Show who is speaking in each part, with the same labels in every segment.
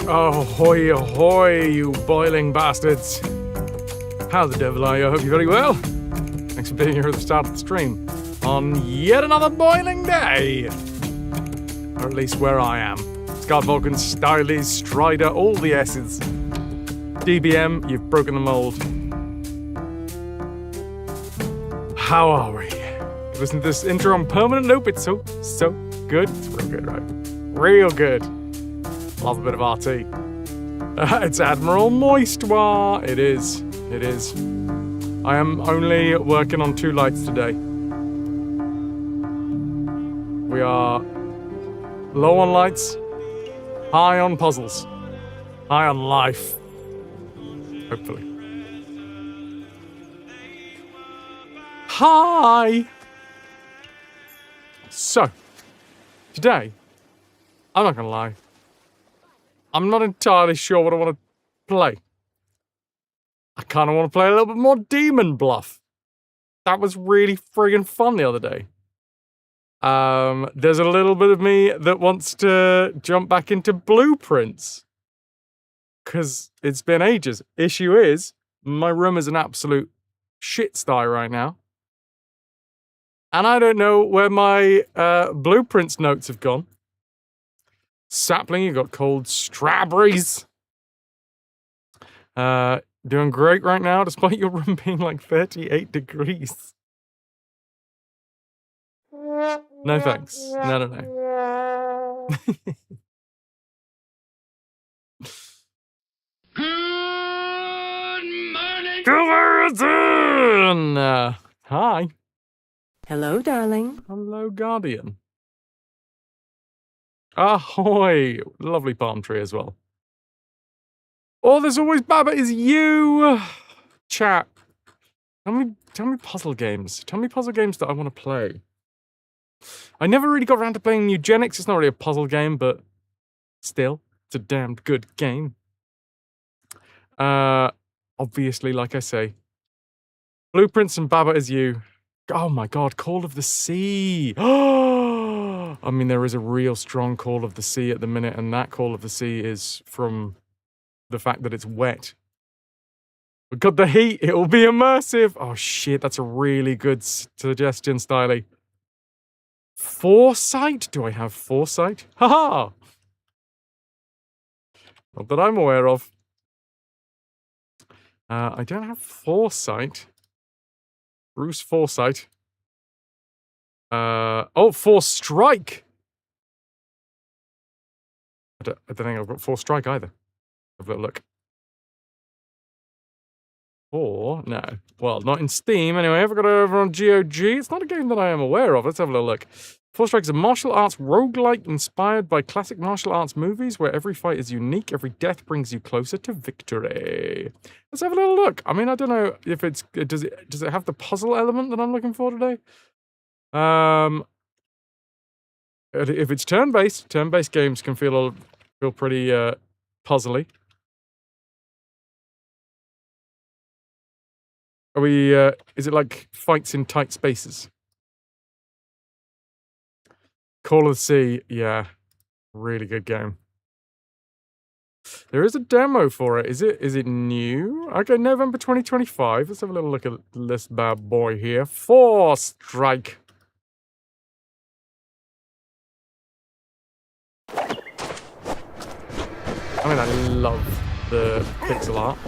Speaker 1: Oh, hoy ahoy, you boiling bastards. How the devil are you? I hope you're very well. Thanks for being here at the start of the stream on yet another boiling day. Or at least where I am. Scott Vulcan, Stylies, Strider, all the S's. DBM, you've broken the mold. How are we? Listen to this intro on permanent loop. It's so good. It's real good, right? Real good. Love a bit of RT. It's Admiral Moistoir. It is. It is. I am only working on 2 lights today. We are low on lights, high on puzzles, high on life. Hopefully. Hi! So, today, I'm not gonna lie, I'm not entirely sure what I want to play. I kind of want to play a little bit more Demon Bluff. That was really friggin' fun the other day. There's a little bit of me that wants to jump back into Blueprints. Because it's been ages. Issue is, my room is an absolute shit sty right now. And I don't know where my Blueprints notes have gone. Sapling, you got cold strawberries. Doing great right now, despite your room being like 38 degrees. No thanks. No. Good morning, Guardian! Hi.
Speaker 2: Hello, darling.
Speaker 1: Hello, Guardian. Ahoy! Lovely palm tree as well. Oh, there's always Baba is you! Chat. Tell me puzzle games. Tell me puzzle games that I want to play. I never really got around to playing Eugenics. It's not really a puzzle game, but still, it's a damned good game. Obviously, like I say, Blueprints and Baba is you. Oh my god, Call of the Sea! I mean, there is a real strong Call of the Sea at the minute, and that Call of the Sea is from the fact that it's wet. We've got the heat, it will be immersive! Oh shit, that's a really good suggestion, Styly. Foresight? Do I have Foresight? Haha! Not that I'm aware of. I don't have Foresight. Bruce Foresight. Oh, Force Strike! I don't think I've got Force Strike either. Have a little look. Or, no. Well, not in Steam. Anyway, I've got it over on GOG. It's not a game that I am aware of. Let's have a little look. Force Strike is a martial arts roguelike inspired by classic martial arts movies where every fight is unique, every death brings you closer to victory. Let's have a little look. I mean, I don't know if it's... Does it have the puzzle element that I'm looking for today? If it's turn-based games can feel pretty puzzly. Are we, is it like fights in tight spaces? Call of the Sea, yeah. Really good game. There is a demo for it. Is it new? Okay, November 2025. Let's have a little look at this bad boy here. Force Strike. I mean, I love the pixel art.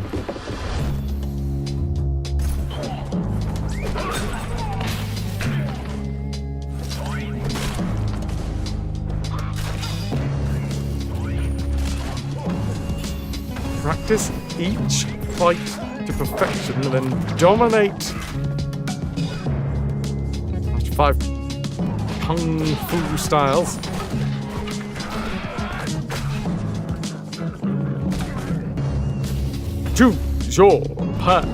Speaker 1: Practice each fight to perfection and then dominate. 5 kung fu styles. Choose your path.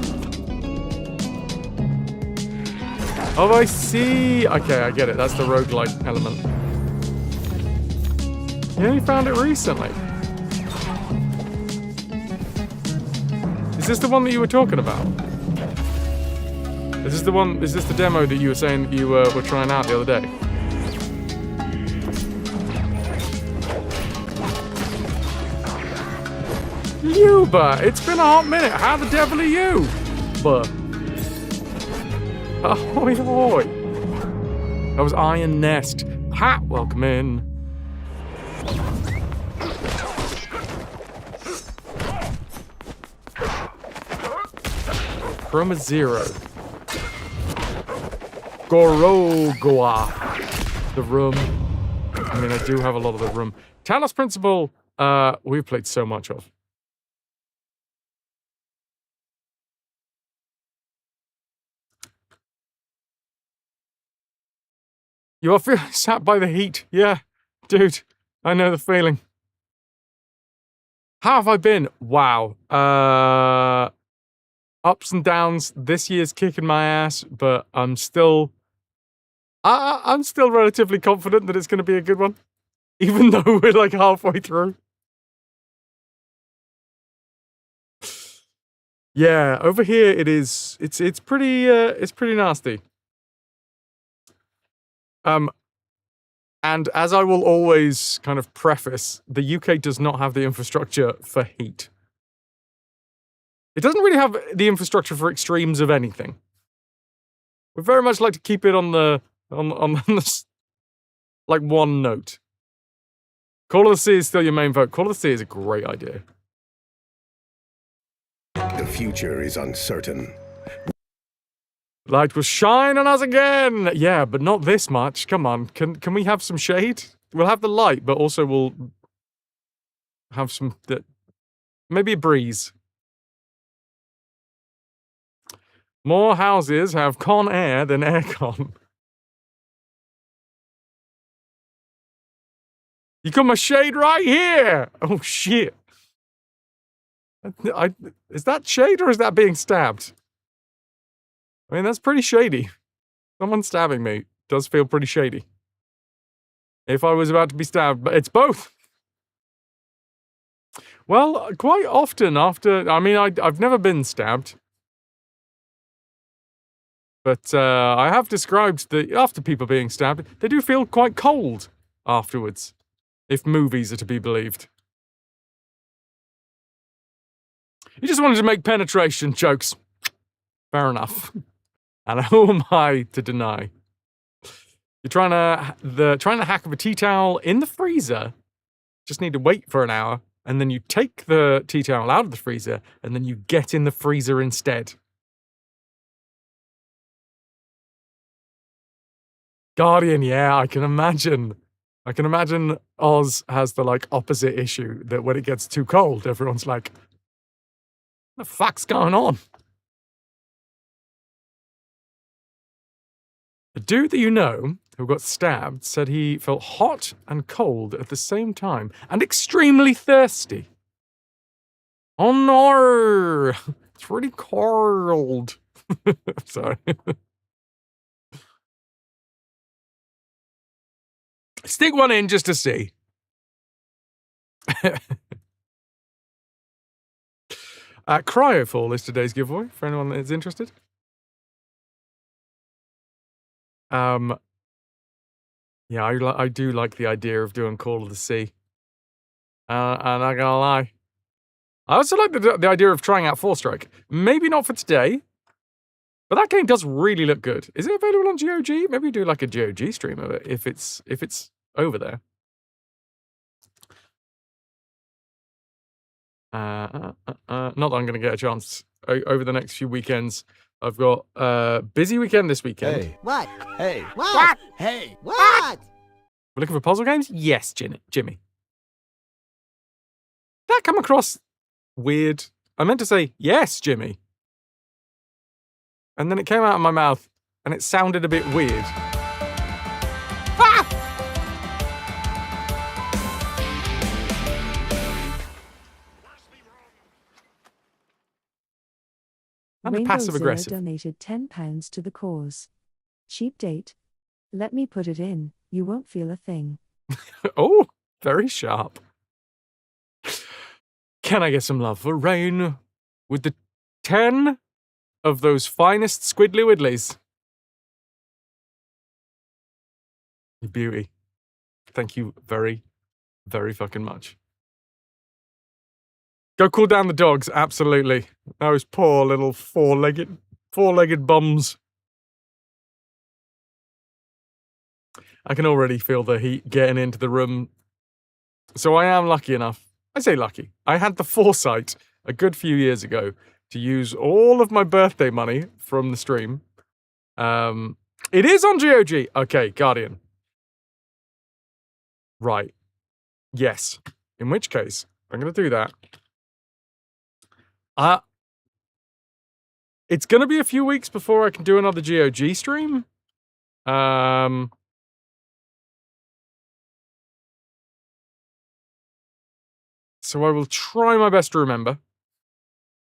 Speaker 1: Oh, I see. Okay, I get it. That's the roguelike element. You only found it recently. Is this the one that you were talking about? Is this the one? Is this the demo that you were saying that you were trying out the other day? Luba, it's been a hot minute. How the devil are you? But ahoy hoy. That was Iron Nest. Ha! Welcome in. Chroma Zero. Gorogoa. The room. I mean, I do have a lot of the room. Talos Principle, we've played so much of. You are feeling sapped by the heat. Yeah, dude, I know the feeling. How have I been? Wow. Ups and downs. This year's kicking my ass, but I'm still relatively confident that it's going to be a good one, even though we're like halfway through. Yeah, over here it is. It's pretty nasty. And as I will always kind of preface, the UK does not have the infrastructure for heat. It doesn't really have the infrastructure for extremes of anything. We very much like to keep it on the like one note. Call of the Sea is still your main vote. Call of the Sea is a great idea.
Speaker 3: The future is uncertain.
Speaker 1: Light will shine on us again! Yeah, but not this much. Come on, can we have some shade? We'll have the light, but also we'll have some... maybe a breeze. More houses have con air than aircon. You got my shade right here! Oh, shit. Is that shade or is that being stabbed? I mean, that's pretty shady. Someone stabbing me does feel pretty shady. If I was about to be stabbed, but it's both. Well, quite often after... I mean, I've never been stabbed. But I have described that after people being stabbed, they do feel quite cold afterwards. If movies are to be believed. You just wanted to make penetration jokes. Fair enough. And who am I to deny? You're trying to hack up a tea towel in the freezer. Just need to wait for an hour, and then you take the tea towel out of the freezer, and then you get in the freezer instead. Guardian, yeah, I can imagine. I can imagine Oz has the, like, opposite issue, that when it gets too cold, everyone's like, what the fuck's going on? A dude that you know, who got stabbed, said he felt hot and cold at the same time, and extremely thirsty. Oh no! It's really cold. Sorry. Stick one in just to see. Cryofall is today's giveaway, for anyone that is interested. Yeah, I do like the idea of doing Call of the Sea. I'm not gonna lie. I also like the idea of trying out Four Strike. Maybe not for today, but that game does really look good. Is it available on GOG? Maybe do like a GOG stream of it if it's over there. Not that I'm gonna get a chance over the next few weekends. I've got a busy weekend this weekend.
Speaker 4: Hey. What? Hey.
Speaker 2: What?
Speaker 4: Hey.
Speaker 2: What?
Speaker 1: We're looking for puzzle games? Yes, Jimmy. Did that come across weird? I meant to say, yes, Jimmy. And then it came out of my mouth, and it sounded a bit weird. Ah! And
Speaker 5: Rainbow
Speaker 1: passive
Speaker 5: Zero
Speaker 1: aggressive.
Speaker 5: donated £10 to the cause. Cheap date. Let me put it in, you won't feel a thing.
Speaker 1: Oh, very sharp. Can I get some love for Rain with the 10 of those finest squiddly widdlies? You beauty. Thank you very, very fucking much. Go cool down the dogs, absolutely. Those poor little four-legged bums. I can already feel the heat getting into the room. So I am lucky enough. I say lucky. I had the foresight a good few years ago to use all of my birthday money from the stream. It is on GOG. Okay, Guardian. Right. Yes. In which case, I'm going to do that. It's going to be a few weeks before I can do another GOG stream. So I will try my best to remember.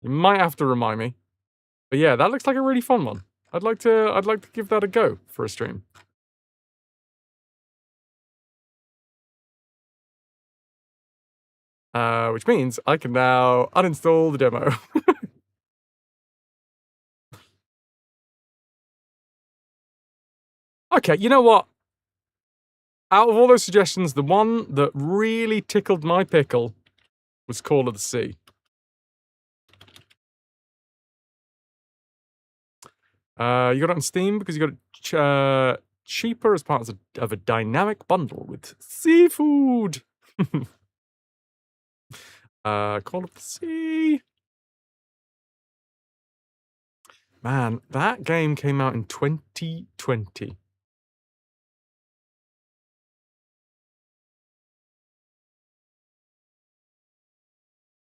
Speaker 1: You might have to remind me. But yeah, that looks like a really fun one. I'd like to give that a go for a stream. Which means I can now uninstall the demo. Okay, you know what? Out of all those suggestions, the one that really tickled my pickle was Call of the Sea. You got it on Steam because you got it cheaper as part of a dynamic bundle with seafood. Call of the Sea. Man, that game came out in 2020.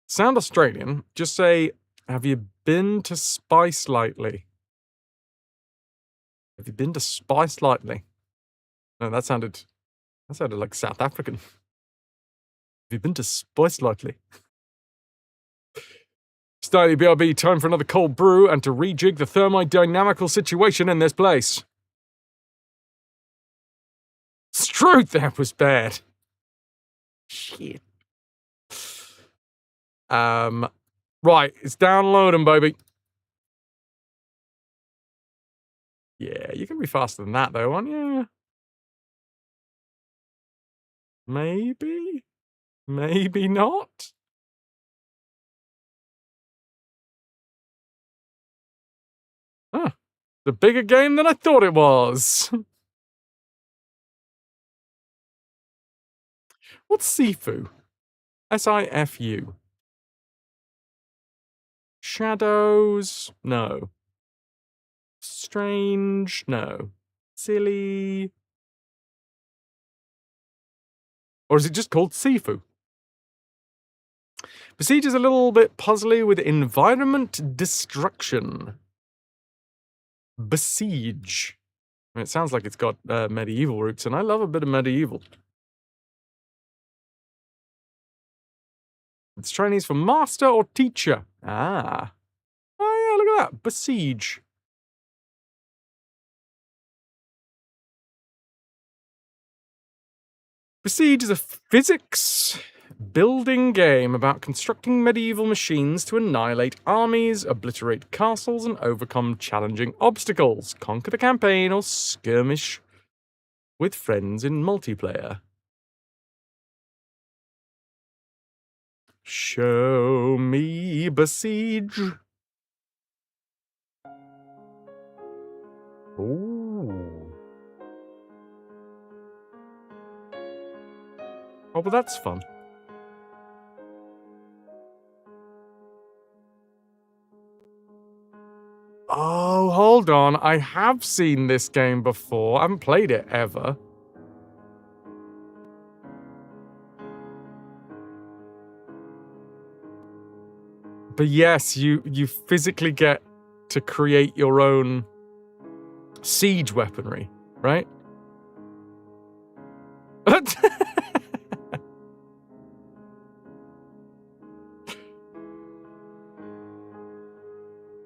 Speaker 1: Sound Australian? Just say, have you been to Spice lately? Have you been to Spice lately? No, that sounded like South African. Have you been to Spice lately? Styly BRB, time for another cold brew and to rejig the thermodynamical situation in this place. Struth, that was bad. Shit. Right, it's downloading, baby. Yeah, you can be faster than that, though, aren't you? Maybe? Maybe not? Huh. It's a bigger game than I thought it was. What's Sifu? S-I-F-U. Shadows? No. Strange? No. Silly? Or is it just called Sifu? Besiege is a little bit puzzly with environment destruction. Besiege. I mean, it sounds like it's got medieval roots, and I love a bit of medieval. It's Chinese for master or teacher. Ah. Oh, yeah, look at that. Besiege. Besiege is a physics building game about constructing medieval machines to annihilate armies, obliterate castles, and overcome challenging obstacles. Conquer the campaign or skirmish with friends in multiplayer. Show me Besiege. Ooh. Oh, but that's fun. Oh, hold on. I have seen this game before. I haven't played it ever. But yes, you physically get to create your own siege weaponry, right?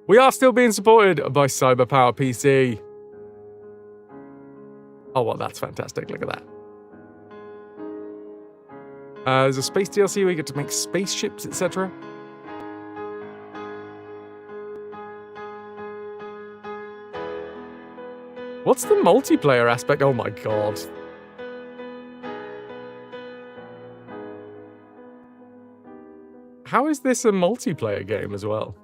Speaker 1: We are still being supported by Cyberpower PC. Oh, well, that's fantastic. Look at that. There's a space DLC where you get to make spaceships, etc. What's the multiplayer aspect? Oh my god. How is this a multiplayer game as well?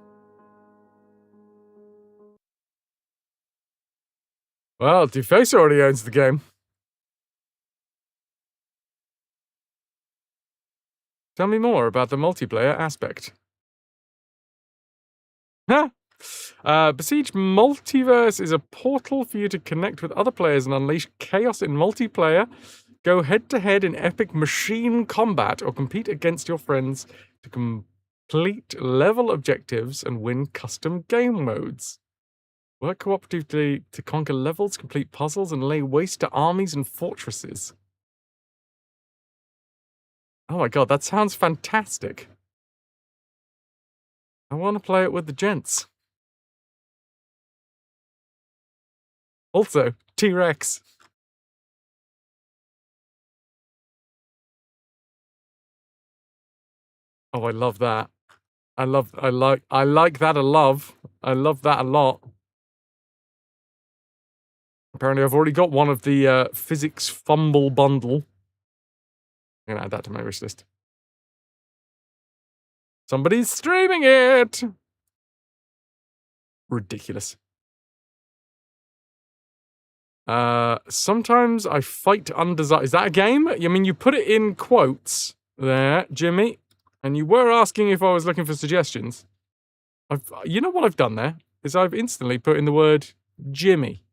Speaker 1: Well, Deface already owns the game. Tell me more about the multiplayer aspect. Huh? Besiege Multiverse is a portal for you to connect with other players and unleash chaos in multiplayer. Go head-to-head in epic machine combat or compete against your friends to complete level objectives and win custom game modes. Work cooperatively to conquer levels, complete puzzles, and lay waste to armies and fortresses. Oh my god, that sounds fantastic. I want to play it with the gents. Also, T-Rex. Oh, I love that. I like that a love. I love that a lot. Apparently, I've already got one of the physics fumble bundle. I'm gonna add that to my wish list. Somebody's streaming it! Ridiculous. Sometimes I fight undesirable. Is that a game? I mean, you put it in quotes there, Jimmy, and you were asking if I was looking for suggestions. You know what I've done there? Is I've instantly put in the word Jimmy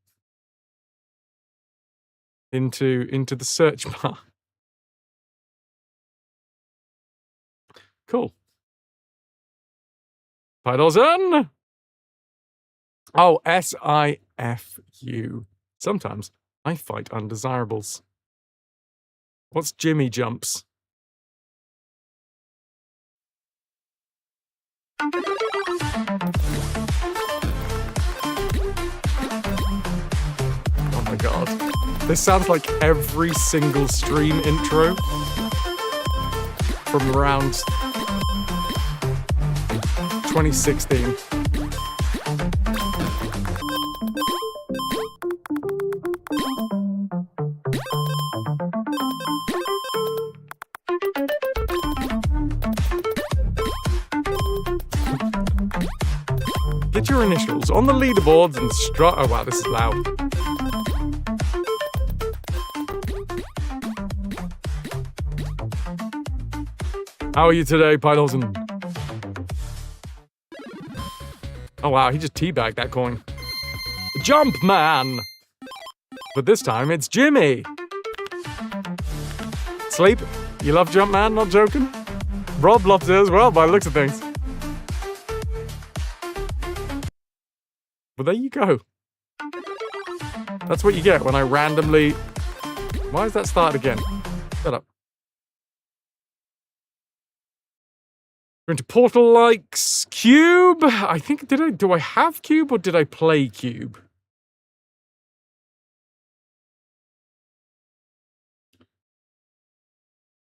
Speaker 1: into the search bar. Cool. Pydozen! Oh, SIFU. Sometimes I fight undesirables. What's Jimmy jumps? Oh my god. This sounds like every single stream intro from around 2016. Get your initials on the leaderboards and strut. Oh wow, this is loud. How are you today, Pydozen? Oh wow, he just teabagged that coin. Jump man! But this time it's Jimmy! Sleep? You love Jump Man, not joking? Rob loves it as well by the looks of things. But there you go. That's what you get when I randomly... Why is that start again? Shut up. We're into Portal likes Cube. I think, do I have Cube or did I play Cube?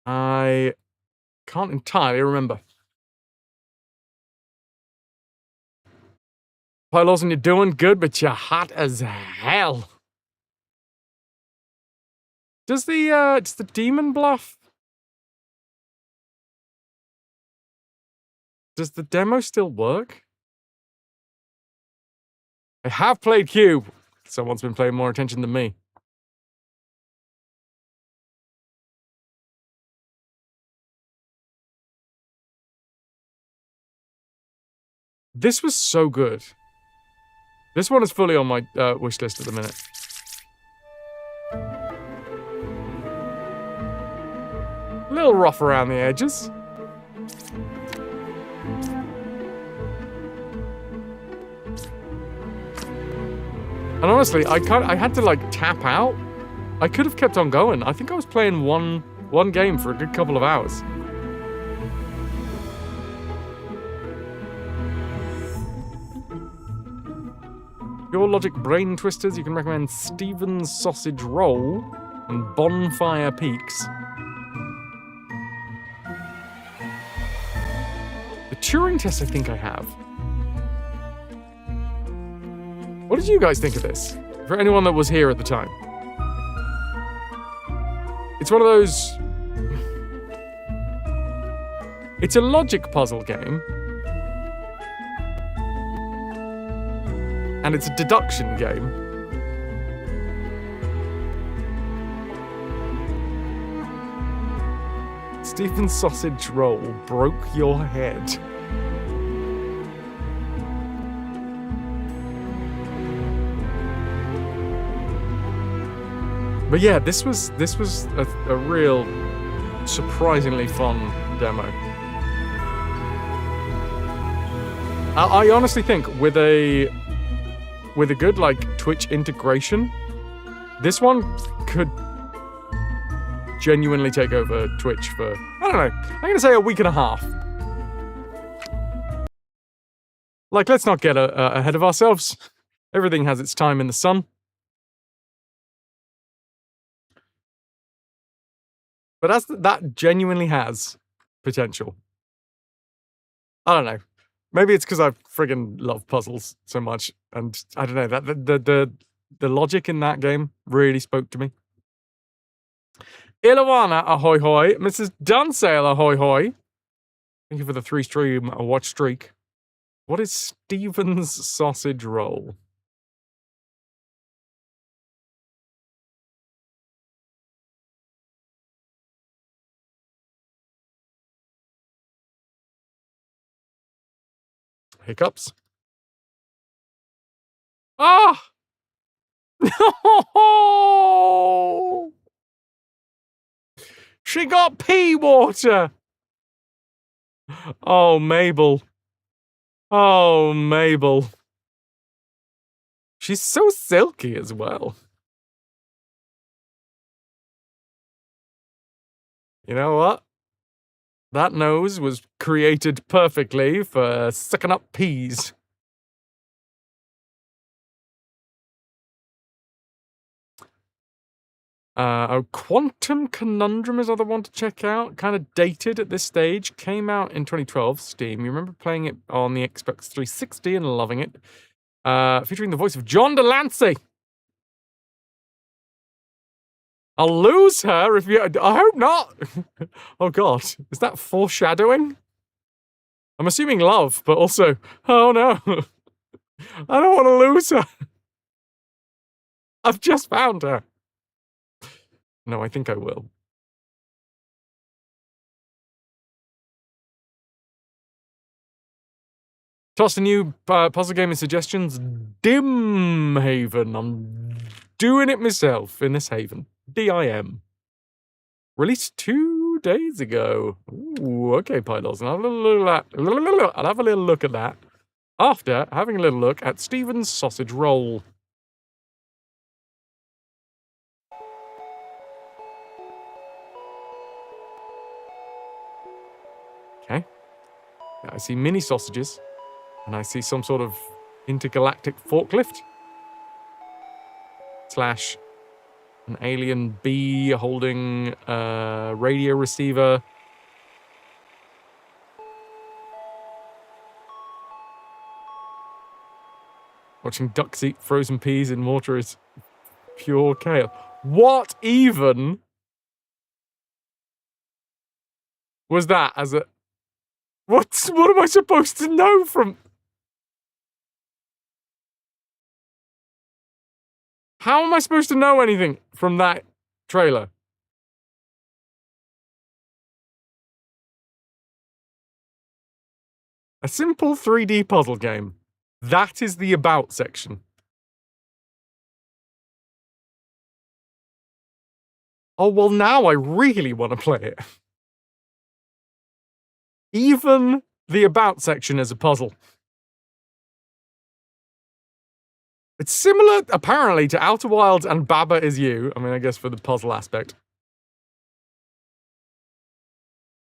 Speaker 1: I can't entirely remember. Pylos, and you're doing good, but you're hot as hell. Does the demon bluff? Does the demo still work? I have played Cube. Someone's been paying more attention than me. This was so good. This one is fully on my wish list at the minute. A little rough around the edges. And honestly, I had to like tap out. I could have kept on going. I think I was playing one game for a good couple of hours. Your Logic Brain Twisters, you can recommend Steven's Sausage Roll and Bonfire Peaks. The Turing Test I think I have. What did you guys think of this? For anyone that was here at the time. It's one of those... It's a logic puzzle game. And it's a deduction game. Stephen's sausage roll broke your head. But yeah, this was a real surprisingly fun demo. I honestly think with a good like Twitch integration, this one could genuinely take over Twitch for, I don't know, I'm gonna say a week and a half. Like, let's not get ahead of ourselves. Everything has its time in the sun. But that genuinely has potential. I don't know. Maybe it's because I friggin' love puzzles so much, and I don't know, that the logic in that game really spoke to me. Ilawana, ahoy hoy. Mrs. Dunsale, ahoy hoy. Thank you for the 3-stream watch streak. What is Stephen's sausage roll? Hiccups. Ah! No! She got pea water! Oh, Mabel. Oh, Mabel. She's so silky as well. You know what? That nose was created perfectly for sucking up peas. Quantum Conundrum is another one to check out. Kind of dated at this stage. Came out in 2012, Steam. You remember playing it on the Xbox 360 and loving it. Featuring the voice of John Delancey. I'll lose her if you... I hope not. Oh, God. Is that foreshadowing? I'm assuming love, but also... Oh, no. I don't want to lose her. I've just found her. No, I think I will. Toss a new puzzle game and suggestions. Dim Haven. I'm doing it myself in this haven. DIM. Released 2 days ago. Ooh, okay, Pylos. I'll have a little look at that after having a little look at Stephen's sausage roll. Okay. I see mini sausages, and I see some sort of intergalactic forklift. / an alien bee holding a radio receiver. Watching ducks eat frozen peas in water is pure chaos. What even was that as a... What am I supposed to know from... How am I supposed to know anything from that trailer? A simple 3D puzzle game. That is the about section. Oh, well, now I really want to play it. Even the about section is a puzzle. It's similar, apparently, to Outer Wilds and Baba Is You. I mean, I guess for the puzzle aspect.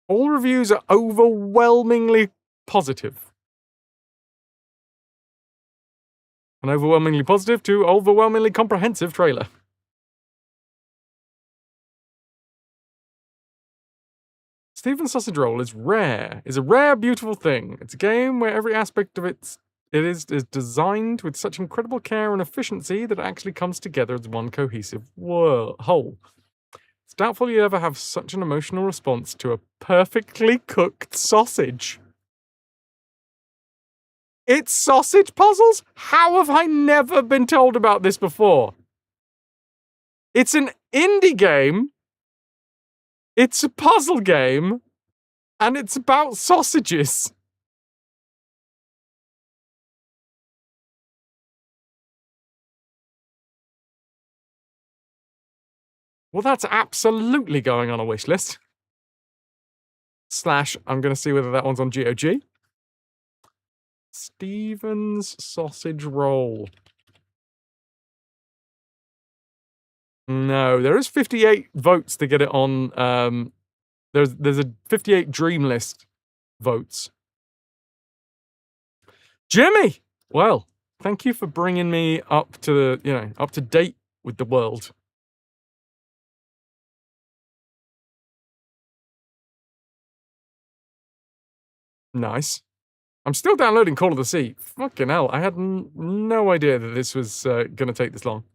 Speaker 1: All reviews are overwhelmingly positive. An overwhelmingly positive to overwhelmingly comprehensive trailer. Stephen's Sausage Roll is rare. Is a rare, beautiful thing. It's a game where every aspect of it is designed with such incredible care and efficiency that it actually comes together as one cohesive whole. It's doubtful you ever have such an emotional response to a perfectly cooked sausage. It's sausage puzzles? How have I never been told about this before? It's an indie game. It's a puzzle game. And it's about sausages. Well, that's absolutely going on a wish list. / I'm going to see whether that one's on GOG. Stephen's sausage roll. No, there is 58 votes to get it on. There's a 58 dream list votes. Jimmy! Well, thank you for bringing me up to up to date with the world. Nice. I'm still downloading Call of the Sea. Fucking hell, I had no idea that this was going to take this long.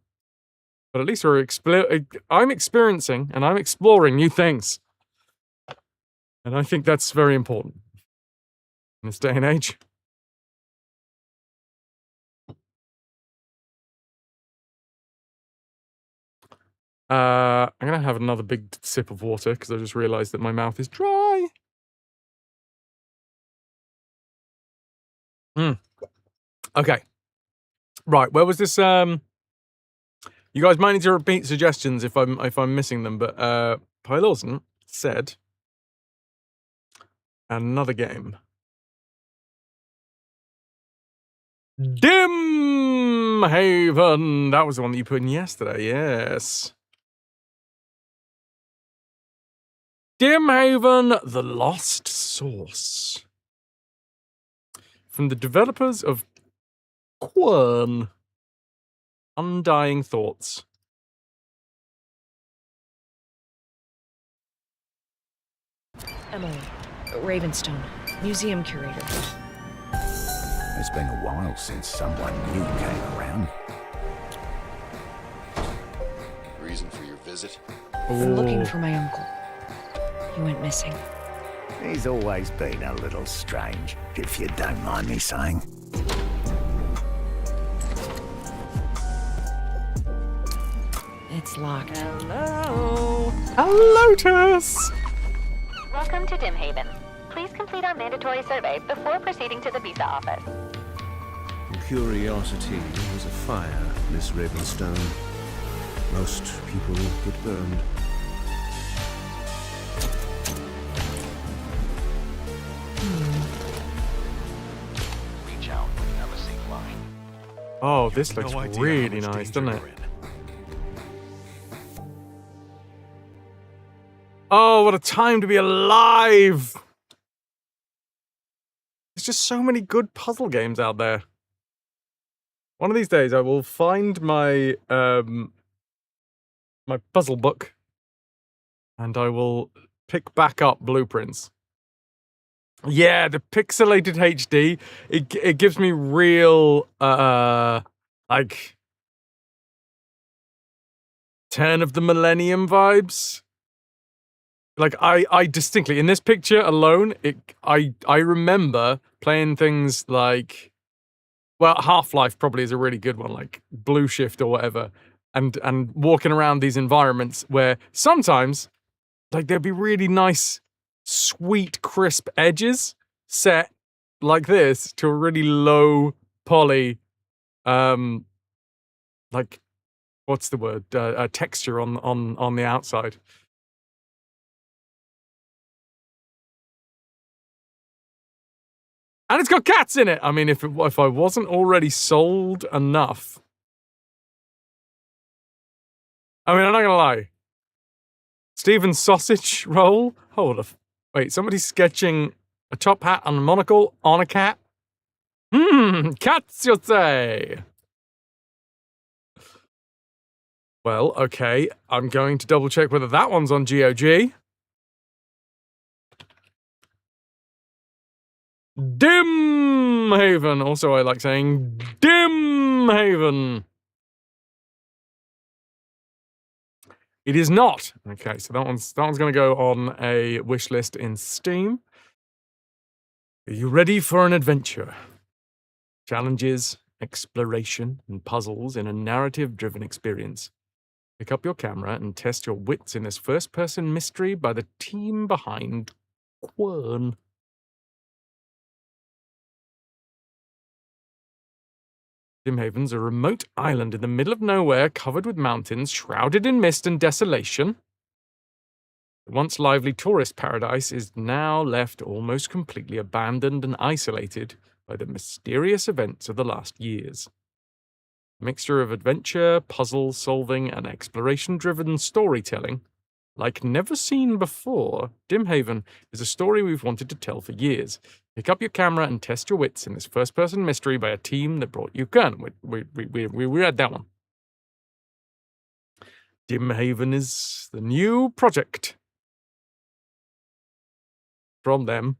Speaker 1: But at least I'm experiencing and I'm exploring new things. And I think that's very important in this day and age. I'm going to have another big sip of water because I just realized that my mouth is dry. Okay. Right, where was this? You guys might need to repeat suggestions if I'm missing them, but Pylorson said another game. Dim Haven. That was the one that you put in yesterday, yes. Dim Haven, The Lost Source. From the developers of Quern. Undying Thoughts.
Speaker 4: Emily, Ravenstone, museum curator.
Speaker 6: It's been a while since someone new came around.
Speaker 7: Reason for your visit?
Speaker 4: I'm looking for my uncle. He went missing.
Speaker 6: He's always been a little strange, if you don't mind me saying.
Speaker 4: It's locked.
Speaker 2: Hello.
Speaker 1: Hello, Tess.
Speaker 8: Welcome to Dim Haven. Please complete our mandatory survey before proceeding to the visa office.
Speaker 9: Curiosity was a fire, Miss Ravenstone. Most people get burned.
Speaker 7: Reach out when you have a safe line.
Speaker 1: Oh, this looks really nice, doesn't it? Oh, what a time to be alive! There's just so many good puzzle games out there. One of these days, I will find my my puzzle book, and I will pick back up Blueprints. Yeah, the pixelated HD. It gives me real like Turn of the Millennium vibes. Like I distinctly in this picture alone, I remember playing things like, well, Half-Life probably is a really good one, like Blue Shift or whatever, and walking around these environments where sometimes like there'd be really nice, sweet, crisp edges set like this to a really low poly, like what's the word? Texture on the outside. And it's got cats in it. I mean, if I wasn't already sold enough. I mean, I'm not gonna lie. Stephen's sausage roll. Hold on. Wait, somebody's sketching a top hat and a monocle on a cat. Cats, you say? Well, okay. I'm going to double check whether that one's on GOG. Dim Haven. Also, I like saying Dim Haven. It is not. Okay, so that one's going to go on a wish list in Steam. Are you ready for an adventure? Challenges, exploration, and puzzles in a narrative-driven experience. Pick up your camera and test your wits in this first-person mystery by the team behind Quern. Dimhaven's a remote island in the middle of nowhere, covered with mountains, shrouded in mist and desolation. The once lively tourist paradise is now left almost completely abandoned and isolated by the mysterious events of the last years. A mixture of adventure, puzzle solving, and exploration-driven storytelling. Like never seen before, Dimhaven is a story we've wanted to tell for years. Pick up your camera and test your wits in this first-person mystery by a team that brought you Kern. We read that one. Dimhaven is the new project from them.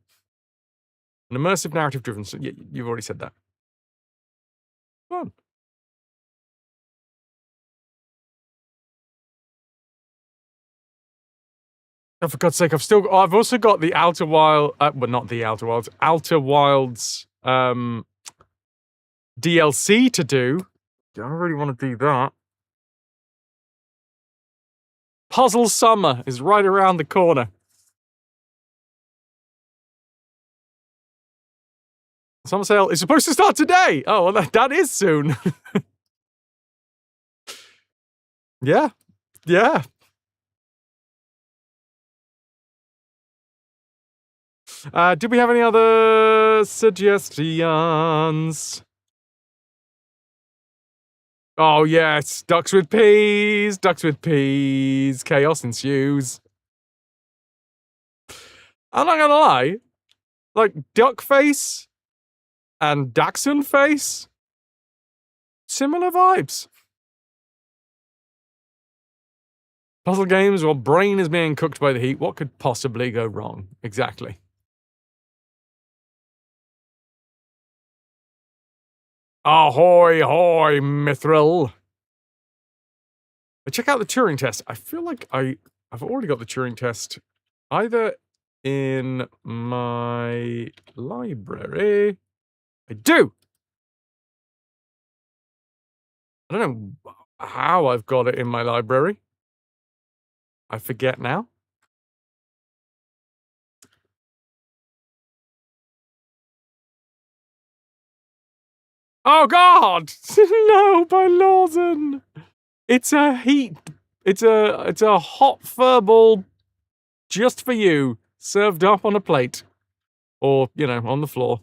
Speaker 1: An immersive narrative-driven... You've already said that. Fun. Oh, for God's sake, I've also got the Outer Wild, well, not the Outer Wilds, Outer Wilds DLC to do. I don't really want to do that. Puzzle Summer is right around the corner. Summer sale is supposed to start today. Oh, well, that is soon. Yeah. Did we have any other suggestions? Oh, yes. Ducks with peas. Chaos ensues. I'm not gonna lie. Like, duck face and dachshund face, similar vibes. Puzzle games while brain is being cooked by the heat. What could possibly go wrong? Exactly. Ahoy, hoy, Mithril. Check out the Turing test. I feel like I've already got the Turing test either in my library. I do. I don't know how I've got it in my library. I forget now. Oh God! No, by Lawson. It's a hot furball just for you, served up on a plate. Or, on the floor.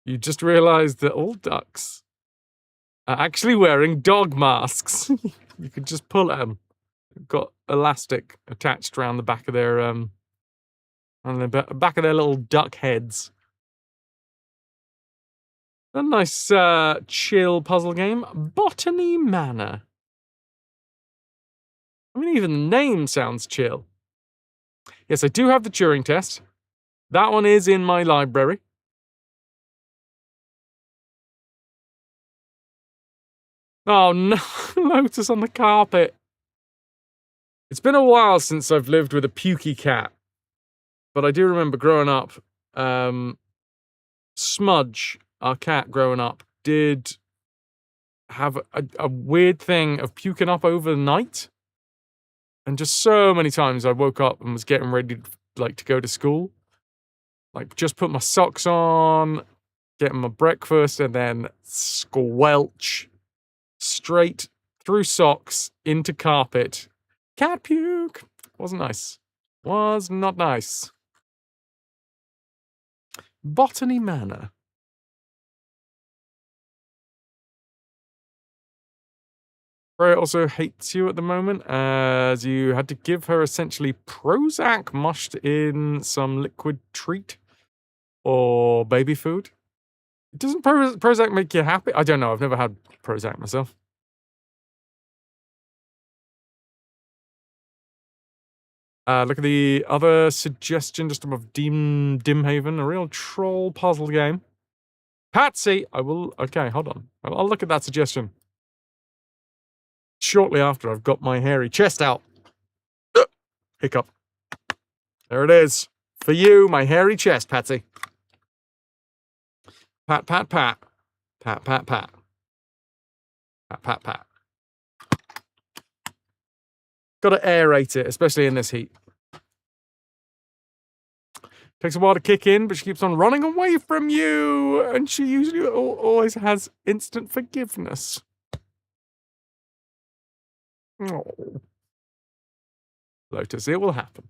Speaker 1: You just realized that all ducks are actually wearing dog masks. You could just pull at them. They've got elastic attached around the back of their on the back of their little duck heads. A nice chill puzzle game, Botany Manor. I mean, even the name sounds chill. Yes, I do have the Turing test. That one is in my library. Oh no, Lotus on the carpet. It's been a while since I've lived with a pukey cat. But I do remember growing up, Smudge, our cat growing up, did have a weird thing of puking up overnight. And just so many times I woke up and was getting ready to go to school. Like, just put my socks on, getting my breakfast, and then squelch straight through socks into carpet. Cat puke. Wasn't nice. Was not nice. Botany Manor. Freya also hates you at the moment, as you had to give her essentially Prozac mushed in some liquid treat or baby food. Doesn't Prozac make you happy? I don't know. I've never had Prozac myself. Look at the other suggestion just above Dimhaven, a real troll puzzle game. Patsy, I will... Okay, hold on. I'll look at that suggestion. shortly after I've got my hairy chest out. Hiccup. There it is. For you, my hairy chest, Patsy. Pat, pat, pat. Pat, pat, pat. Pat, pat, pat. Got to aerate it, especially in this heat. Takes a while to kick in, but she keeps on running away from you. And she usually always has instant forgiveness. Oh. Lotus, it will happen.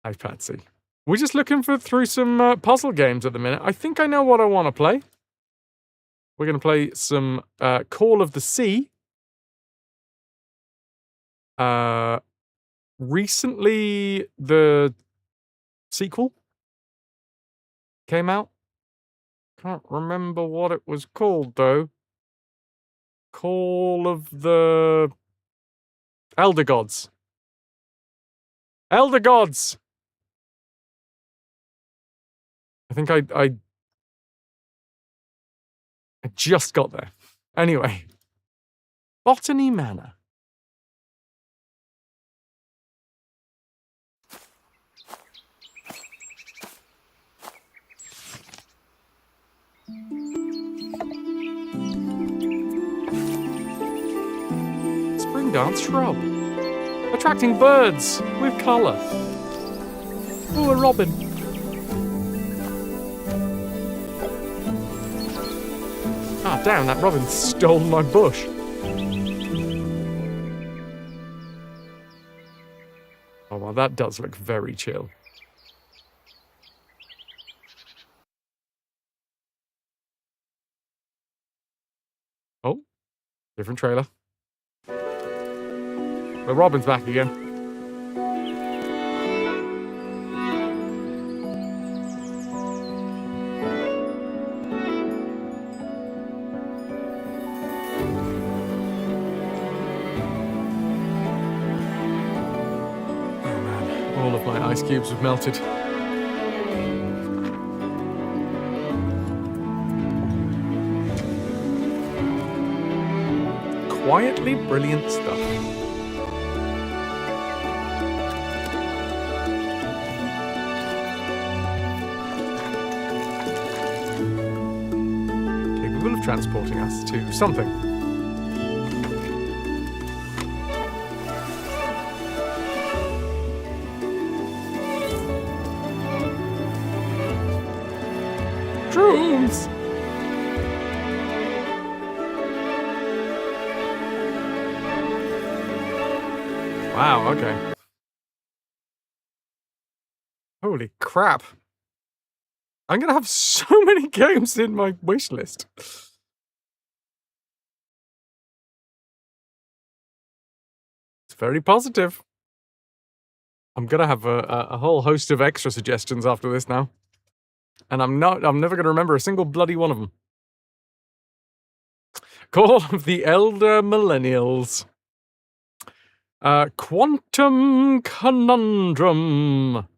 Speaker 1: Hi, Patsy. We're just looking through some puzzle games at the minute. I think I know what I want to play. We're going to play some Call of the Sea. Recently, the sequel came out. Can't remember what it was called, though. Call of the Elder Gods. Elder Gods! I think I just got there. Anyway. Botany Manor. Spring dance shrub. Attracting birds with colour. Oh, a robin. Ah, damn, that robin stole my bush. Oh, well, that does look very chill. Oh, different trailer. The robin's back again. All of my ice cubes have melted. Quietly brilliant stuff. Capable of transporting us to something. Shrooms! Wow, okay. Holy crap. I'm gonna have so many games in my wish list. It's very positive. I'm gonna have a whole host of extra suggestions after this now. And I'm never gonna remember a single bloody one of them. Call of the Elder Millennials. Quantum Conundrum.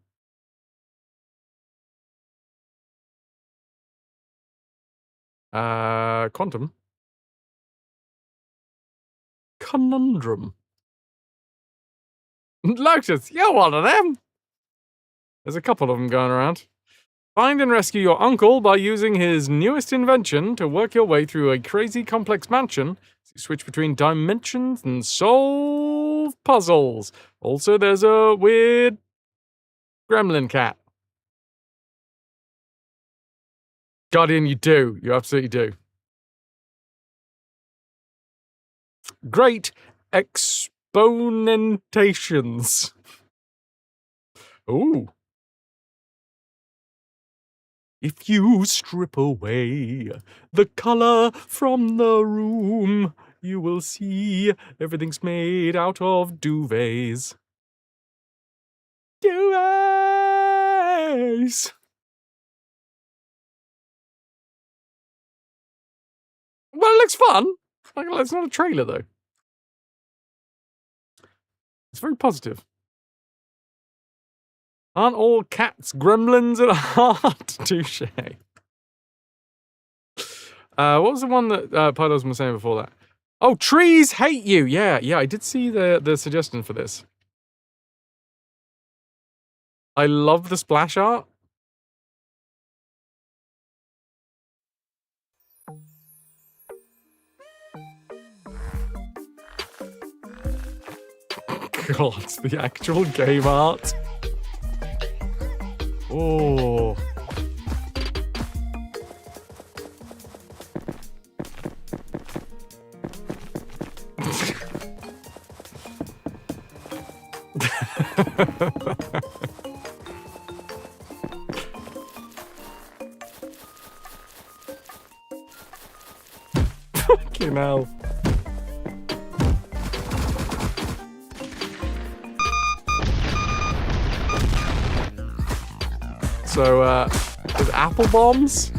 Speaker 1: Quantum Conundrum. Lotus, you're one of them. There's a couple of them going around. Find and rescue your uncle by using his newest invention to work your way through a crazy complex mansion. Switch between dimensions and solve puzzles. Also, there's a weird gremlin cat. Guardian, you do. You absolutely do. Great exponentations. Ooh. If you strip away the color from the room, you will see everything's made out of duvets. Duvets! Well, it looks fun. It's not a trailer, though. It's very positive. Aren't all cats gremlins at heart? Touche. What was the one that Pylos was saying before that? Oh, trees hate you. Yeah, I did see the suggestion for this. I love the splash art. God, the actual game art. Oh. Fucking hell. So, there's apple bombs?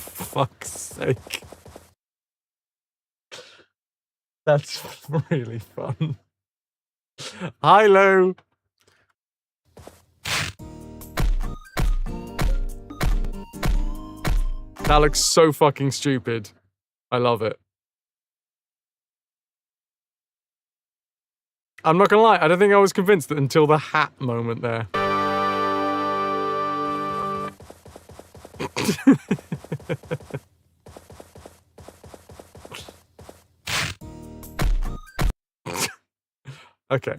Speaker 1: Fuck's sake. That's really fun. Hi, Lou. That looks so fucking stupid. I love it. I'm not gonna lie, I don't think I was convinced until the hat moment there. Okay.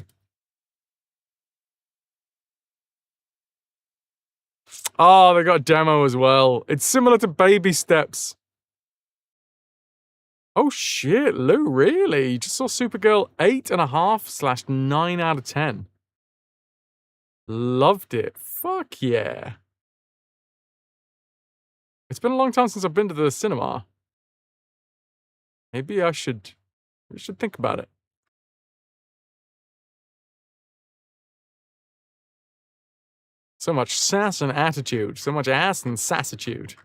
Speaker 1: Oh, they got a demo as well. It's similar to Baby Steps. Oh shit, Lou, really? You just saw Supergirl 8.5/9 out of 10. Loved it. Fuck yeah. It's been a long time since I've been to the cinema. Maybe I should think about it. So much sass and attitude. So much ass and sassitude.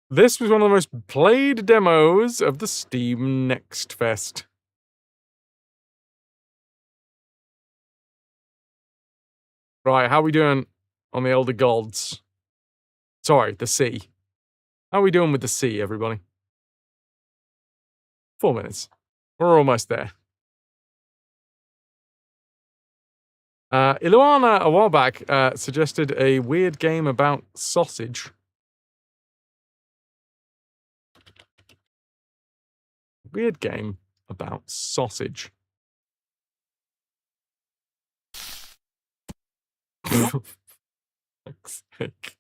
Speaker 1: This was one of the most played demos of the Steam Next Fest. Right, how are we doing on the Elder Gods? Sorry, the sea. How are we doing with the sea, everybody? 4 minutes. We're almost there. Iluana, a while back, suggested a weird game about sausage. Weird game about sausage. For fuck's sake.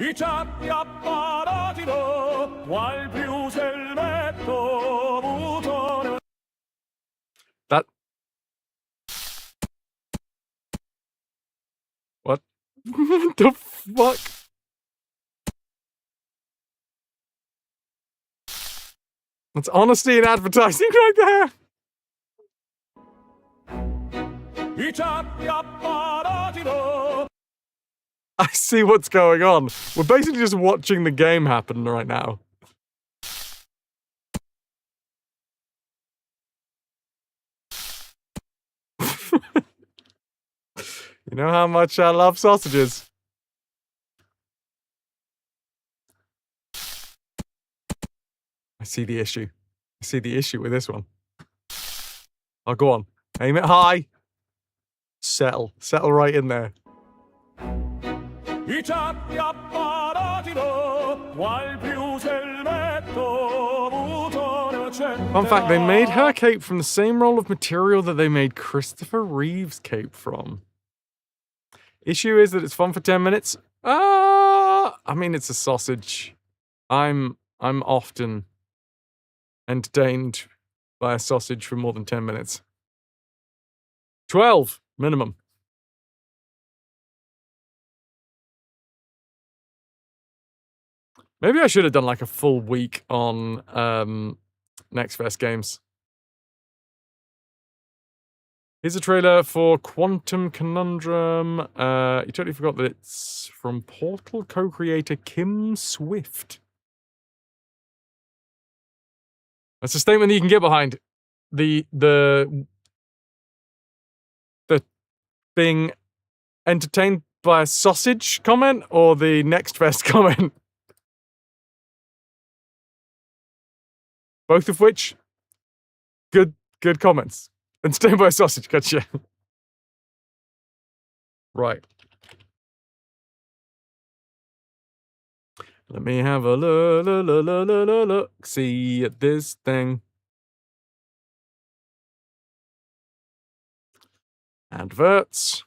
Speaker 10: I ciappi apparatino, qual più s'el metto butone.
Speaker 1: That... What? What the fuck? That's honesty in advertising right there.
Speaker 10: I ciappi apparatino.
Speaker 1: I see what's going on. We're basically just watching the game happen right now. You know how much I love sausages. I see the issue. I see the issue with this one. Oh, go on. Aim it high. Settle. Settle right in there.
Speaker 10: I ciappi apparatino, qual più s'el metto butone.
Speaker 1: Fun fact, they made her cape from the same roll of material that they made Christopher Reeve's cape from. Issue is that it's fun for 10 minutes. I mean, it's a sausage. I'm often entertained by a sausage for more than 10 minutes. 12 minimum. Maybe I should have done like a full week on Next Fest games. Here's a trailer for Quantum Conundrum. You totally forgot that it's from Portal co-creator Kim Swift. That's a statement that you can get behind. The being entertained by a sausage comment or the next best comment. Both of which, good comments. Entertained by a sausage, gotcha. Right. Let me have a look. See at this thing. Adverts.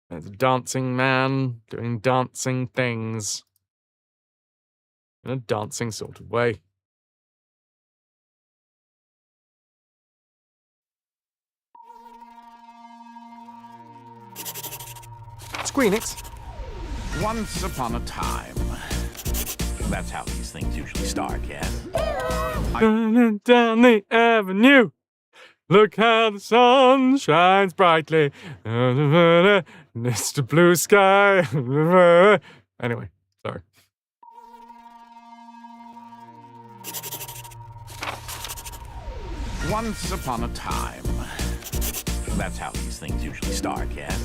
Speaker 1: There's a dancing man doing dancing things. In a dancing sort of way. Squeenix.
Speaker 7: Once upon a time. That's how these things usually start, yeah?
Speaker 1: Down the avenue. Look how the sun shines brightly. It's the blue sky. Anyway, sorry.
Speaker 7: Once upon a time. That's how these things usually start, yeah?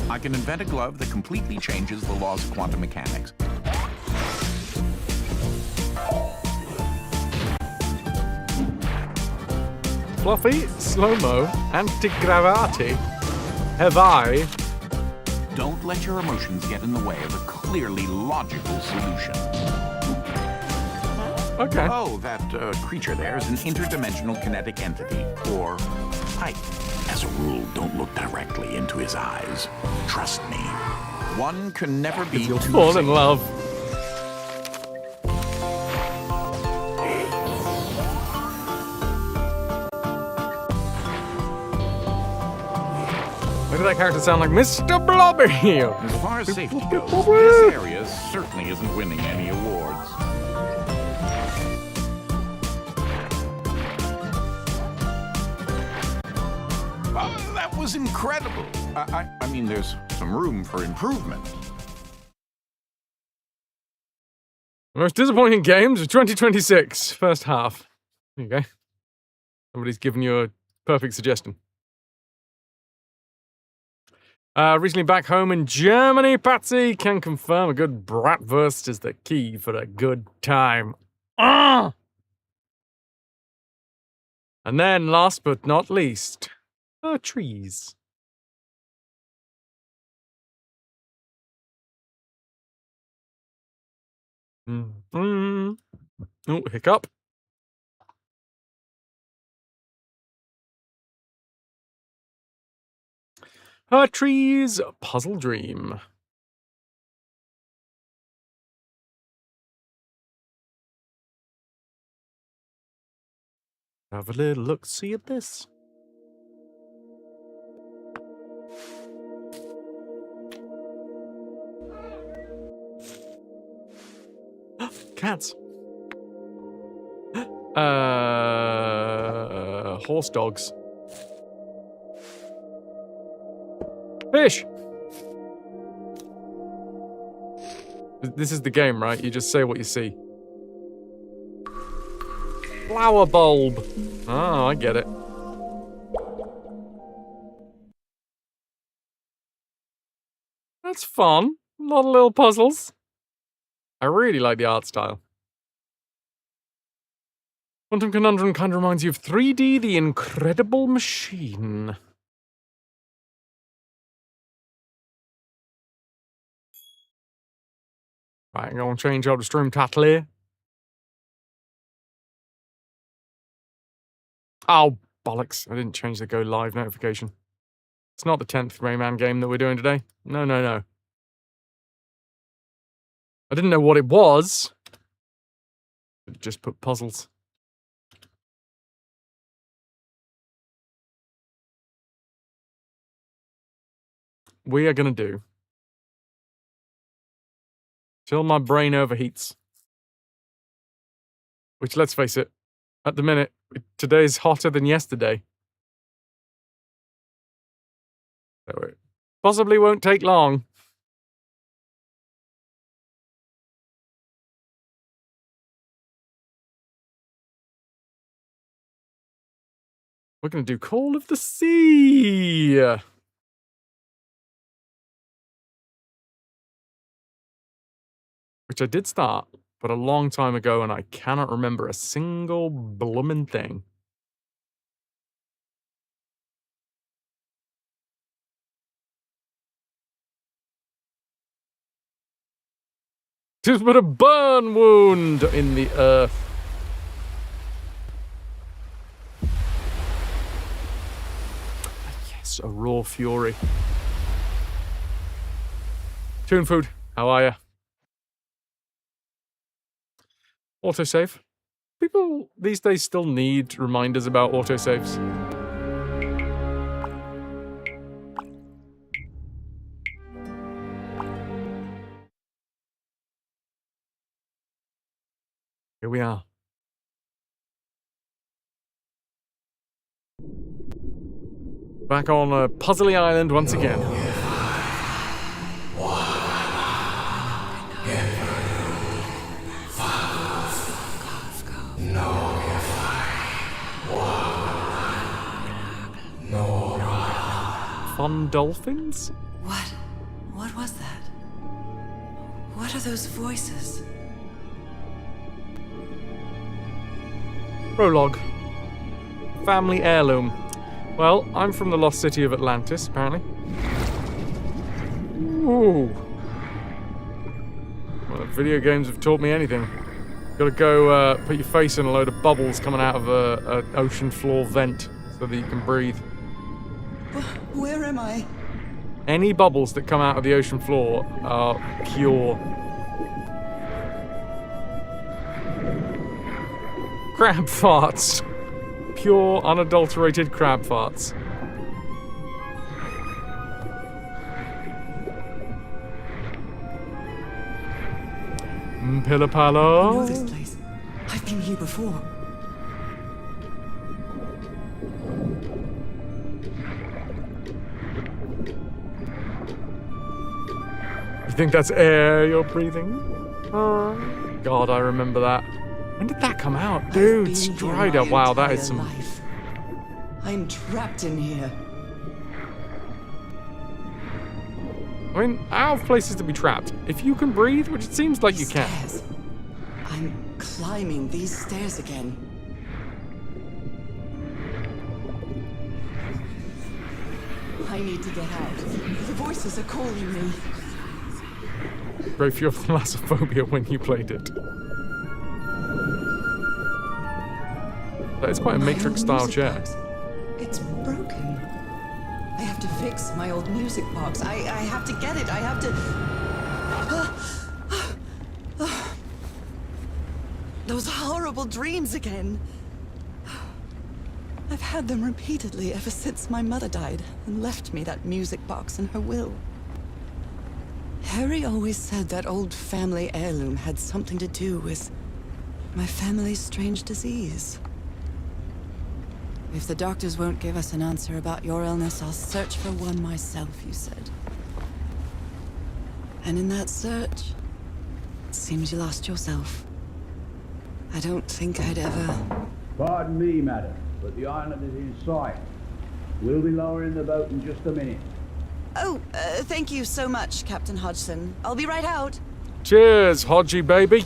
Speaker 7: I can invent a glove that completely changes the laws of quantum mechanics.
Speaker 1: Fluffy, slow-mo, anti-gravity. Have I?
Speaker 7: Don't let your emotions get in the way of a clearly logical solution.
Speaker 1: Okay.
Speaker 7: Oh, that creature there is an interdimensional kinetic entity, or type. As a rule, don't look directly into his eyes. Trust me. One can never be
Speaker 1: You'll
Speaker 7: too
Speaker 1: fall in love. Why did that character sound like Mr. Blobby?
Speaker 7: As far as safety goes, this area certainly isn't winning any awards. That was incredible. I mean, there's some room for improvement.
Speaker 1: The most disappointing games of 2026. First half. There you go. Somebody's given you a perfect suggestion. Recently back home in Germany, Patsy can confirm a good bratwurst is the key for a good time. Ah! And then, last but not least, trees. Oh, hiccup. Her trees puzzle dream. Have a little look-see at this. Cats. Horse dogs. Fish! This is the game, right? You just say what you see. Flower bulb. Oh, I get it. That's fun. A lot of little puzzles. I really like the art style. Quantum Conundrum kind of reminds you of 3D, The Incredible Machine. Right, I'm going to change out the stream title here. Oh, bollocks. I didn't change the go live notification. It's not the 10th Rayman game that we're doing today. No, no, no. I didn't know what it was. Just put puzzles. We are going to do till my brain overheats. Which, let's face it, at the minute, today's hotter than yesterday. So it possibly won't take long. We're going to do Call of the Sea. Which I did start, but a long time ago, and I cannot remember a single bloomin' thing. Tis but a burn wound in the earth. Yes, a raw fury. Toon Food, how are ya? Autosave. People these days still need reminders about autosaves. Here we are. Back on Puzzly Island once again. Fun dolphins?
Speaker 2: What was that? What are those voices?
Speaker 1: Prologue. Family heirloom. Well, I'm from the lost city of Atlantis, apparently. Ooh. Well, if video games have taught me anything. Gotta go put your face in a load of bubbles coming out of an ocean floor vent so that you can breathe.
Speaker 2: Where am I?
Speaker 1: Any bubbles that come out of the ocean floor are pure crab farts. Pure, unadulterated crab farts. Pillar
Speaker 2: I know this
Speaker 1: palo.
Speaker 2: place. I've been here before.
Speaker 1: You think that's air you're breathing? God, I remember that. When did that come out? Dude, Strider. Wow, that is some...
Speaker 2: Life. I'm trapped in here.
Speaker 1: I mean, out of places to be trapped. If you can breathe, which it seems like you can.
Speaker 2: Stairs. I'm climbing these stairs again. I need to get out. The voices are calling me.
Speaker 1: Great for your thalassophobia when you played it. That is quite a
Speaker 2: My old
Speaker 1: Matrix-style
Speaker 2: music
Speaker 1: chair.
Speaker 2: box. It's broken. I have to fix my old music box. I have to get it. I have to... Those horrible dreams again. I've had them repeatedly ever since my mother died and left me that music box in her will. Harry always said that old family heirloom had something to do with my family's strange disease. If the doctors won't give us an answer about your illness, I'll search for one myself, you said. And in that search, it seems you lost yourself. I don't think I'd ever...
Speaker 11: Pardon me, madam, but the island is in sight. We'll be lowering the boat in just a minute.
Speaker 2: Oh, thank you so much, Captain Hodgson. I'll be right out.
Speaker 1: Cheers, Hodgie baby.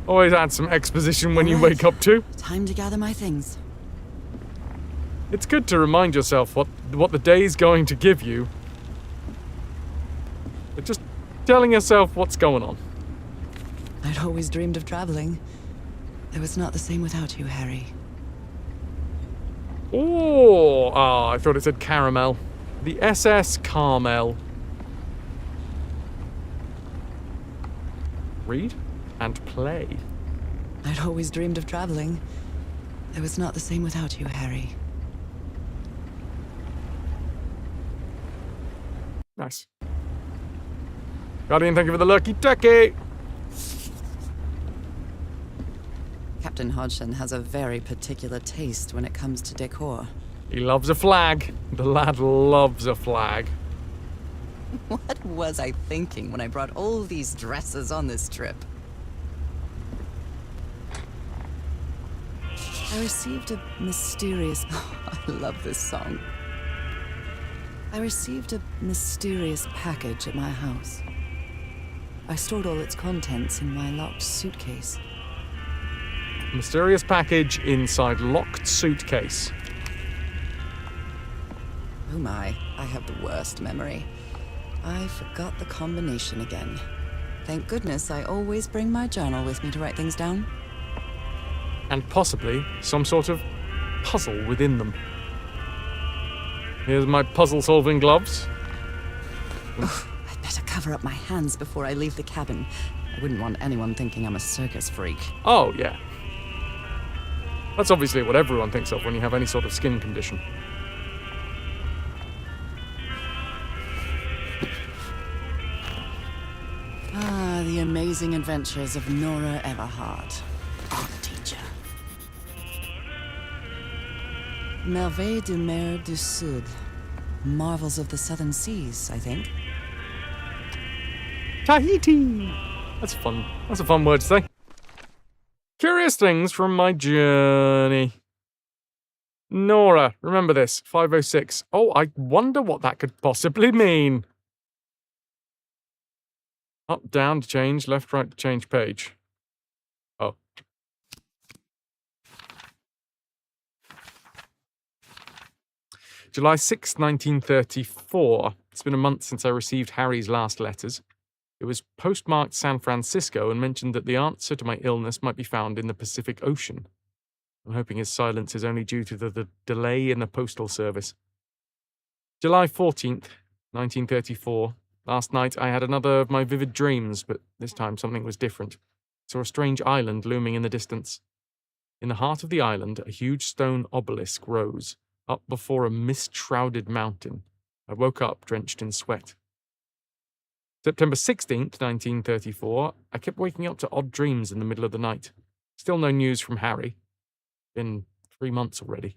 Speaker 1: Always add some exposition when you
Speaker 2: Alright.
Speaker 1: wake up too.
Speaker 2: Time to gather my things.
Speaker 1: It's good to remind yourself what the day's going to give you. But just telling yourself what's going on.
Speaker 2: I'd always dreamed of traveling. It was not the same without you, Harry.
Speaker 1: Oh, I thought it said caramel. The SS Carmel. Read and play.
Speaker 2: I'd always dreamed of traveling. It was not the same without you, Harry.
Speaker 1: Nice. Guardian, thank you for the lucky turkey.
Speaker 2: Captain Hodgson has a very particular taste when it comes to decor.
Speaker 1: He loves a flag. The lad loves a flag.
Speaker 2: What was I thinking when I brought all these dresses on this trip? I received a mysterious... I love this song. I received a mysterious package at my house. I stored all its contents in my locked suitcase.
Speaker 1: Mysterious package inside locked suitcase.
Speaker 2: Oh my, I have the worst memory. I forgot the combination again. Thank goodness I always bring my journal with me to write things down.
Speaker 1: And possibly some sort of puzzle within them. Here's my puzzle-solving gloves.
Speaker 2: I'd better cover up my hands before I leave the cabin. I wouldn't want anyone thinking I'm a circus freak.
Speaker 1: Oh, yeah. That's obviously what everyone thinks of when you have any sort of skin condition.
Speaker 2: Ah, the amazing adventures of Nora Everhart, art teacher. Merveilles de mer du Sud. Marvels of the Southern Seas, I think.
Speaker 1: Tahiti! That's fun. That's a fun word to say. Curious things from my journey. Nora, remember this, 506. Oh, I wonder what that could possibly mean. Up, down to change, left, right to change page. Oh. July 6, 1934. It's been a month since I received Harry's last letters. It was postmarked San Francisco and mentioned that the answer to my illness might be found in the Pacific Ocean. I'm hoping his silence is only due to the delay in the postal service. July 14th, 1934. Last night I had another of my vivid dreams, but this time something was different. I saw a strange island looming in the distance. In the heart of the island, a huge stone obelisk rose, up before a mist-shrouded mountain. I woke up drenched in sweat. September 16th, 1934, I kept waking up to odd dreams in the middle of the night. Still no news from Harry. Been 3 months already.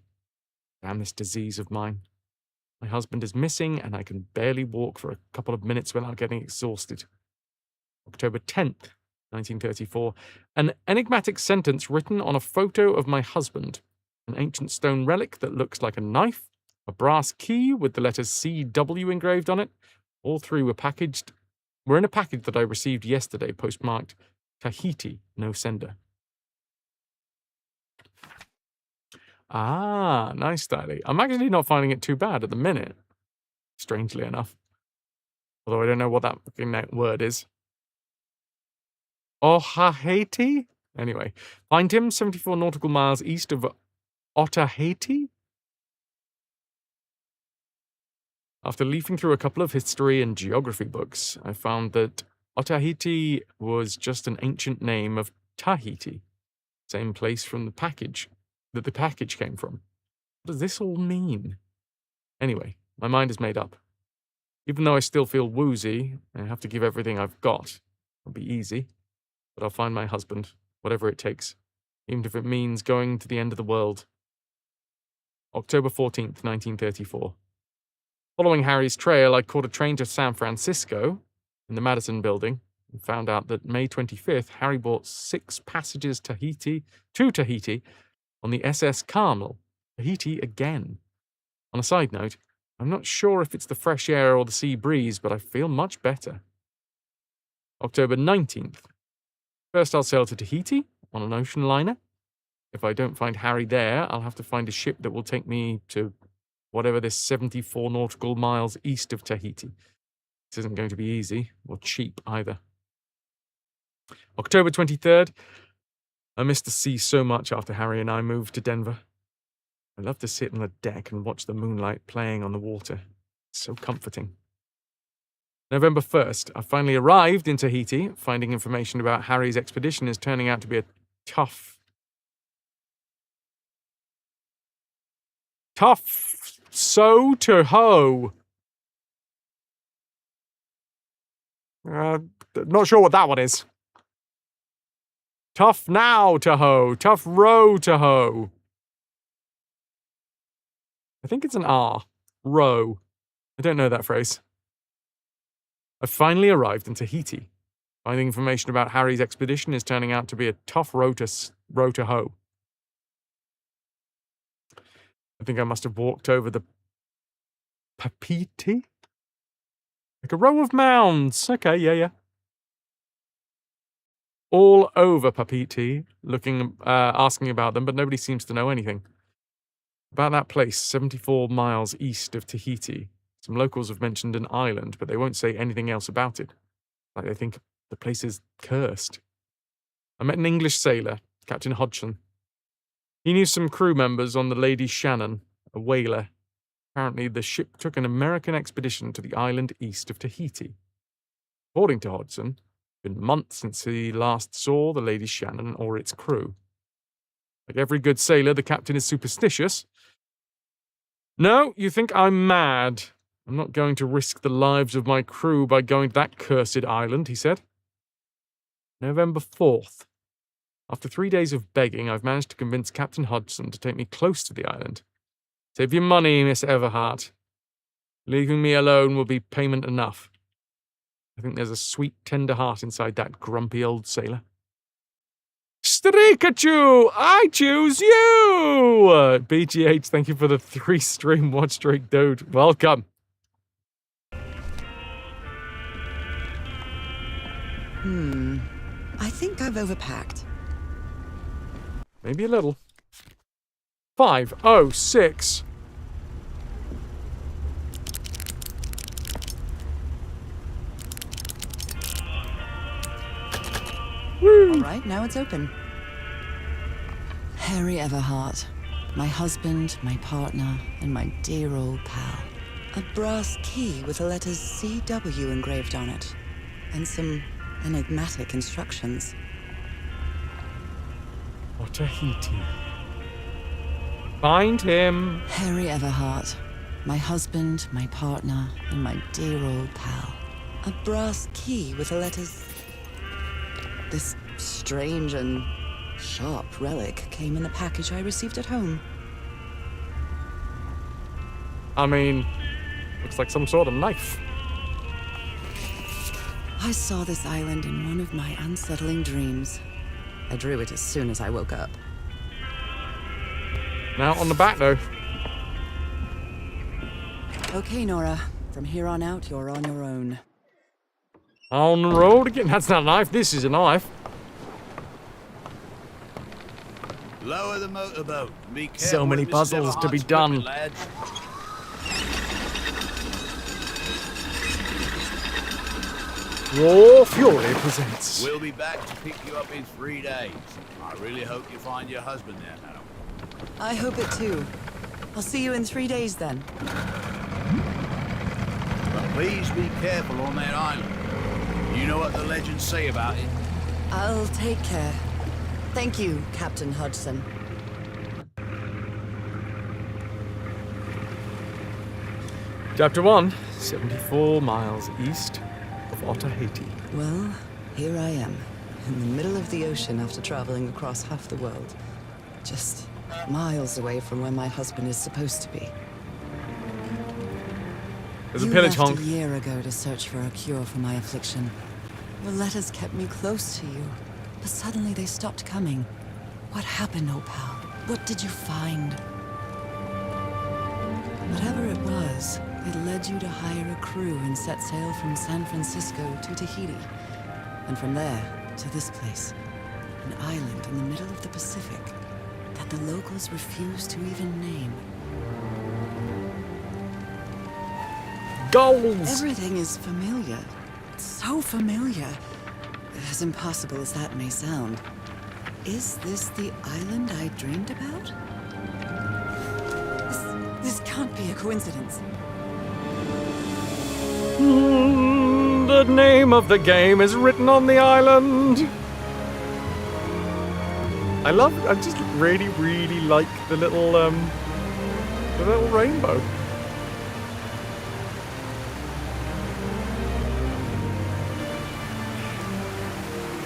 Speaker 1: Damn this disease of mine. My husband is missing, and I can barely walk for a couple of minutes without getting exhausted. October 10th, 1934, an enigmatic sentence written on a photo of my husband, an ancient stone relic that looks like a knife, a brass key with the letters CW engraved on it. All three were in a package that I received yesterday, postmarked Tahiti, no sender. Ah, nice, Daddy. I'm actually not finding it too bad at the minute, strangely enough. Although I don't know what that fucking word is. Otaheite? Anyway, find him 74 nautical miles east of Otaheite? After leafing through a couple of history and geography books, I found that Otaheite was just an ancient name of Tahiti, same place from the package came from. What does this all mean? Anyway, my mind is made up. Even though I still feel woozy, I have to give everything I've got. It'll be easy, but I'll find my husband, whatever it takes, even if it means going to the end of the world. October 14th, 1934. Following Harry's trail, I caught a train to San Francisco in the Madison building and found out that May 25th, Harry bought 6 passages to Tahiti on the SS Carmel. Tahiti again. On a side note, I'm not sure if it's the fresh air or the sea breeze, but I feel much better. October 19th. First I'll sail to Tahiti on an ocean liner. If I don't find Harry there, I'll have to find a ship that will take me to whatever this 74 nautical miles east of Tahiti. This isn't going to be easy, or cheap either. October 23rd. I missed the sea so much after Harry and I moved to Denver. I love to sit on the deck and watch the moonlight playing on the water. It's so comforting. November 1st. I finally arrived in Tahiti. Finding information about Harry's expedition is turning out to be a tough so to hoe. Not sure what that one is. Tough now to hoe. Tough row to hoe. I think it's an R. Row. I don't know that phrase. I've finally arrived in Tahiti. Finding information about Harry's expedition is turning out to be a tough row to hoe. I think I must have walked over the Papiti? Like a row of mounds. Okay, yeah. All over Papiti, asking about them, but nobody seems to know anything. About that place, 74 miles east of Tahiti. Some locals have mentioned an island, but they won't say anything else about it. Like they think the place is cursed. I met an English sailor, Captain Hodgson. He knew some crew members on the Lady Shannon, a whaler. Apparently, the ship took an American expedition to the island east of Tahiti. According to Hodgson, it's been months since he last saw the Lady Shannon or its crew. Like every good sailor, the captain is superstitious. No, you think I'm mad. I'm not going to risk the lives of my crew by going to that cursed island, he said. November 4th. After 3 days of begging, I've managed to convince Captain Hodgson to take me close to the island. Save your money, Miss Everhart. Leaving me alone will be payment enough. I think there's a sweet, tender heart inside that grumpy old sailor. Streakachu! I choose you! BGH, thank you for the 3-stream watch streak, dude. Welcome.
Speaker 2: I think I've overpacked.
Speaker 1: Maybe a little. 5:06. Woo!
Speaker 2: All right, now it's open. Harry Everhart, my husband, my partner, and my dear old pal. A brass key with the letters CW engraved on it, and some enigmatic instructions.
Speaker 1: Tahiti. Find him.
Speaker 2: Harry Everhart, my husband, my partner, and my dear old pal. A brass key with the letters... This strange and sharp relic came in the package I received at home.
Speaker 1: I mean, looks like some sort of knife.
Speaker 2: I saw this island in one of my unsettling dreams. I drew it as soon as I woke up.
Speaker 1: Now on the back, though.
Speaker 2: Okay, Nora. From here on out, you're on your own.
Speaker 1: On the road again. That's not a knife. This is a knife.
Speaker 11: Lower the motorboat. Be careful.
Speaker 1: So many puzzles to be done. Raw Fury presents.
Speaker 11: We'll be back to pick you up in 3 days. I really hope you find your husband there, madam.
Speaker 2: I hope it too. I'll see you in 3 days then.
Speaker 11: But please be careful on that island. You know what the legends say about it.
Speaker 2: I'll take care. Thank you, Captain Hodgson.
Speaker 1: Chapter 1, 74 miles east of Otaheite.
Speaker 2: Well, here I am, in the middle of the ocean after traveling across half the world. Just miles away from where my husband is supposed to be.
Speaker 1: There's a pillage honk.
Speaker 2: You left a year ago to search for a cure for my affliction. Your letters kept me close to you, but suddenly they stopped coming. What happened, old pal? What did you find? Whatever it was, it led you to hire a crew and set sail from San Francisco to Tahiti. And from there to this place, an island in the middle of the Pacific that the locals refuse to even name.
Speaker 1: Goals!
Speaker 2: Everything is familiar. So familiar. As impossible as that may sound. Is this the island I dreamed about? This can't be a coincidence.
Speaker 1: The name of the game is written on the island. I just really, really like the little rainbow.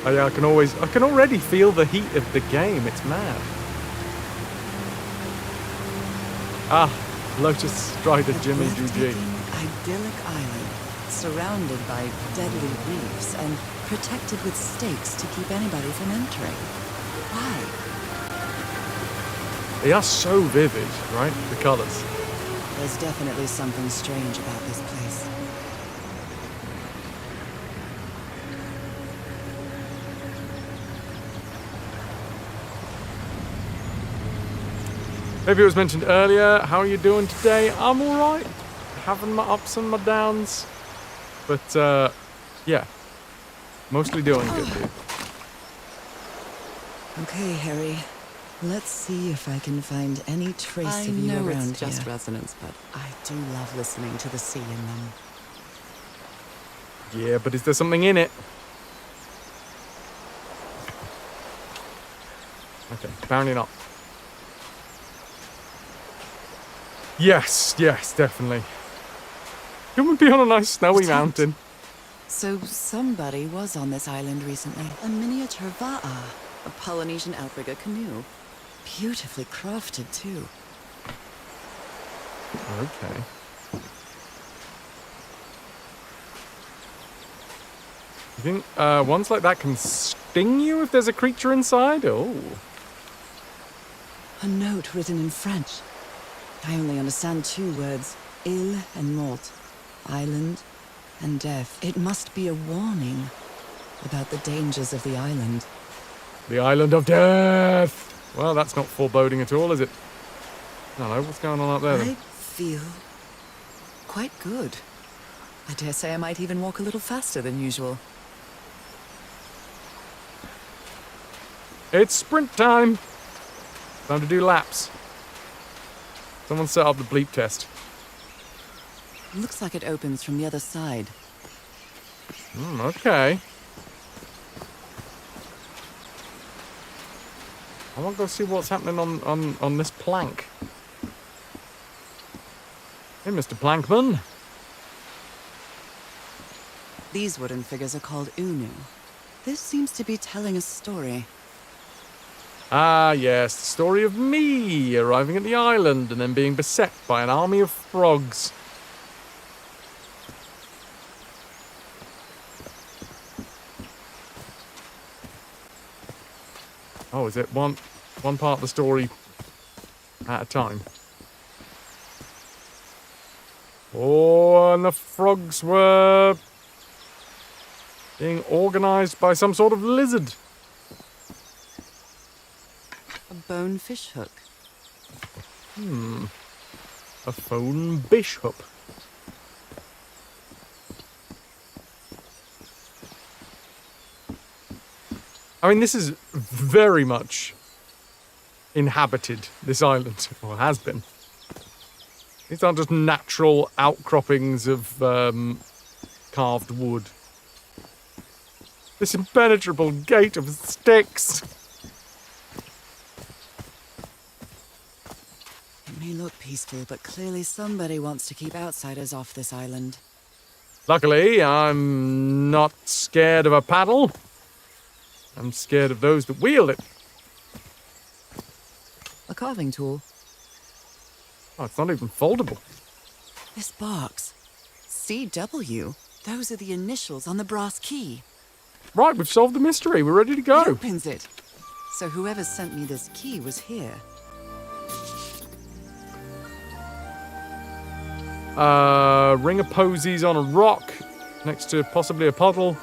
Speaker 1: I can already feel the heat of the game. It's mad. Lotus Strider Jimmy GG.
Speaker 2: breathtaking, idyllic island, surrounded by deadly reefs and protected with stakes to keep anybody from entering. Why?
Speaker 1: They are so vivid, right? The colours.
Speaker 2: There's definitely something strange about this place.
Speaker 1: Maybe it was mentioned earlier. How are you doing today? I'm alright. Having my ups and my downs. But, yeah. Mostly doing good, dude.
Speaker 2: Okay, Harry. Let's see if I can find any trace of you around it's just resonance, but I do love listening to the sea in them.
Speaker 1: Yeah, but is there something in it? Okay, apparently not. Yes, definitely. Can we be on a nice snowy mountain?
Speaker 2: So somebody was on this island recently. A miniature va'a, a Polynesian outrigger canoe. Beautifully crafted, too.
Speaker 1: Okay. You think ones like that can sting you if there's a creature inside? Oh.
Speaker 2: A note written in French. I only understand 2 words. Île and mort. Island and death. It must be a warning about the dangers of the island.
Speaker 1: The island of death! Well, that's not foreboding at all, is it? I don't know, what's going on up there then?
Speaker 2: I feel quite good. I dare say I might even walk a little faster than usual.
Speaker 1: It's sprint time! Time to do laps. Someone set up the bleep test.
Speaker 2: Looks like it opens from the other side.
Speaker 1: Okay. I want to go see what's happening on this plank. Hey, Mr. Plankman.
Speaker 2: These wooden figures are called Unu. This seems to be telling a story.
Speaker 1: Ah, yes, the story of me arriving at the island and then being beset by an army of frogs. Oh, is it one part of the story at a time? Oh, and the frogs were being organised by some sort of lizard.
Speaker 2: A bone fish hook.
Speaker 1: A phone bishop. I mean, this is very much inhabited, this island, or has been. These aren't just natural outcroppings of carved wood. This impenetrable gate of sticks.
Speaker 2: It may look peaceful, but clearly somebody wants to keep outsiders off this island.
Speaker 1: Luckily, I'm not scared of a paddle. I'm scared of those that wield it.
Speaker 2: A carving tool.
Speaker 1: Oh, it's not even foldable.
Speaker 2: This box. CW. Those are the initials on the brass key.
Speaker 1: Right, we've solved the mystery. We're ready to go.
Speaker 2: It opens it. So whoever sent me this key was here.
Speaker 1: Ring of posies on a rock next to possibly a puddle.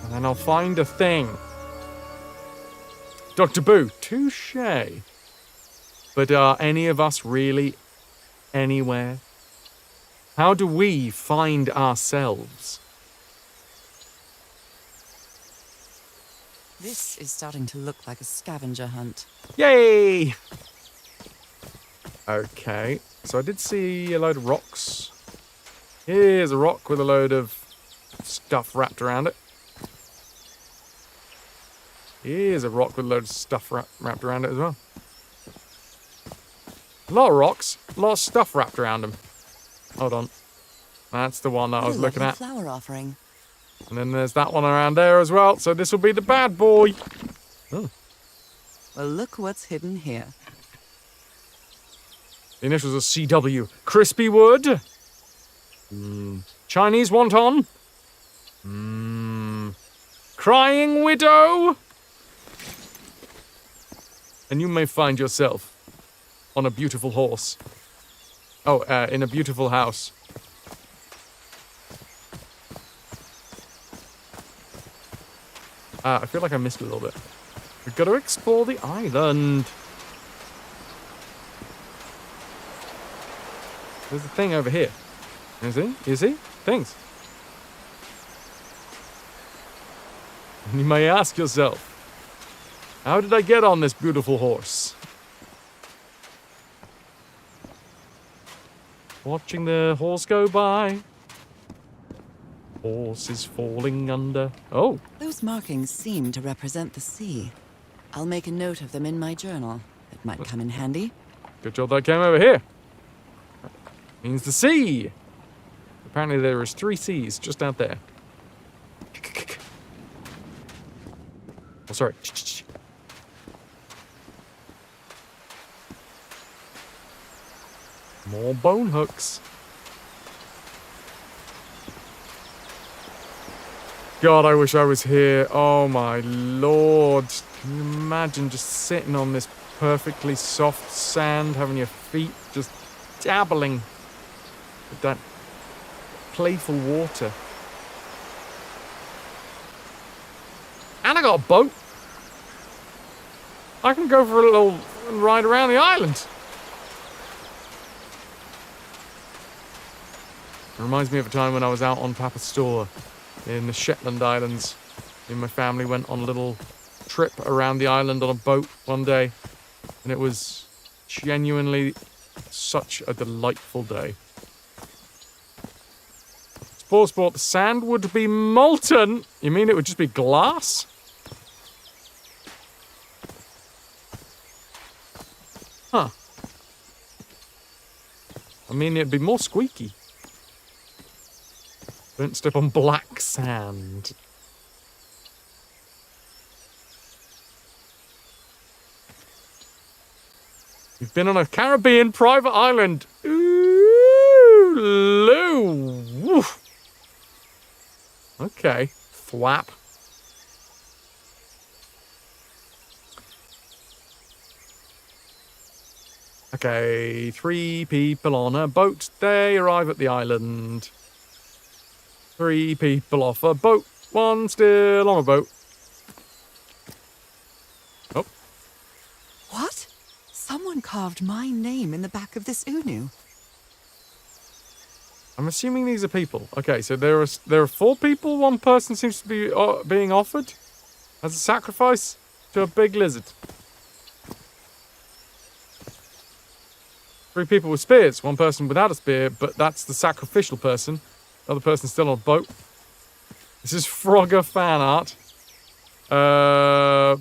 Speaker 1: And then I'll find a thing. Dr. Boo, touché. But are any of us really anywhere? How do we find ourselves?
Speaker 2: This is starting to look like a scavenger hunt.
Speaker 1: Yay! Okay, so I did see a load of rocks. Here's a rock with a load of stuff wrapped around it. Here's a rock with a load of stuff wrapped around it as well. A lot of rocks, a lot of stuff wrapped around them. Hold on. That's the one that I was looking at.
Speaker 2: Flower offering.
Speaker 1: And then there's that one around there as well, so this will be the bad boy. Oh.
Speaker 2: Well, look what's hidden here.
Speaker 1: The initials are CW. Crispy wood. Chinese wonton. Crying widow. And you may find yourself on a beautiful horse. Oh, in a beautiful house. I feel like I missed a little bit. We've got to explore the island. There's a thing over here. You see? You see? Things. And you may ask yourself, how did I get on this beautiful horse? Watching the horse go by. Horse is falling under. Oh.
Speaker 2: Those markings seem to represent the sea. I'll make a note of them in my journal. It might come in handy.
Speaker 1: Good job that I came over here. Means the sea. Apparently there is 3 seas just out there. Oh, sorry. More bone hooks. God, I wish I was here. Oh my lord. Can you imagine just sitting on this perfectly soft sand, having your feet just dabbling with that playful water. And I got a boat. I can go for a little ride around the island. It reminds me of a time when I was out on Papa's Store in the Shetland Islands. Me and my family went on a little trip around the island on a boat one day. And it was genuinely such a delightful day. Sport, the sand would be molten. You mean it would just be glass? Huh. I mean, it'd be more squeaky. Don't step on black sand. You've been on a Caribbean private island. Ooh, Lou. Woof. Okay. Thwap. Okay, 3 people on a boat. They arrive at the island. 3 people off a boat. 1 still on a boat. Oh.
Speaker 2: What? Someone carved my name in the back of this Unu.
Speaker 1: I'm assuming these are people. Okay, so there are 4 people. 1 person seems to be being offered as a sacrifice to a big lizard. 3 people with spears. 1 person without a spear, but that's the sacrificial person. The other person's still on a boat. This is Frogger fan art.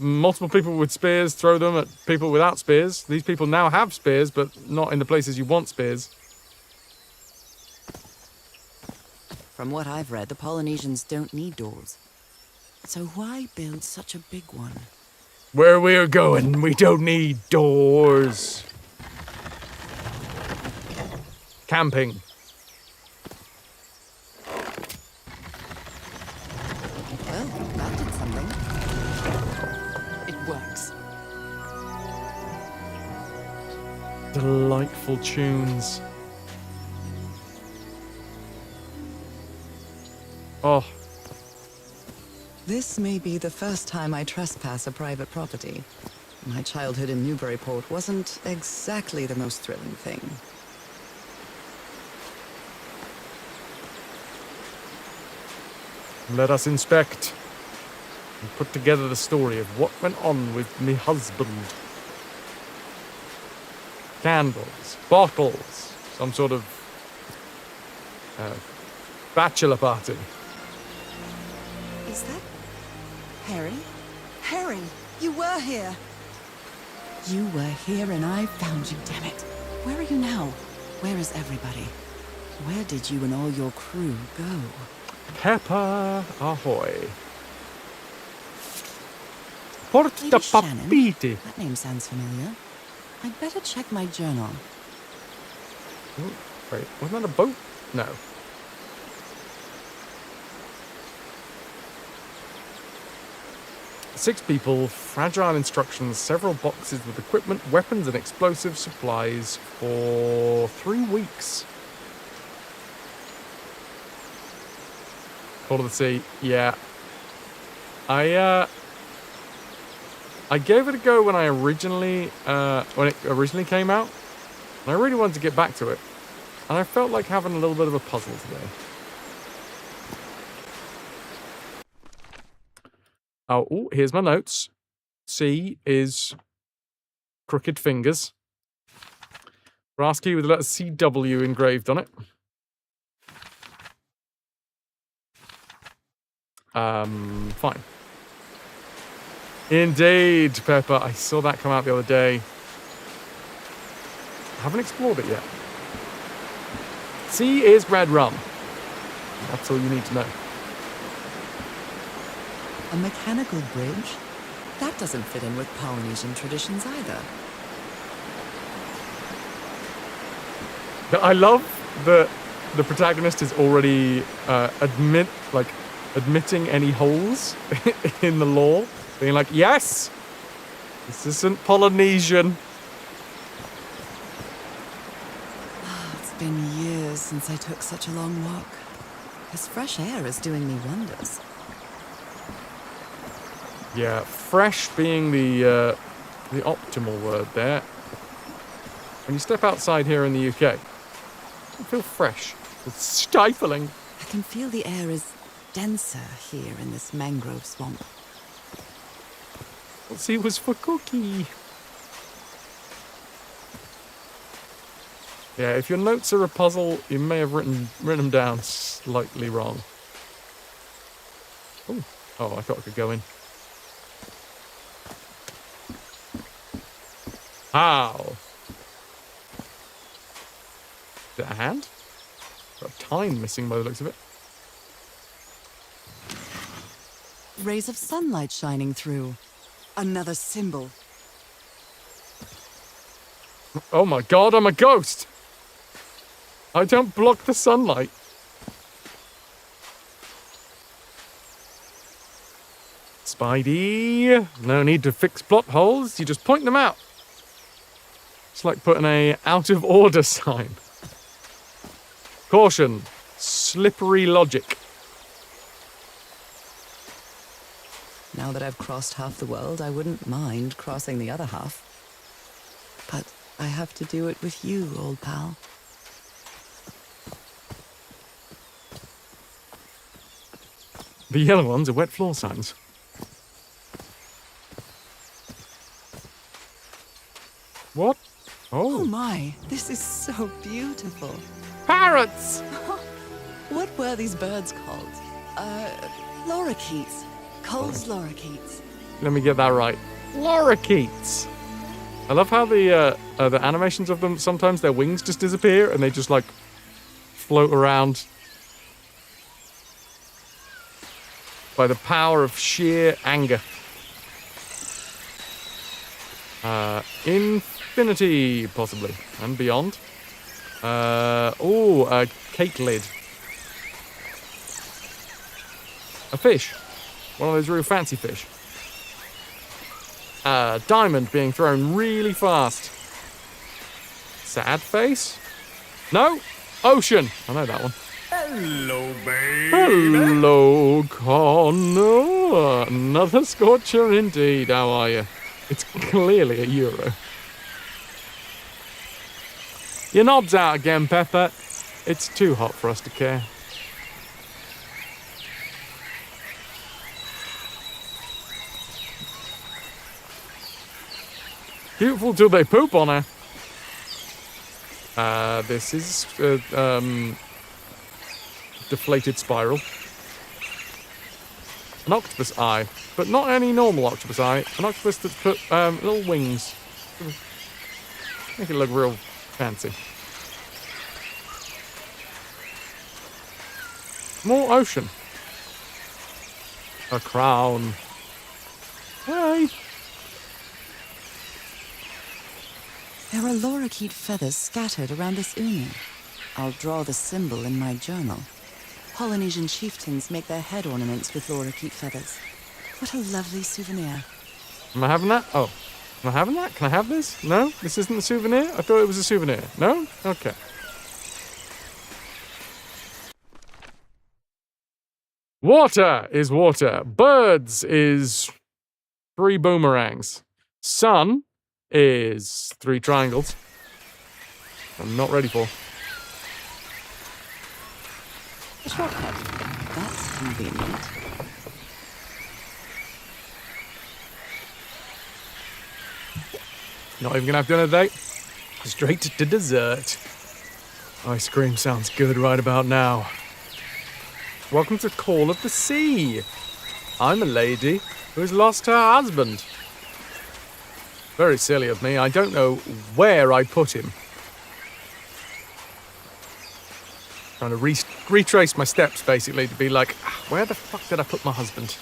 Speaker 1: Multiple people with spears throw them at people without spears. These people now have spears, but not in the places you want spears.
Speaker 2: From what I've read, the Polynesians don't need doors. So why build such a big one?
Speaker 1: Where we're going, we don't need doors. Camping.
Speaker 2: Well, that did something. It works.
Speaker 1: Delightful tunes. Oh.
Speaker 2: This may be the first time I trespass a private property. My childhood in Newburyport wasn't exactly the most thrilling thing.
Speaker 1: Let us inspect and put together the story of what went on with me husband. Candles, bottles, some sort of bachelor party.
Speaker 2: Is that Harry? Harry, you were here. You were here and I found you, damn it. Where are you now? Where is everybody? Where did you and all your crew go?
Speaker 1: Pepper ahoy. Porta
Speaker 2: Lady Shannon?
Speaker 1: papiti.
Speaker 2: That name sounds familiar. I'd better check my journal.
Speaker 1: Ooh, wait, wasn't that a boat? No. Six people, fragile instructions, several boxes with equipment, weapons, and explosive supplies for 3 weeks. Call of the Sea, yeah. I gave it a go when it originally came out, and I really wanted to get back to it, and I felt like having a little bit of a puzzle today. Oh, here's my notes. C is crooked fingers. Frasky with the letter CW engraved on it. Fine. Indeed, Pepper. I saw that come out the other day. I haven't explored it yet. C is red rum. That's all you need to know.
Speaker 2: A mechanical bridge? That doesn't fit in with Polynesian traditions either.
Speaker 1: I love that the protagonist is already admitting any holes in the law, being like, yes, this isn't Polynesian.
Speaker 2: It's been years since I took such a long walk. This fresh air is doing me wonders.
Speaker 1: Yeah, fresh being the optimal word there. When you step outside here in the UK, you feel fresh. It's stifling.
Speaker 2: I can feel the air is denser here in this mangrove swamp.
Speaker 1: C was for cookie. Yeah, if your notes are a puzzle, you may have written them down slightly wrong. Ooh. Oh, I thought I could go in. How? Is it a hand? Got a tine missing by the looks of it.
Speaker 2: Rays of sunlight shining through. Another symbol.
Speaker 1: Oh my god, I'm a ghost! I don't block the sunlight. Spidey, no need to fix plot holes, you just point them out. It's like putting a out of order sign. Caution, slippery logic.
Speaker 2: Now that I've crossed half the world, I wouldn't mind crossing the other half. But I have to do it with you, old pal.
Speaker 1: The yellow ones are wet floor signs. What?
Speaker 2: Oh my, this is so beautiful.
Speaker 1: Parrots!
Speaker 2: What were these birds called? Lorikeets. Cole's lorikeets.
Speaker 1: Let me get that right. Lorikeets. I love how the animations of them, sometimes their wings just disappear and they just like float around by the power of sheer anger. Infinity, possibly, and beyond. A cake lid. A fish. One of those real fancy fish. Diamond being thrown really fast. Sad face? No? Ocean. I know that one.
Speaker 10: Hello, baby.
Speaker 1: Hello, Connor. Another scorcher indeed. How are you? It's clearly a euro. Your knob's out again, Pepper. It's too hot for us to care. Beautiful till they poop on her. This is deflated spiral. An octopus eye, but not any normal octopus eye. An octopus that's put little wings. Make it look real fancy. More ocean. A crown. Hey.
Speaker 2: There are lorikeet feathers scattered around this unu. I'll draw the symbol in my journal. Polynesian chieftains make their head ornaments with lorikeet feathers. What a lovely souvenir.
Speaker 1: Am I having that? Oh. Am I having that? Can I have this? No? This isn't a souvenir? I thought it was a souvenir. No? Okay. Water is water. Birds is 3 boomerangs. Sun is 3 triangles. I'm not ready for.
Speaker 2: A shortcut. That's convenient.
Speaker 1: Not even gonna have dinner today. Straight to dessert. Ice cream sounds good right about now. Welcome to Call of the Sea. I'm a lady who's lost her husband. Very silly of me. I don't know where I put him. Trying to retrace my steps, basically, to be like, where the fuck did I put my husband?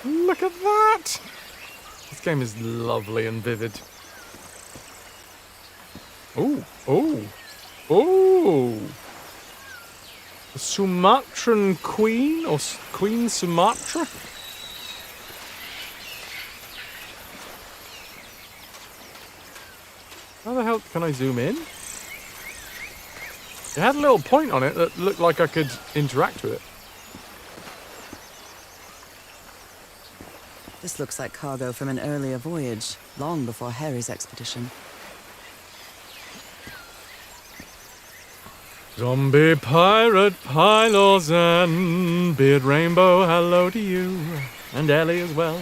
Speaker 1: Look at that! This game is lovely and vivid. Oh, oh, oh! A Sumatran queen, or Queen Sumatra? How the hell can I zoom in? It had a little point on it that looked like I could interact with it.
Speaker 2: This looks like cargo from an earlier voyage, long before Harry's expedition.
Speaker 1: Zombie pirate pylos and beard rainbow, hello to you. And Ellie as well.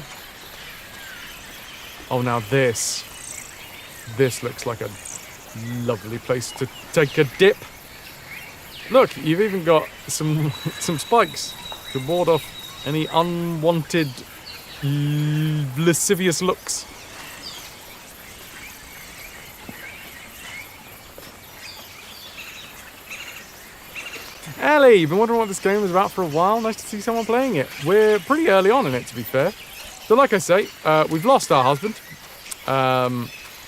Speaker 1: Oh, now this looks like a lovely place to take a dip. Look, you've even got some spikes to ward off any unwanted lascivious looks. Ellie, you've been wondering what this game is about for a while. Nice to see someone playing it. We're pretty early on in it, to be fair. So like I say, we've lost our husband.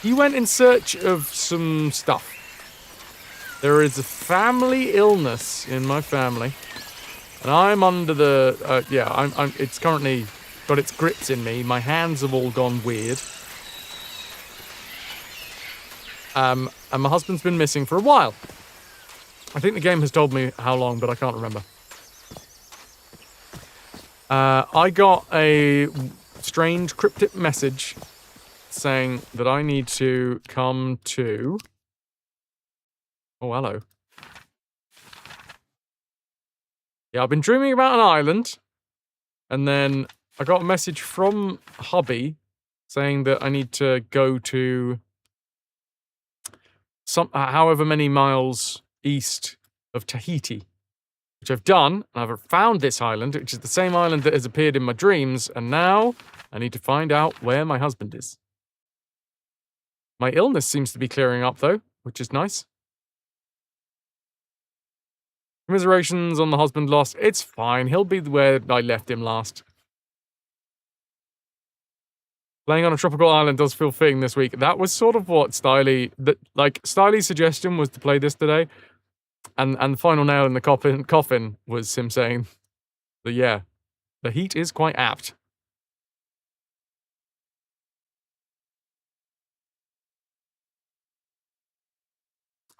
Speaker 1: He went in search of some stuff. There is a family illness in my family. And I'm under the, it's currently got its grips in me. My hands have all gone weird. And my husband's been missing for a while. I think the game has told me how long, but I can't remember. I got a strange cryptic message saying that I need to come to... Oh, hello. Yeah, I've been dreaming about an island, and then I got a message from hubby saying that I need to go to however many miles east of Tahiti, which I've done, and I've found this island, which is the same island that has appeared in my dreams, and now I need to find out where my husband is. My illness seems to be clearing up, though, which is nice. Commiserations on the husband lost. It's fine. He'll be where I left him last. Playing on a tropical island does feel fitting this week. That was sort of what Styly's suggestion was to play this today. And the final nail in the coffin was him saying that, yeah, the heat is quite apt.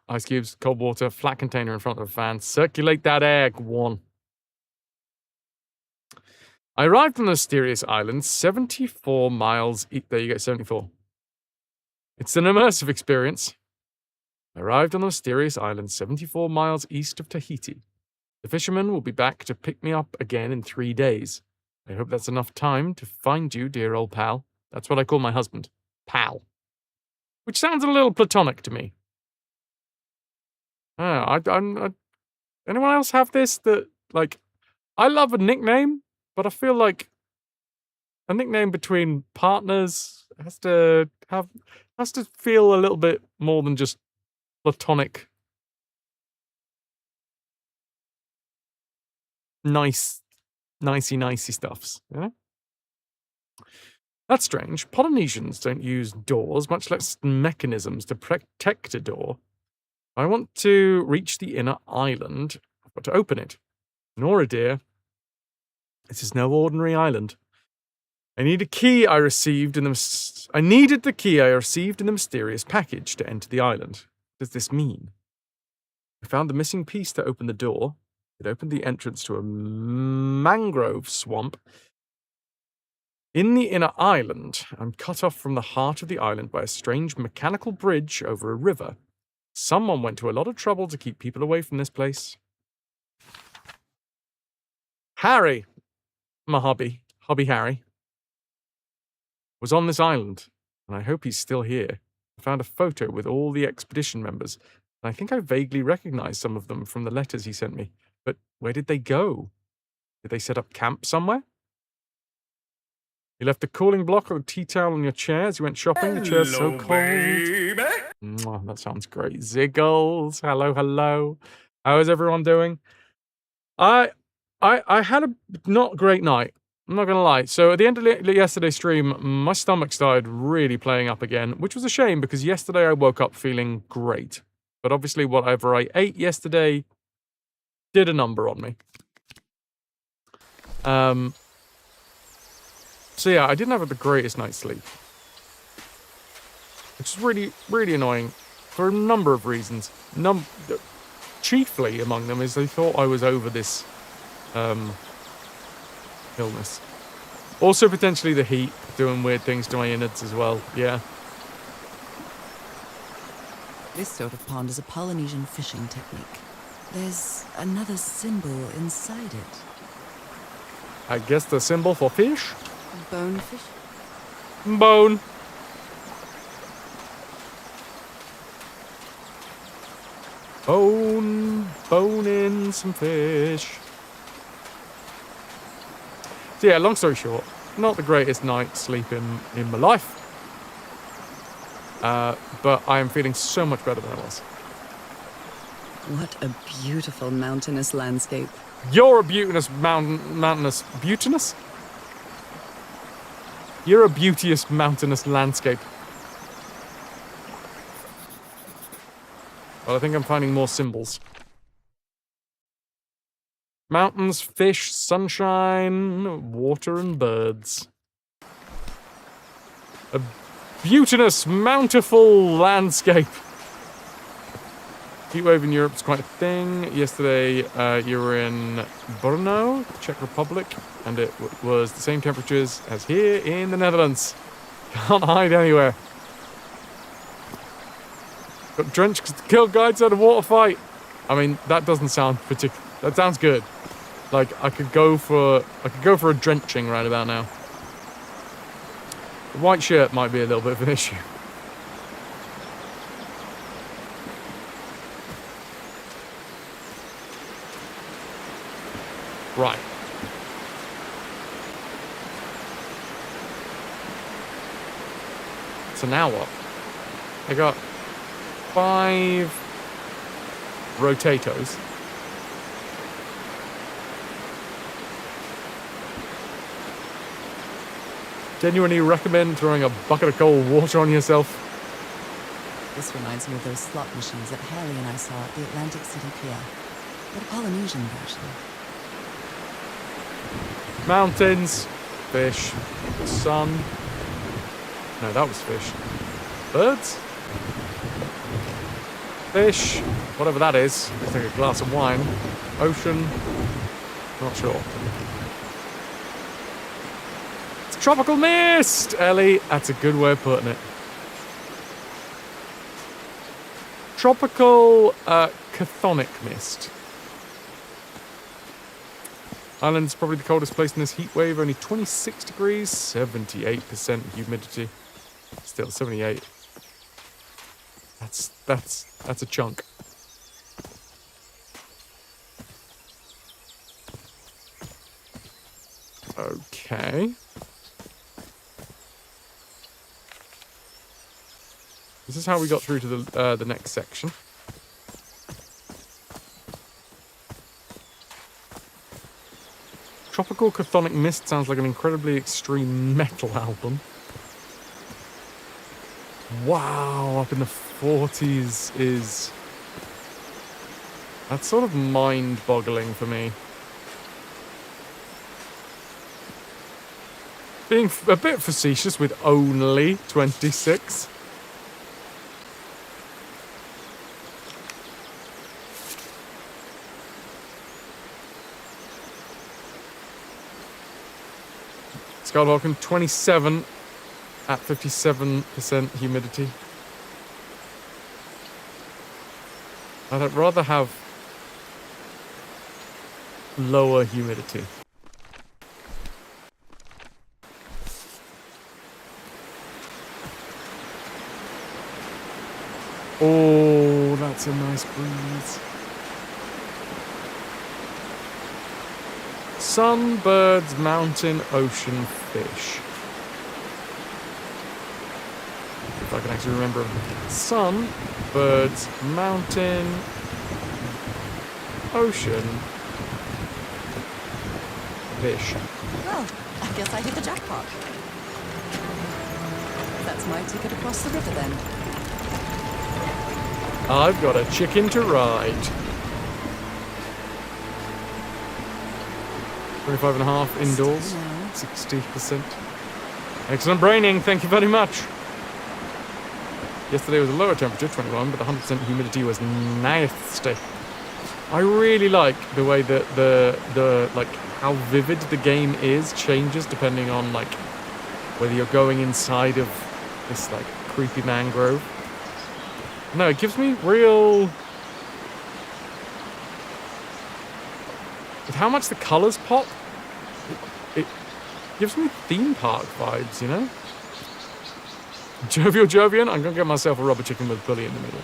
Speaker 1: Ice cubes, cold water, flat container in front of a fan. Circulate that air, go on. I arrived on the mysterious island 74 miles... There you go, 74. It's an immersive experience. I arrived on the mysterious island 74 miles east of Tahiti. The fisherman will be back to pick me up again in 3 days. I hope that's enough time to find you, dear old pal. That's what I call my husband. Pal. Which sounds a little platonic to me. Anyone else have this that, like, I love a nickname, but I feel like a nickname between partners has to feel a little bit more than just platonic, nicey stuffs, you know? That's strange. Polynesians don't use doors, much less mechanisms to protect a door. I want to reach the inner island. I've got to open it. Nora, dear, this is no ordinary island. I need a key I received in the... I needed the key I received in the mysterious package to enter the island. What does this mean? I found the missing piece to open the door. It opened the entrance to a mangrove swamp. In the inner island, I'm cut off from the heart of the island by a strange mechanical bridge over a river. Someone went to a lot of trouble to keep people away from this place. Harry, my hobby Harry, was on this island, and I hope he's still here. I found a photo with all the expedition members, and I think I vaguely recognized some of them from the letters he sent me. But where did they go? Did they set up camp somewhere? You left a cooling block or a tea towel on your chair as you went shopping. The chair's so cold.
Speaker 10: Baby.
Speaker 1: Mwah, that sounds great. Ziggles. Hello, hello. How is everyone doing? I had a not great night. I'm not going to lie. So at the end of yesterday's stream, my stomach started really playing up again, which was a shame because yesterday I woke up feeling great. But obviously whatever I ate yesterday did a number on me. So yeah, I didn't have the greatest night's sleep. Which is really, really annoying for a number of reasons. Chiefly among them is they thought I was over this illness. Also potentially the heat doing weird things to my innards as well, yeah.
Speaker 2: This sort of pond is a Polynesian fishing technique. There's another symbol inside it.
Speaker 1: I guess the symbol for fish?
Speaker 2: Bonefish?
Speaker 1: Bone. Bone in some fish. So yeah, long story short, not the greatest night's sleep in my life. But I am feeling so much better than I was.
Speaker 2: What a beautiful mountainous landscape.
Speaker 1: You're a beauteous? You're a beauteous mountainous landscape. Well, I think I'm finding more symbols. Mountains, fish, sunshine, water and birds. A beauteous, mountiful landscape. Heatwave in Europe is quite a thing. Yesterday, you were in Brno, Czech Republic, and it was the same temperatures as here in the Netherlands. Can't hide anywhere. Got drenched because the Guild Guides had a water fight. I mean, that doesn't sound particular. That sounds good. Like I could go for a drenching right about now. The white shirt might be a little bit of an issue. Right. So now what? I got 5 rotatos. Genuinely recommend throwing a bucket of cold water on yourself.
Speaker 2: This reminds me of those slot machines that Harry and I saw at the Atlantic City Pier, but a Polynesian version.
Speaker 1: Mountains, fish, sun. No, that was fish. Birds? Fish, whatever that is. Looks like a glass of wine. Ocean, not sure. It's tropical mist, Ellie. That's a good way of putting it. Tropical chthonic mist. Island's probably the coldest place in this heat wave. Only 26 degrees, 78% humidity. Still 78. That's a chunk. Okay. This is how we got through to the next section. Tropical Chthonic Mist sounds like an incredibly extreme metal album. Wow, up in the 40s is... That's sort of mind-boggling for me. Being a bit facetious with only 26. Scarlet Vulcan, 27 at 57% humidity. I'd rather have lower humidity. Oh, that's a nice breeze. Sunbirds, mountain, ocean, fish. If I can actually remember them. Sun, birds, mountain, ocean, fish.
Speaker 2: Well, I guess I hit the jackpot. That's my ticket across the river then.
Speaker 1: I've got a chicken to ride. 25.5 indoors, 60%. Excellent braining, thank you very much. Yesterday was a lower temperature, 21, but the 100% humidity was nasty. I really like the way that the like how vivid the game is changes depending on like whether you're going inside of this like creepy mangrove. No, it gives me real... With how much the colours pop, it gives me theme park vibes, you know? Jovial Jovian, I'm going to get myself a rubber chicken with bully in the middle.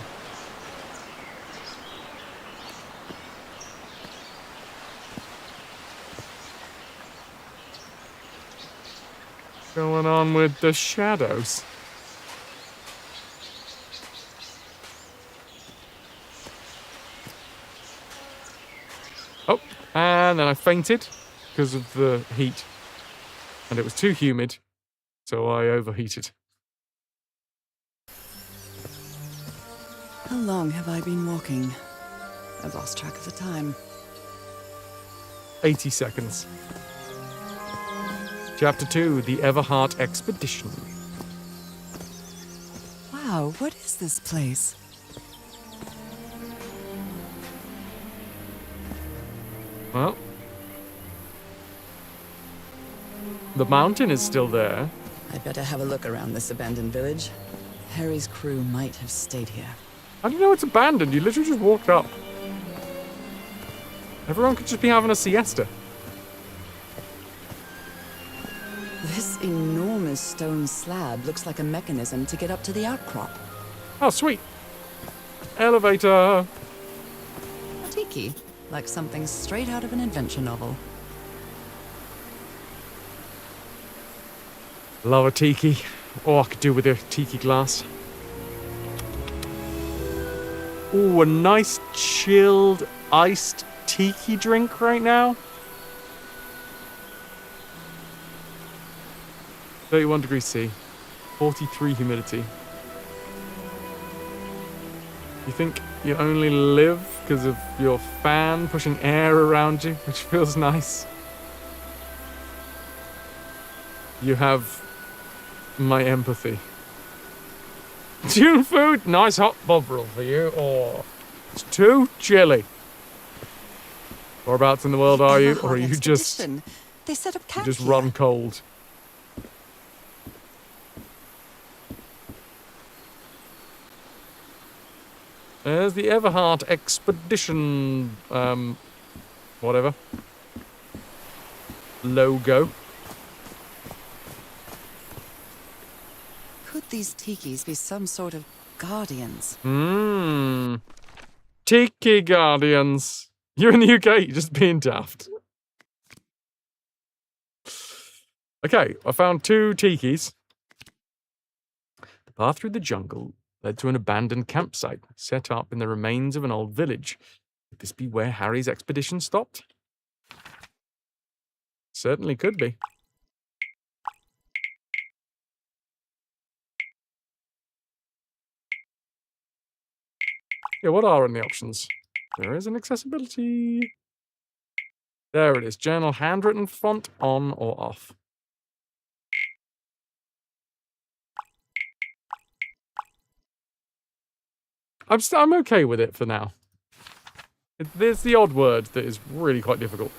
Speaker 1: Going on with the shadows. Oh, and then I fainted because of the heat. And it was too humid, so I overheated.
Speaker 2: How long have I been walking? I've lost track of the time.
Speaker 1: 80 seconds. Chapter 2, The Everheart Expedition.
Speaker 2: Wow, what is this place?
Speaker 1: Well, the mountain is still there.
Speaker 2: I'd better have a look around this abandoned village. Harry's crew might have stayed here.
Speaker 1: How do you know it's abandoned? You literally just walked up. Everyone could just be having a siesta.
Speaker 2: This enormous stone slab looks like a mechanism to get up to the outcrop.
Speaker 1: Oh, sweet. Elevator.
Speaker 2: Tiki, like something straight out of an adventure novel.
Speaker 1: Love a tiki. Oh, I could do with a tiki glass. Ooh, a nice chilled iced tiki drink right now. 31 degrees C, 43 humidity. You think you only live because of your fan pushing air around you, which feels nice? You have my empathy. June food, nice hot bovril for you, or it's too chilly. Whereabouts in the world are you, or are you just
Speaker 2: They set up camp
Speaker 1: just
Speaker 2: here.
Speaker 1: run cold? There's the Everheart Expedition, whatever, logo.
Speaker 2: Could these tikis be some sort of guardians?
Speaker 1: Tiki Guardians. You're in the UK, you're just being daft. Okay, I found 2 tikis. The path through the jungle led to an abandoned campsite set up in the remains of an old village. Could this be where Harry's expedition stopped? Certainly could be. Yeah, what are in the options? There is an accessibility. There it is. Journal handwritten font on or off. I'm okay with it for now. There's the odd word that is really quite difficult.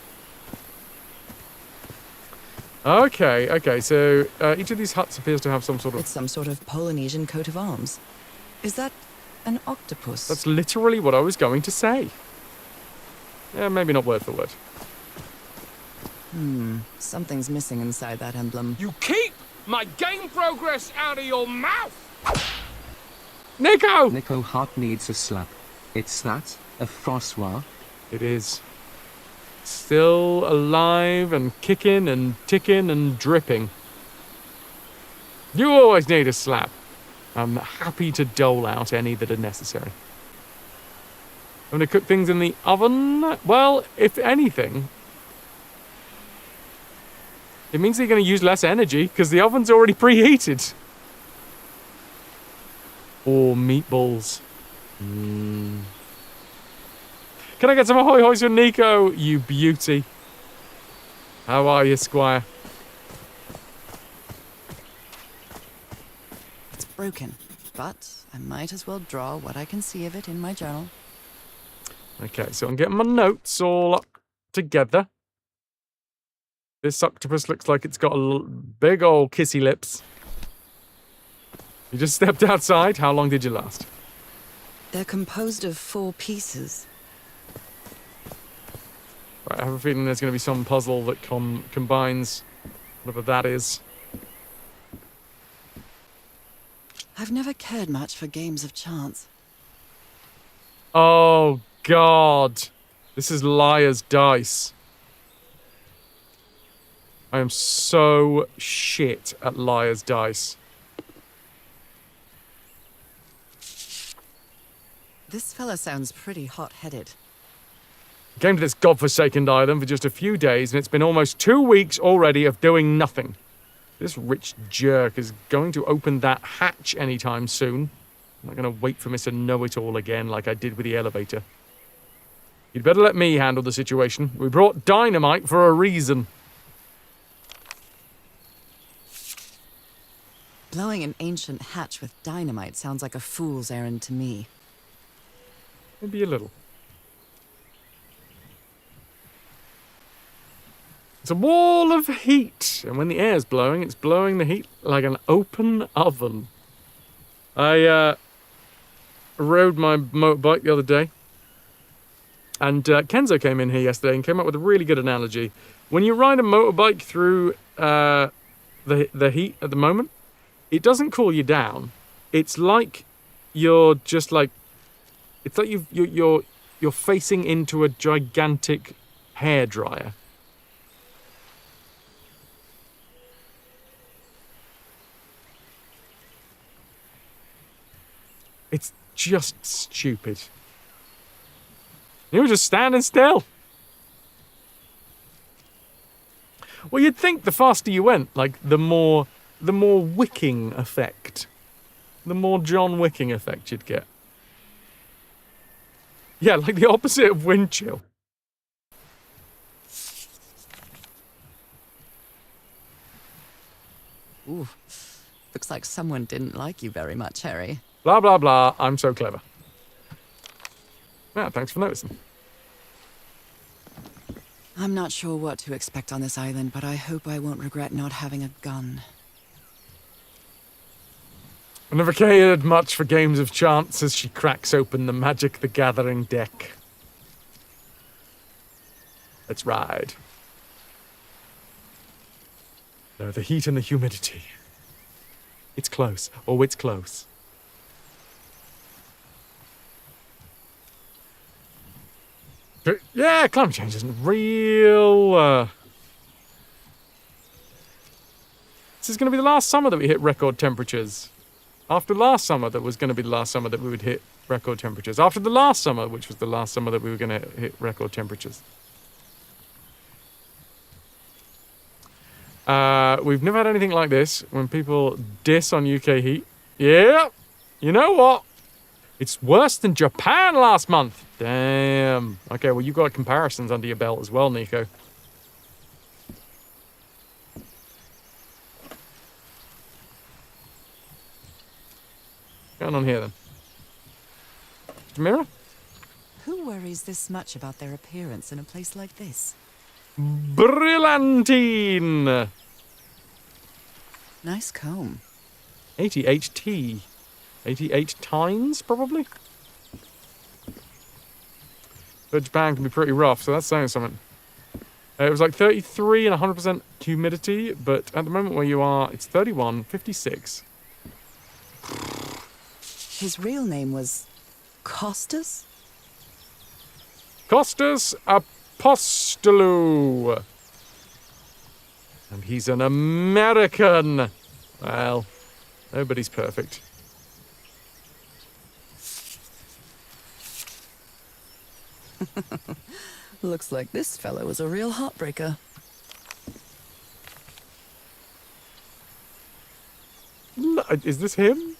Speaker 1: Okay, so each of these huts appears to have some sort of...
Speaker 2: It's some sort of Polynesian coat of arms. Is that an octopus?
Speaker 1: That's literally what I was going to say. Yeah, maybe not word for word.
Speaker 2: Something's missing inside that emblem.
Speaker 10: You keep my game progress out of your mouth!
Speaker 1: Nico!
Speaker 12: Nico heart needs a slap. It's that, a Francois.
Speaker 1: It is. Still alive and kicking and ticking and dripping. You always need a slap. I'm happy to dole out any that are necessary. I'm going to cook things in the oven. Well, if anything, it means that you're going to use less energy because the oven's already preheated. Or meatballs. Can I get some ahoy hoys for Nico, you beauty? How are you, Squire?
Speaker 2: It's broken, but I might as well draw what I can see of it in my journal.
Speaker 1: Okay, so I'm getting my notes all up together. This octopus looks like it's got a big old kissy lips. You just stepped outside. How long did you last?
Speaker 2: They're composed of 4 pieces.
Speaker 1: Right, I have a feeling there's going to be some puzzle that combines whatever that is.
Speaker 2: I've never cared much for games of chance.
Speaker 1: Oh, God. This is Liar's Dice. I am so shit at Liar's Dice.
Speaker 2: This fella sounds pretty hot-headed.
Speaker 1: Came to this godforsaken island for just a few days, and it's been almost 2 weeks already of doing nothing. This rich jerk is going to open that hatch anytime soon. I'm not going to wait for Mr. Know-It-All again like I did with the elevator. You'd better let me handle the situation. We brought dynamite for a reason.
Speaker 2: Blowing an ancient hatch with dynamite sounds like a fool's errand to me.
Speaker 1: Maybe a little. It's a wall of heat, and when the air's blowing, it's blowing the heat like an open oven. I rode my motorbike the other day, and Kenzo came in here yesterday and came up with a really good analogy. When you ride a motorbike through the heat at the moment, it doesn't cool you down. It's like you're just like, it's like you're facing into a gigantic hairdryer. It's just stupid. You were just standing still. Well, you'd think the faster you went, like the more wicking effect, the more John Wicking effect you'd get. Yeah, like the opposite of wind chill.
Speaker 2: Ooh, looks like someone didn't like you very much, Harry.
Speaker 1: Blah, blah, blah. I'm so clever. Yeah, thanks for noticing.
Speaker 2: I'm not sure what to expect on this island, but I hope I won't regret not having a gun.
Speaker 1: I never cared much for games of chance as she cracks open the Magic the Gathering deck. Let's ride. No, the heat and the humidity. It's close. Oh, it's close. But yeah, climate change isn't real. This is going to be the last summer that we hit record temperatures. After last summer, that was going to be the last summer that we would hit record temperatures. After the last summer, which was the last summer that we were going to hit record temperatures. We've never had anything like this when people diss on UK heat. Yeah, you know what? It's worse than Japan last month. Damn. Okay, well, you've got comparisons under your belt as well, Nico. What's going on here, then? Mirror?
Speaker 2: Who worries this much about their appearance in a place like this?
Speaker 1: Brillantine!
Speaker 2: Nice comb.
Speaker 1: 88T. 88 times, probably? But Japan can be pretty rough, so that's saying something. It was like 33 and 100% humidity, but at the moment where you are, it's 31, 56.
Speaker 2: His real name was Costas?
Speaker 1: Costas Apostolou. And he's an American. Well, nobody's perfect.
Speaker 2: Looks like this fellow was a real heartbreaker.
Speaker 1: Is this him?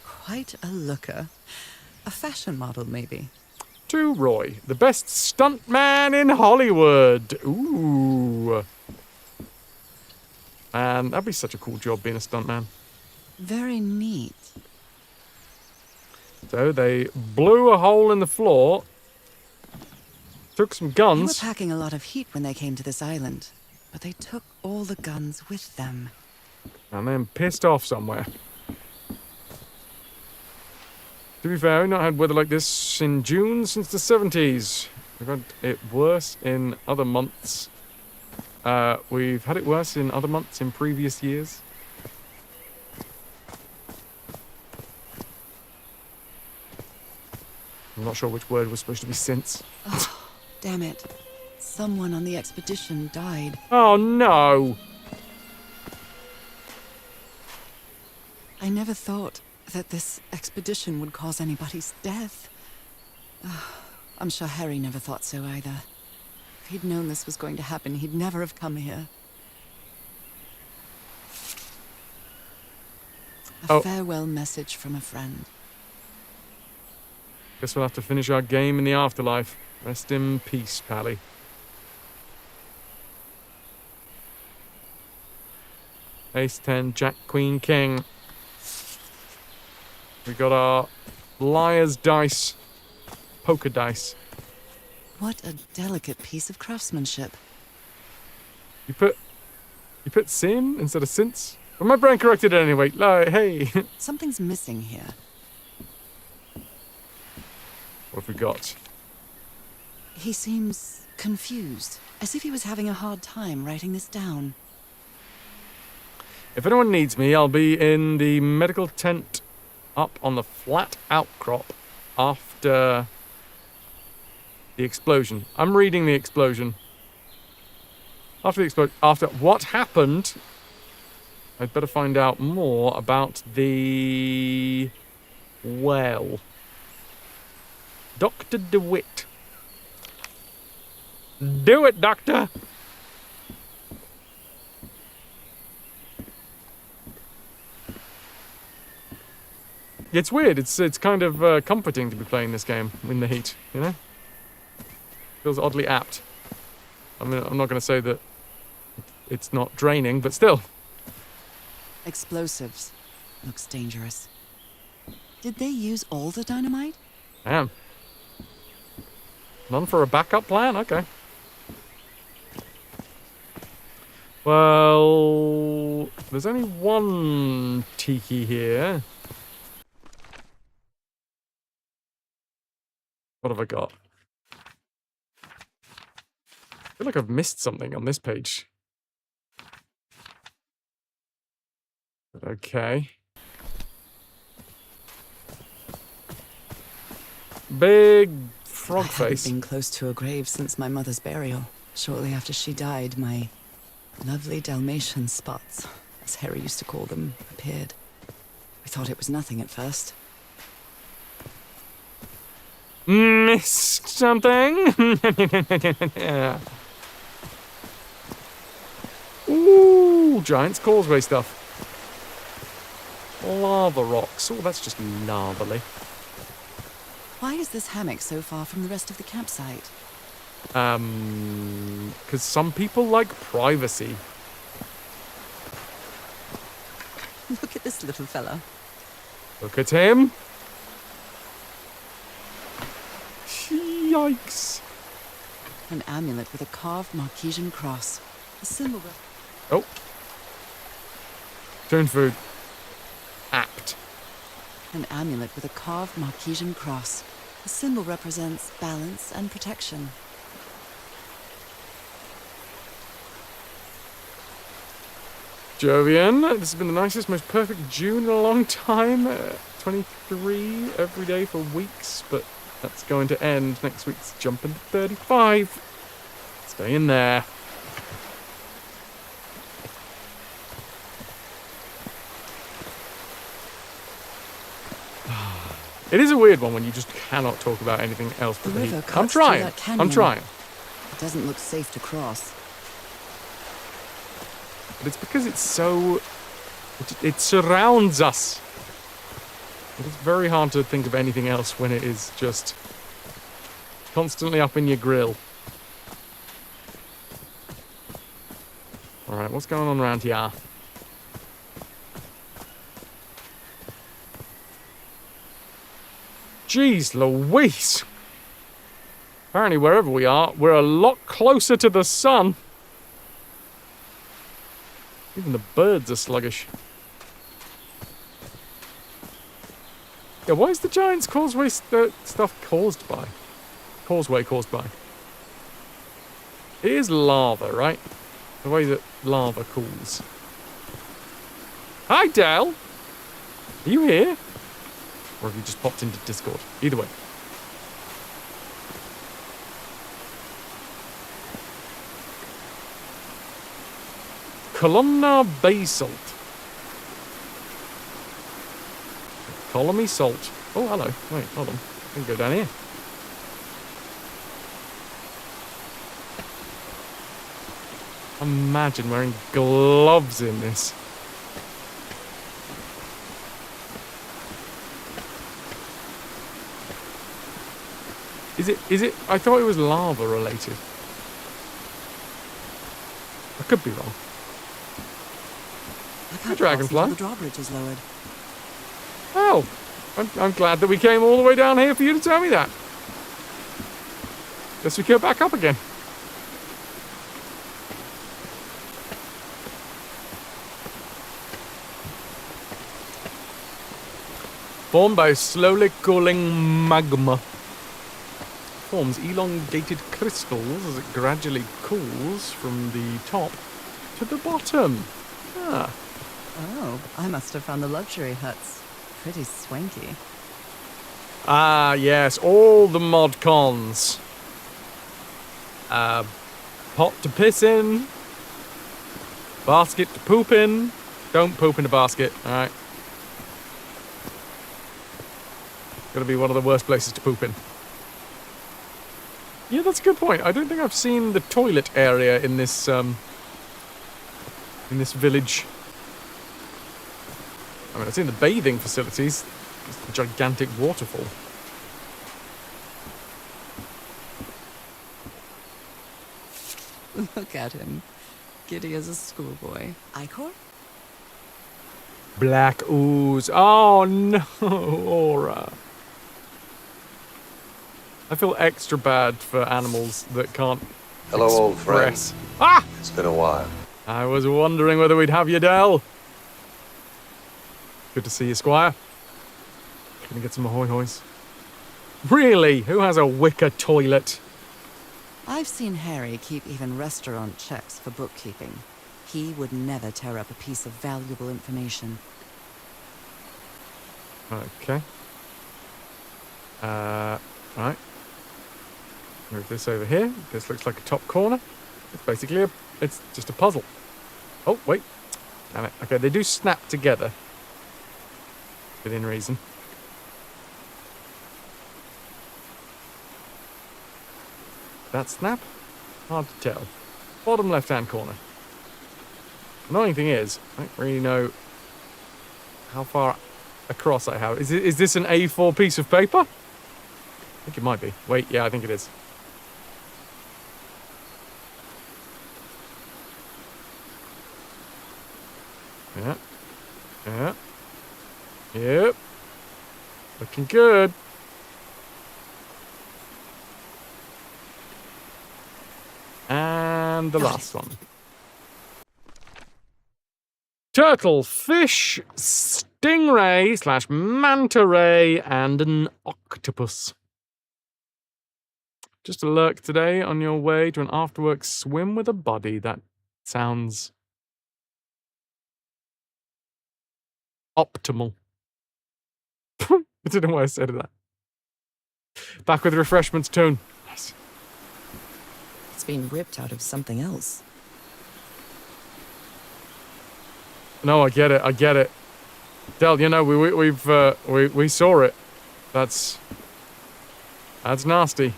Speaker 2: Quite a looker. A fashion model, maybe.
Speaker 1: To Roy, the best stuntman in Hollywood. Ooh. Man, that'd be such a cool job being a stuntman.
Speaker 2: Very neat.
Speaker 1: So they blew a hole in the floor, took some
Speaker 2: They were
Speaker 1: guns.
Speaker 2: packing a lot of heat when they came to this island, but they took all the guns with them.
Speaker 1: And then pissed off somewhere. To be fair, we've not had weather like this in June since the 70s. We've had it worse in other months. We've had it worse in other months in previous years. I'm not sure which word was supposed to be since.
Speaker 2: Oh, damn it. Someone on the expedition died.
Speaker 1: Oh no!
Speaker 2: I never thought that this expedition would cause anybody's death. I'm sure Harry never thought so either. If he'd known this was going to happen, he'd never have come here. A farewell message from a friend.
Speaker 1: Guess we'll have to finish our game in the afterlife. Rest in peace, Pally. Ace 10, Jack, Queen, King. We got our liar's dice, poker dice.
Speaker 2: What a delicate piece of craftsmanship.
Speaker 1: You put sin instead of since? Well, my brain corrected it anyway. Like, hey.
Speaker 2: Something's missing here.
Speaker 1: What have we got?
Speaker 2: He seems confused, as if he was having a hard time writing this down.
Speaker 1: If anyone needs me, I'll be in the medical tent up on the flat outcrop after the explosion. I'm reading the explosion. After the explosion, after what happened, I'd better find out more about the well. Dr. DeWitt. Do it, Doctor! It's weird. It's kind of comforting to be playing this game in the heat, you know? Feels oddly apt. I mean, I'm not going to say that it's not draining, but still.
Speaker 2: Explosives. Looks dangerous. Did they use all the dynamite?
Speaker 1: Damn. None for a backup plan? Okay. Well, there's only one tiki here. What have I got? I feel like I've missed something on this page. But okay. Big frog
Speaker 2: I haven't
Speaker 1: face.
Speaker 2: been close to a grave since my mother's burial. Shortly after she died, my lovely Dalmatian spots, as Harry used to call them, appeared. We thought it was nothing at first.
Speaker 1: Missed something? cool Giant's Causeway stuff. Lava rocks. Oh, that's just gnarly.
Speaker 2: Why is this hammock so far from the rest of the campsite?
Speaker 1: Because some people like privacy.
Speaker 2: Look at this little fella.
Speaker 1: Look at him. Yikes.
Speaker 2: An amulet with a carved Marquesian cross. A symbol.
Speaker 1: Oh. Turn food. Apt.
Speaker 2: An amulet with a carved Marquesian cross. The symbol represents balance and protection.
Speaker 1: Jovian, this has been the nicest, most perfect June in a long time. 23 every day for weeks, but that's going to end. Next week's jumping to 35. Stay in there. It is a weird one when you just cannot talk about anything else but the heat. I'm trying. I'm trying.
Speaker 2: It doesn't look safe to cross.
Speaker 1: But it's because it's so... It surrounds us. It is very hard to think of anything else when it is just constantly up in your grill. Alright, what's going on around here? Jeez Louise! Apparently wherever we are, we're a lot closer to the sun. Even the birds are sluggish. Yeah, why is the Giant's Causeway stuff caused by? Causeway caused by? It is lava, right? The way that lava cools. Hi, Dal! Are you here? Or have you just popped into Discord? Either way. Columnar basalt. Columny salt. Oh, hello. Wait, hold on. I can go down here. Imagine wearing gloves in this. Is it? I thought it was lava related. I could be wrong.
Speaker 2: I can't
Speaker 1: Dragonfly.
Speaker 2: cross until the drawbridge is lowered.
Speaker 1: Oh, I'm glad that we came all the way down here for you to tell me that. Guess we go back up again. Formed by slowly cooling magma. Forms elongated crystals as it gradually cools from the top to the bottom. Ah.
Speaker 2: Oh, I must have found the luxury huts. Pretty swanky.
Speaker 1: Ah, yes, all the mod cons. Pot to piss in. Basket to poop in. Don't poop in a basket, alright? Gotta be one of the worst places to poop in. Yeah, that's a good point. I don't think I've seen the toilet area in this village. I mean, I've seen the bathing facilities. It's the gigantic waterfall.
Speaker 2: Look at him. Giddy as a schoolboy. Icor?
Speaker 1: Black ooze. Oh no, Aura. I feel extra bad for animals that can't
Speaker 13: Hello, old friend.
Speaker 1: express. Ah!
Speaker 13: It's been a while.
Speaker 1: I was wondering whether we'd have you, Del. Good to see you, Squire. Gonna get some ahoy hoys. Really? Who has a wicker toilet?
Speaker 2: I've seen Harry keep even restaurant checks for bookkeeping. He would never tear up a piece of valuable information.
Speaker 1: Okay. Right. Move this over here. This looks like a top corner. It's basically it's just a puzzle. Oh, wait. Damn it. Okay, they do snap together. Within reason. That snap? Hard to tell. Bottom left-hand corner. Annoying thing is, I don't really know how far across I have. Is this an A4 piece of paper? I think it might be. Wait, yeah, I think it is. Yeah. Yeah. Yep. Looking good. And the last one. Turtle, fish, stingray / manta ray, and an octopus. Just a lurk today on your way to an after-work swim with a buddy. That sounds optimal. I don't know why I said that. Back with refreshments, Toon. Nice.
Speaker 2: It's been ripped out of something else.
Speaker 1: No, I get it. I get it. Del, you know, we saw it. That's nasty.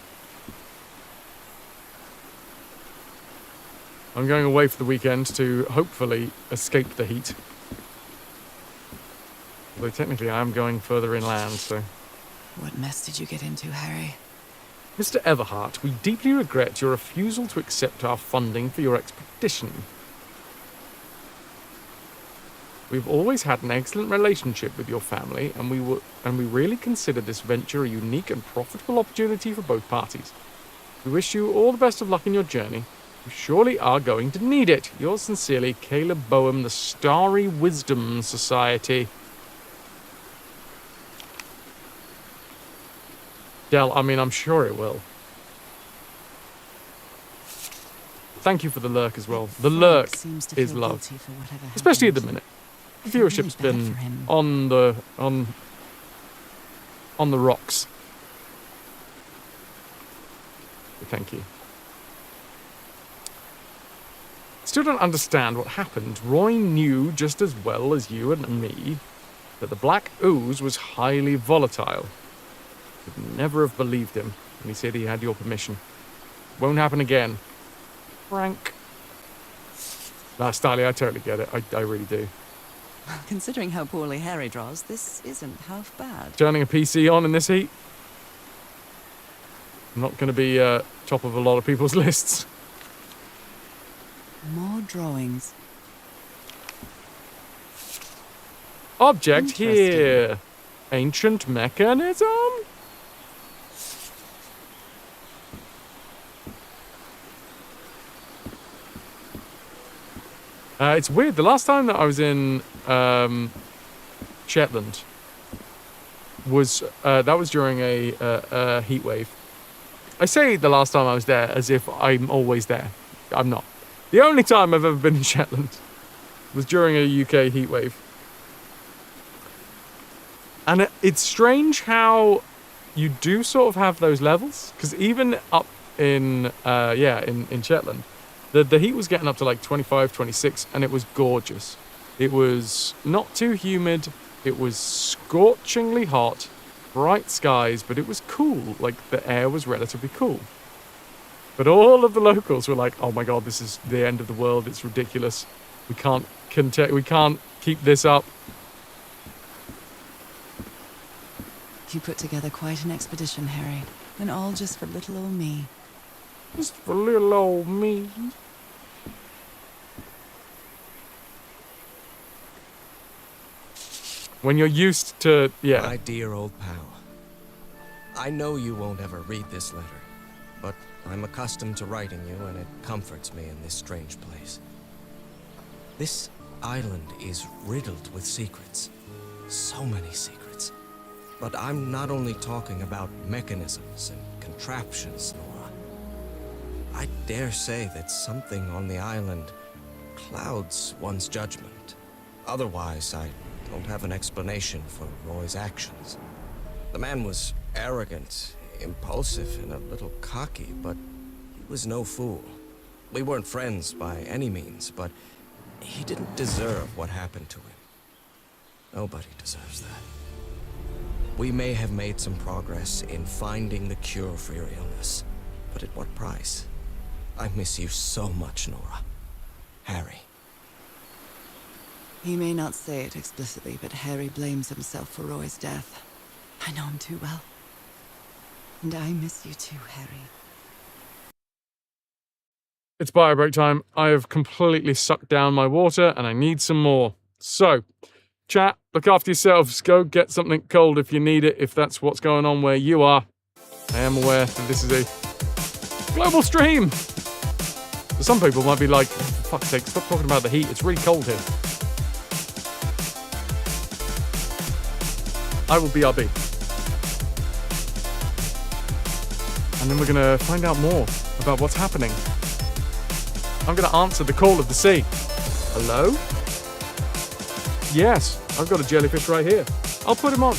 Speaker 1: I'm going away for the weekend to hopefully escape the heat. Although technically I am going further inland, so...
Speaker 2: What mess did you get into, Harry?
Speaker 1: Mr. Everhart, we deeply regret your refusal to accept our funding for your expedition. We've always had an excellent relationship with your family, and we really consider this venture a unique and profitable opportunity for both parties. We wish you all the best of luck in your journey. You surely are going to need it. Yours sincerely, Caleb Boehm, the Starry Wisdom Society. Del, I mean, I'm sure it will. Thank you for the lurk as well. The lurk is love, especially at the minute. The viewership's been on the rocks. Thank you. Still don't understand what happened. Roy knew just as well as you and me that the black ooze was highly volatile. Would never have believed him when he said he had your permission. Won't happen again. Frank. Nah, Styly, I totally get it. I really do.
Speaker 2: Considering how poorly Harry draws, this isn't half bad.
Speaker 1: Turning a PC on in this heat? I'm not going to be top of a lot of people's lists.
Speaker 2: More drawings.
Speaker 1: Object here. Ancient mechanism? It's weird. The last time that I was in Shetland was that was during a heat wave. I say the last time I was there as if I'm always there. I'm not. The only time I've ever been in Shetland was during a UK heat wave. And it's strange how you do sort of have those levels, because even up in Shetland, the heat was getting up to like 25, 26, and it was gorgeous. It was not too humid. It was scorchingly hot, bright skies, but it was cool. Like, the air was relatively cool. But all of the locals were like, "Oh my God, this is the end of the world. It's ridiculous. We can't keep this up."
Speaker 2: You put together quite an expedition, Harry, and all just for little old me.
Speaker 1: Just for little old me. When you're used to, yeah.
Speaker 14: My dear old pal, I know you won't ever read this letter, but I'm accustomed to writing you, and it comforts me in this strange place. This island is riddled with secrets. So many secrets. But I'm not only talking about mechanisms and contraptions, Nora. I dare say that something on the island clouds one's judgment. Otherwise, I don't have an explanation for Roy's actions. The man was arrogant, impulsive, and a little cocky, but he was no fool. We weren't friends by any means, but he didn't deserve what happened to him. Nobody deserves that. We may have made some progress in finding the cure for your illness, but at what price? I miss you so much, Nora. Harry.
Speaker 2: He may not say it explicitly, but Harry blames himself for Roy's death. I know him too well. And I miss you too, Harry.
Speaker 1: It's bio break time. I have completely sucked down my water and I need some more. So, chat, look after yourselves. Go get something cold if you need it, if that's what's going on where you are. I am aware that this is a global stream. So some people might be like, for fuck's sake, stop talking about the heat. It's really cold here. I will BRB. And then we're going to find out more about what's happening. I'm going to answer the call of the sea. Hello? Yes, I've got a jellyfish right here. I'll put him on.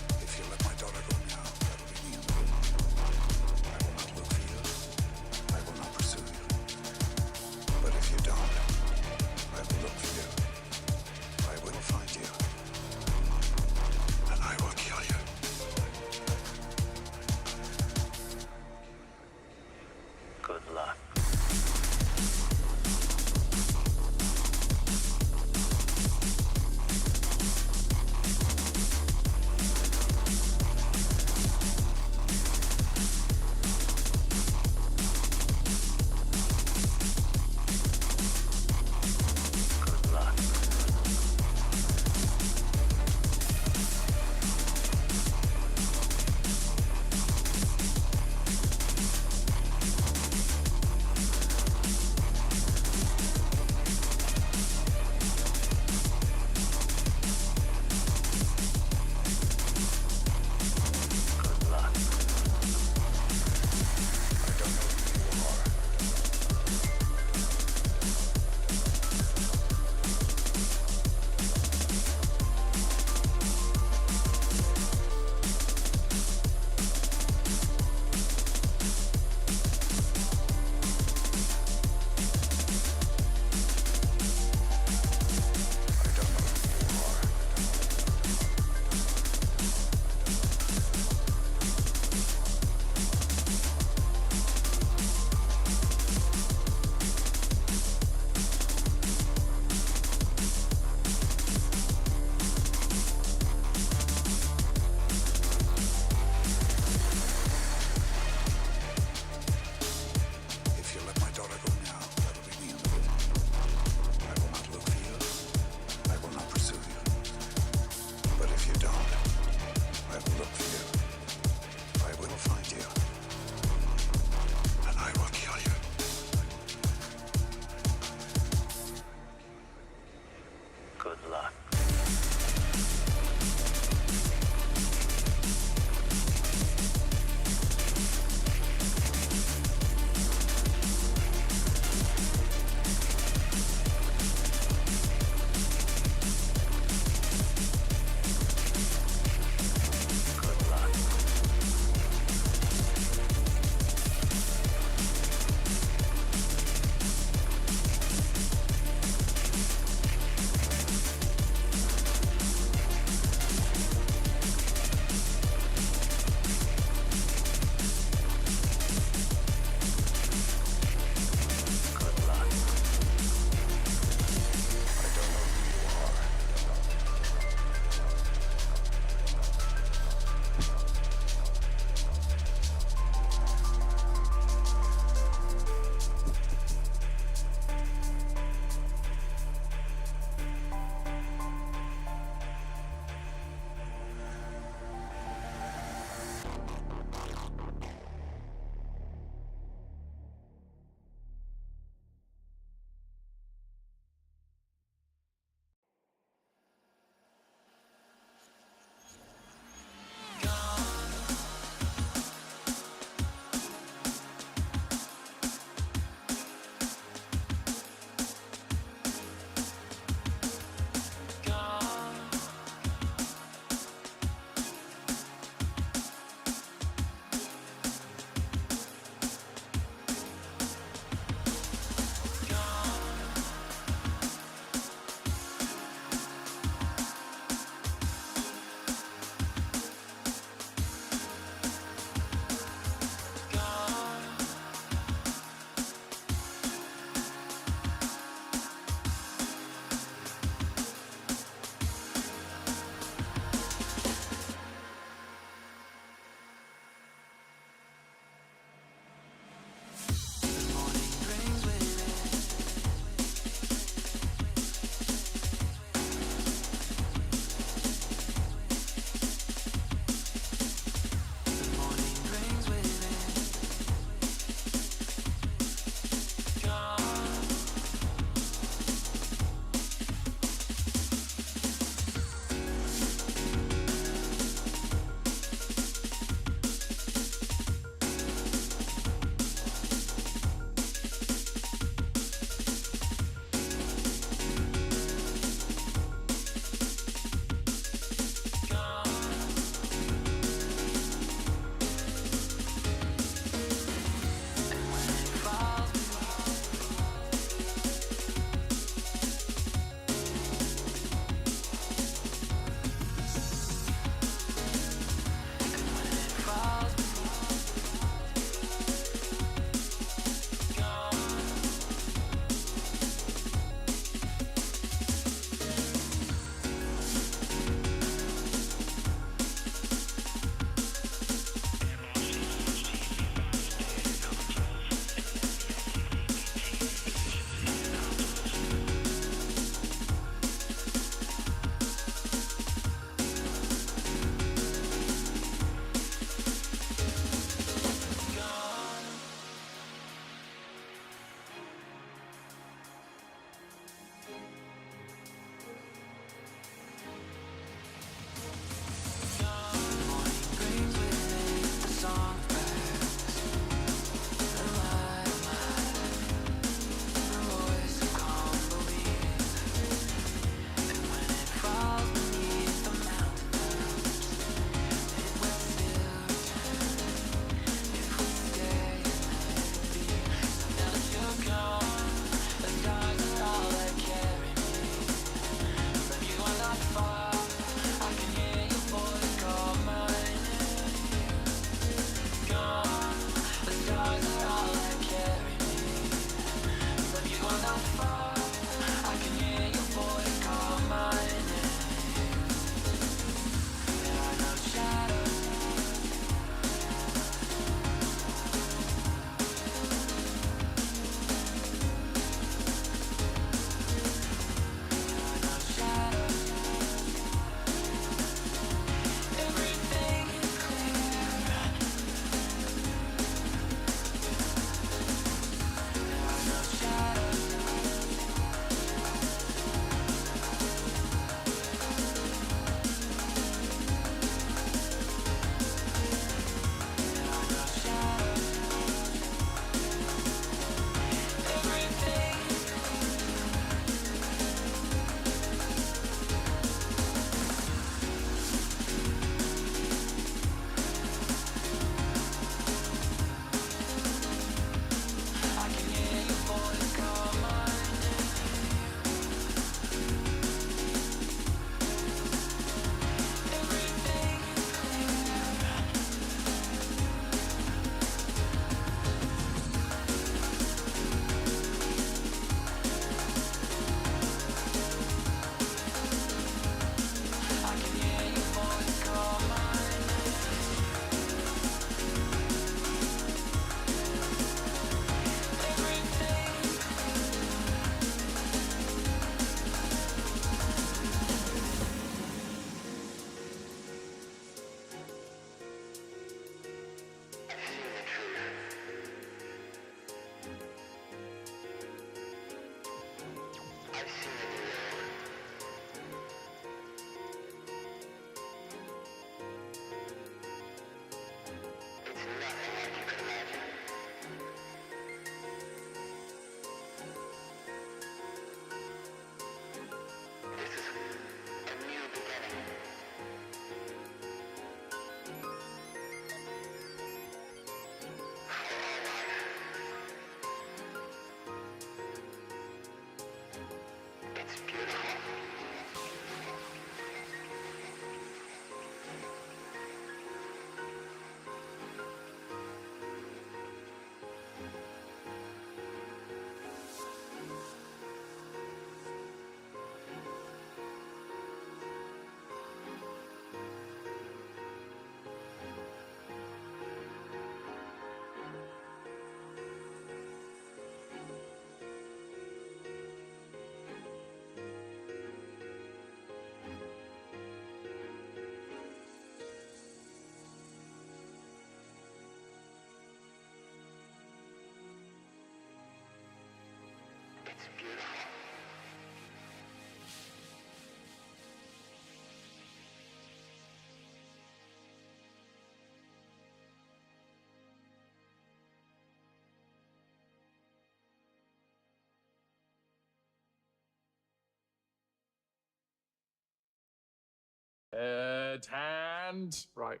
Speaker 1: Bastard hand. Right.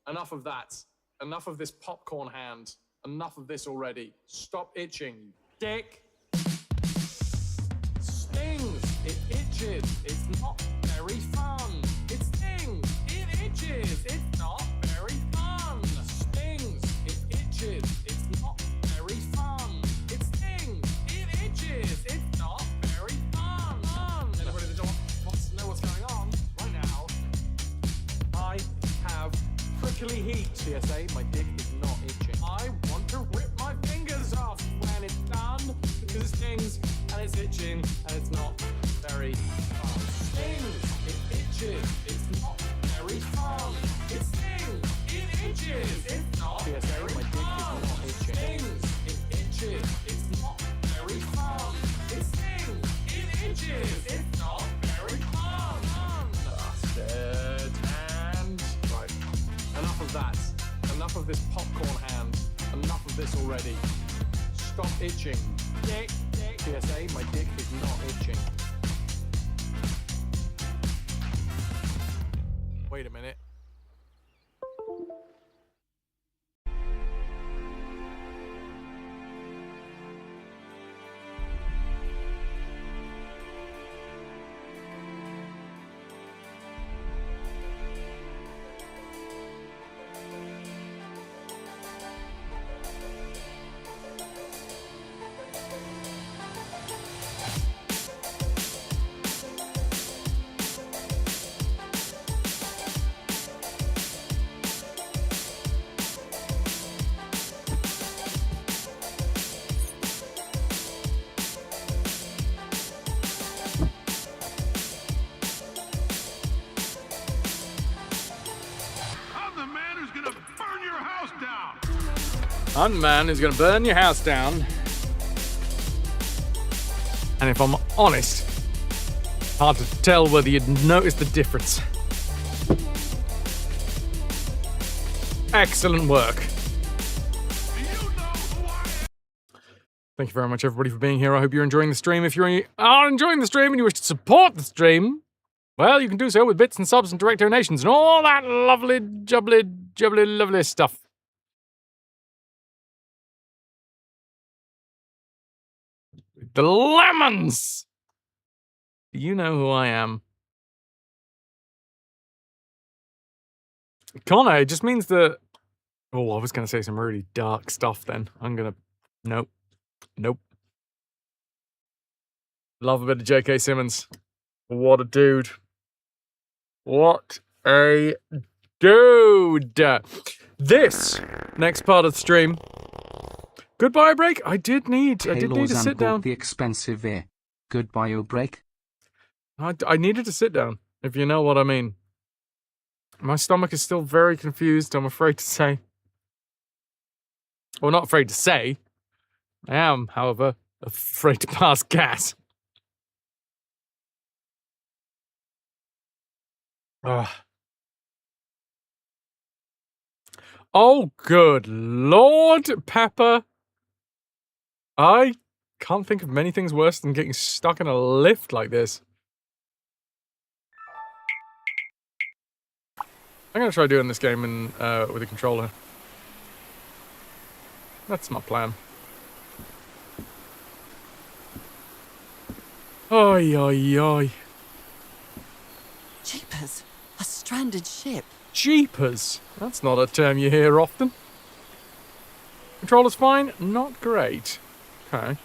Speaker 1: Enough of that. Enough of this popcorn hand. Enough of this already. Stop itching, you dick. Stings. It itches. It's not very fun. It stings. It itches. It's not very fun. Stings. It itches. It's not very fun. It stings. It itches. It's not very fun. Anybody that wants to know what's going on right now? I have prickly heat. CSA, my dick is not itching. I want to rip my fingers off when it's done because it stings and it's itching and it's not very fun. Stings, it itches, it's not very fun. It stings, it itches, it's not CSA, my dick is not itching. Stings, it itches, it's not very fun. It stings, it itches, it's not very fun. Bastard hand. Right, enough of that. Enough of this popcorn hand. Enough of this already. Stop itching. Dick. PSA, my dick is not itching. Wait a minute. I'm the man who's gonna burn your house down. And if I'm honest, hard to tell whether you'd notice the difference. Excellent work. Thank you very much, everybody, for being here. I hope you're enjoying the stream. If you are enjoying the stream and you wish to support the stream, well, you can do so with bits and subs and direct donations and all that lovely, jubbly, lovely stuff. The lemons! You know who I am. Connor, it just means that... Oh, I was going to say some really dark stuff then. I'm going to... Nope. Nope. Love a bit of J.K. Simmons. What a dude. What a dude. This next part of the stream... Goodbye break. I did need to sit down.
Speaker 12: The expensive air. Goodbye break.
Speaker 1: I needed to sit down, if you know what I mean. My stomach is still very confused, I'm afraid to say. Well, not afraid to say. I am, however, afraid to pass gas. Oh, good Lord, Pepper. I can't think of many things worse than getting stuck in a lift like this. I'm going to try doing this game with a controller. That's my plan. Oi, oi, oi.
Speaker 2: Jeepers, a stranded ship.
Speaker 1: Jeepers? That's not a term you hear often. Controller's fine? Not great. Okay.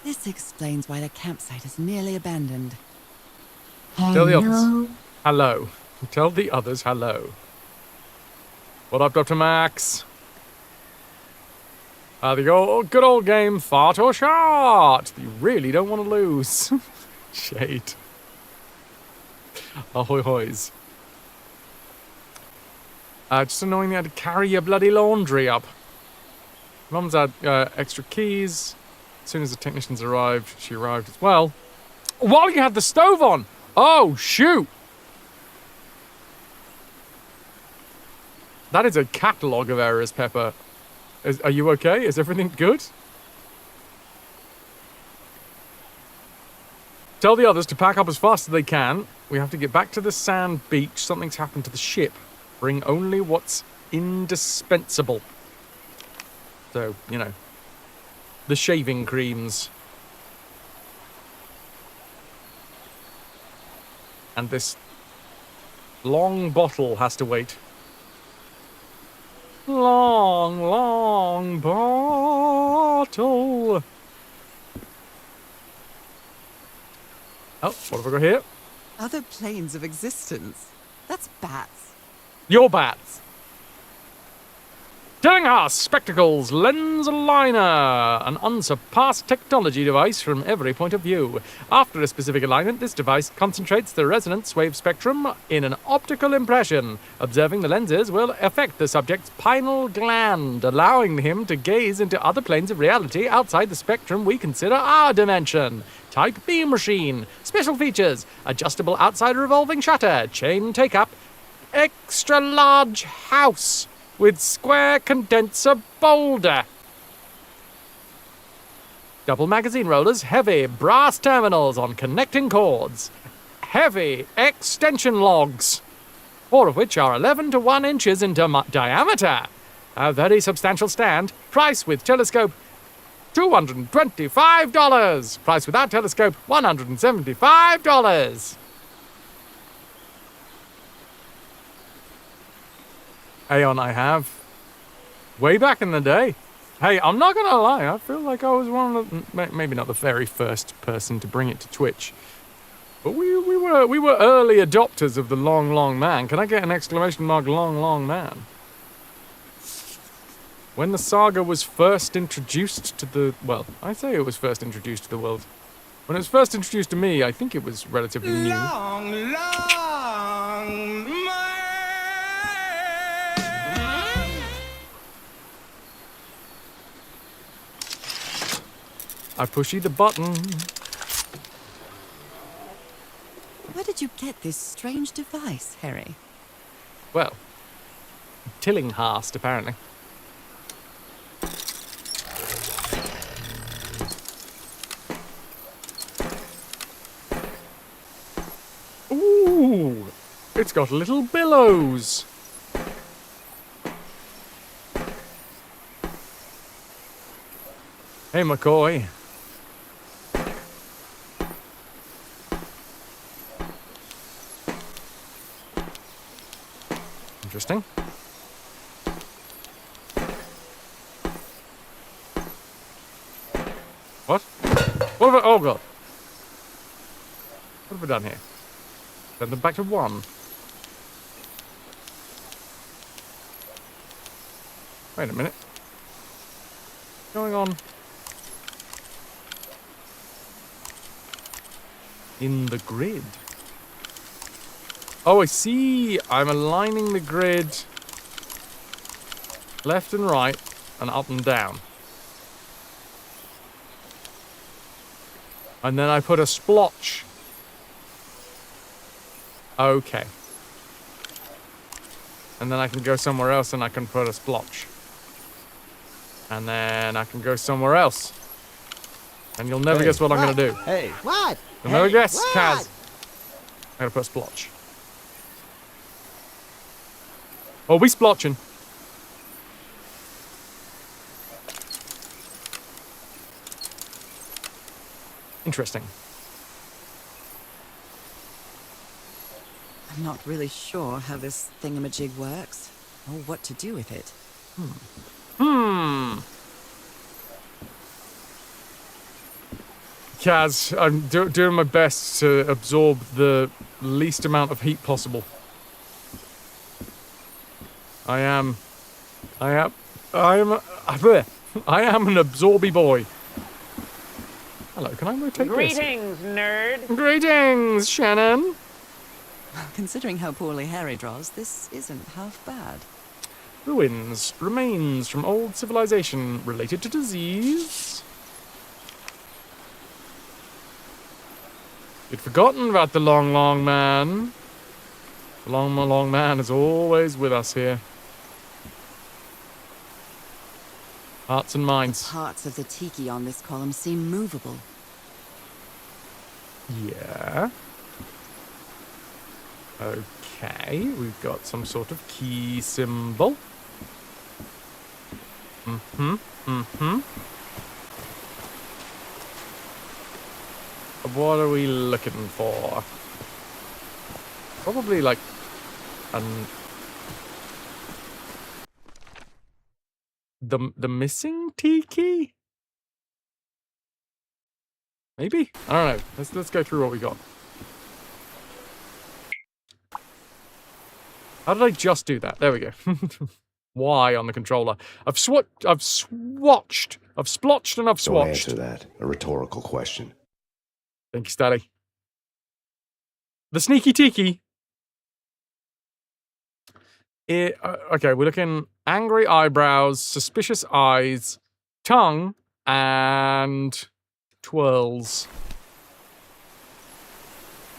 Speaker 2: This explains why the campsite is nearly abandoned.
Speaker 1: Tell the others hello. Tell the others hello. What up, Dr. Max? The good old game, fart or shot. You really don't want to lose. Shade. Ahoy hoys. Just annoying they had to carry your bloody laundry up. Mum's had extra keys. As soon as the technicians arrived, she arrived as well. While you had the stove on! Oh, shoot! That is a catalogue of errors, Pepper. Are you okay? Is everything good? Tell the others to pack up as fast as they can. We have to get back to the sand beach. Something's happened to the ship. Bring only what's indispensable. So, you know, the shaving creams. And this long bottle has to wait. Long, long bottle. Oh, what have I got here?
Speaker 2: Other planes of existence. That's bats.
Speaker 1: Your bats. Tillinghast Spectacles Lens Aligner, an unsurpassed technology device from every point of view. After a specific alignment, this device concentrates the resonance wave spectrum in an optical impression. Observing the lenses will affect the subject's pineal gland, allowing him to gaze into other planes of reality outside the spectrum we consider our dimension. Type B machine. Special features: adjustable outside revolving shutter, chain take-up, extra large house with square condenser boulder. Double magazine rollers, heavy brass terminals on connecting cords. Heavy extension logs, 4 of which are 11 to 1 inches in diameter. A very substantial stand. Price with telescope, $225. Price without telescope, $175. Aeon I have. Way back in the day. Hey, I'm not gonna lie, I feel like I was one of the, maybe not the very first person to bring it to Twitch, but we were early adopters of the long, long man. Can I get an exclamation mark, long, long man? When the saga was first introduced to the, well, I say it was first introduced to the world. When it was first introduced to me, I think it was relatively new.
Speaker 10: Long, long man.
Speaker 1: I pushy the button.
Speaker 2: Where did you get this strange device, Harry?
Speaker 1: Well, Tillinghast, apparently. Ooh, it's got little billows. Hey, McCoy. Interesting. What? What have I... Oh, God. What have we done here? Send them back to 1. Wait a minute. What's going on? In the grid. Oh, I see. I'm aligning the grid left and right and up and down. And then I put a splotch. Okay. And then I can go somewhere else and I can put a splotch. And then I can go somewhere else. And you'll never guess what I'm going to do.
Speaker 6: Hey, what?
Speaker 1: You'll never guess, Kaz. I'm going to put a splotch. Oh, we splotching. Interesting.
Speaker 2: I'm not really sure how this thingamajig works, or what to do with it.
Speaker 1: Kaz, I'm doing my best to absorb the least amount of heat possible. I am an absorby boy. Hello, can I rotate this?
Speaker 15: Greetings, nerd.
Speaker 1: Greetings, Shannon.
Speaker 2: Considering how poorly Harry draws, this isn't half bad.
Speaker 1: Ruins, remains from old civilization related to disease. You'd forgotten about the long, long man. The long, long man is always with us here. Hearts and minds.
Speaker 2: Parts of the tiki on this column seem movable.
Speaker 1: Yeah. Okay, we've got some sort of key symbol. Mm-hmm. Mm-hmm. What are we looking for? Probably like the missing tiki? Maybe? I don't know. Let's go through what we got. How did I just do that? There we go. Y on the controller. I've splotched and I've swatched.
Speaker 3: Don't answer that. A rhetorical question.
Speaker 1: Thank you, Stanley. The sneaky tiki. Okay, we're looking angry eyebrows, suspicious eyes, tongue, and twirls.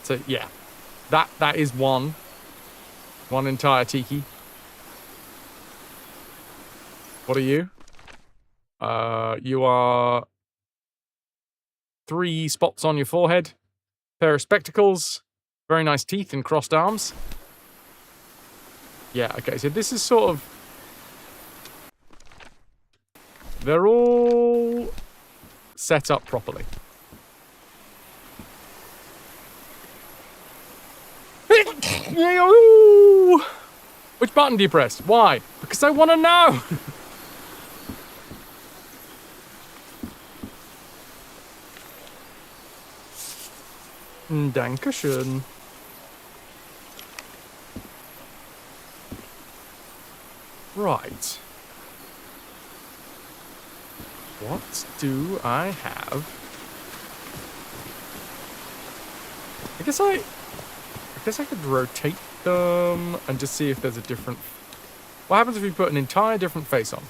Speaker 1: So yeah, that is one entire tiki. What are you? You are 3 spots on your forehead, pair of spectacles, very nice teeth and crossed arms. Yeah, okay, so this is sort of... They're all set up properly. Which button do you press? Why? Because I want to know! Dankeschön. Right. What do I have? I guess I could rotate them and just see if there's a different... What happens if we put an entire different face on?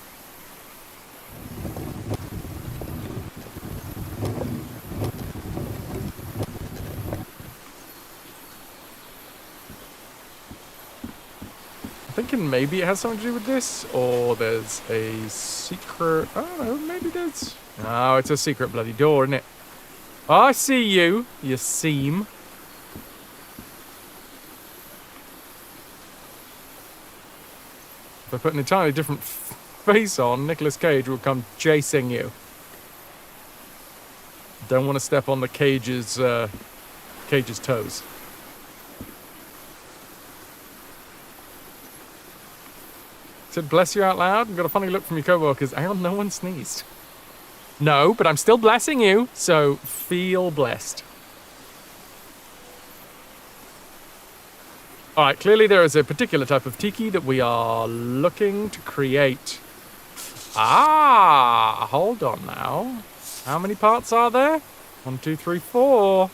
Speaker 1: Thinking maybe it has something to do with this, or there's a secret... I don't know, maybe there's... No, it's a secret bloody door, isn't it? I see you, you seem. If I put an entirely different face on, Nicolas Cage will come chasing you. Don't want to step on the Cage's toes. Said bless you out loud and got a funny look from your co-workers. Hang on, no one sneezed. No, but I'm still blessing you, so feel blessed. Alright, clearly there is a particular type of tiki that we are looking to create. Ah, hold on now. How many parts are there? 1, 2, 3, 4.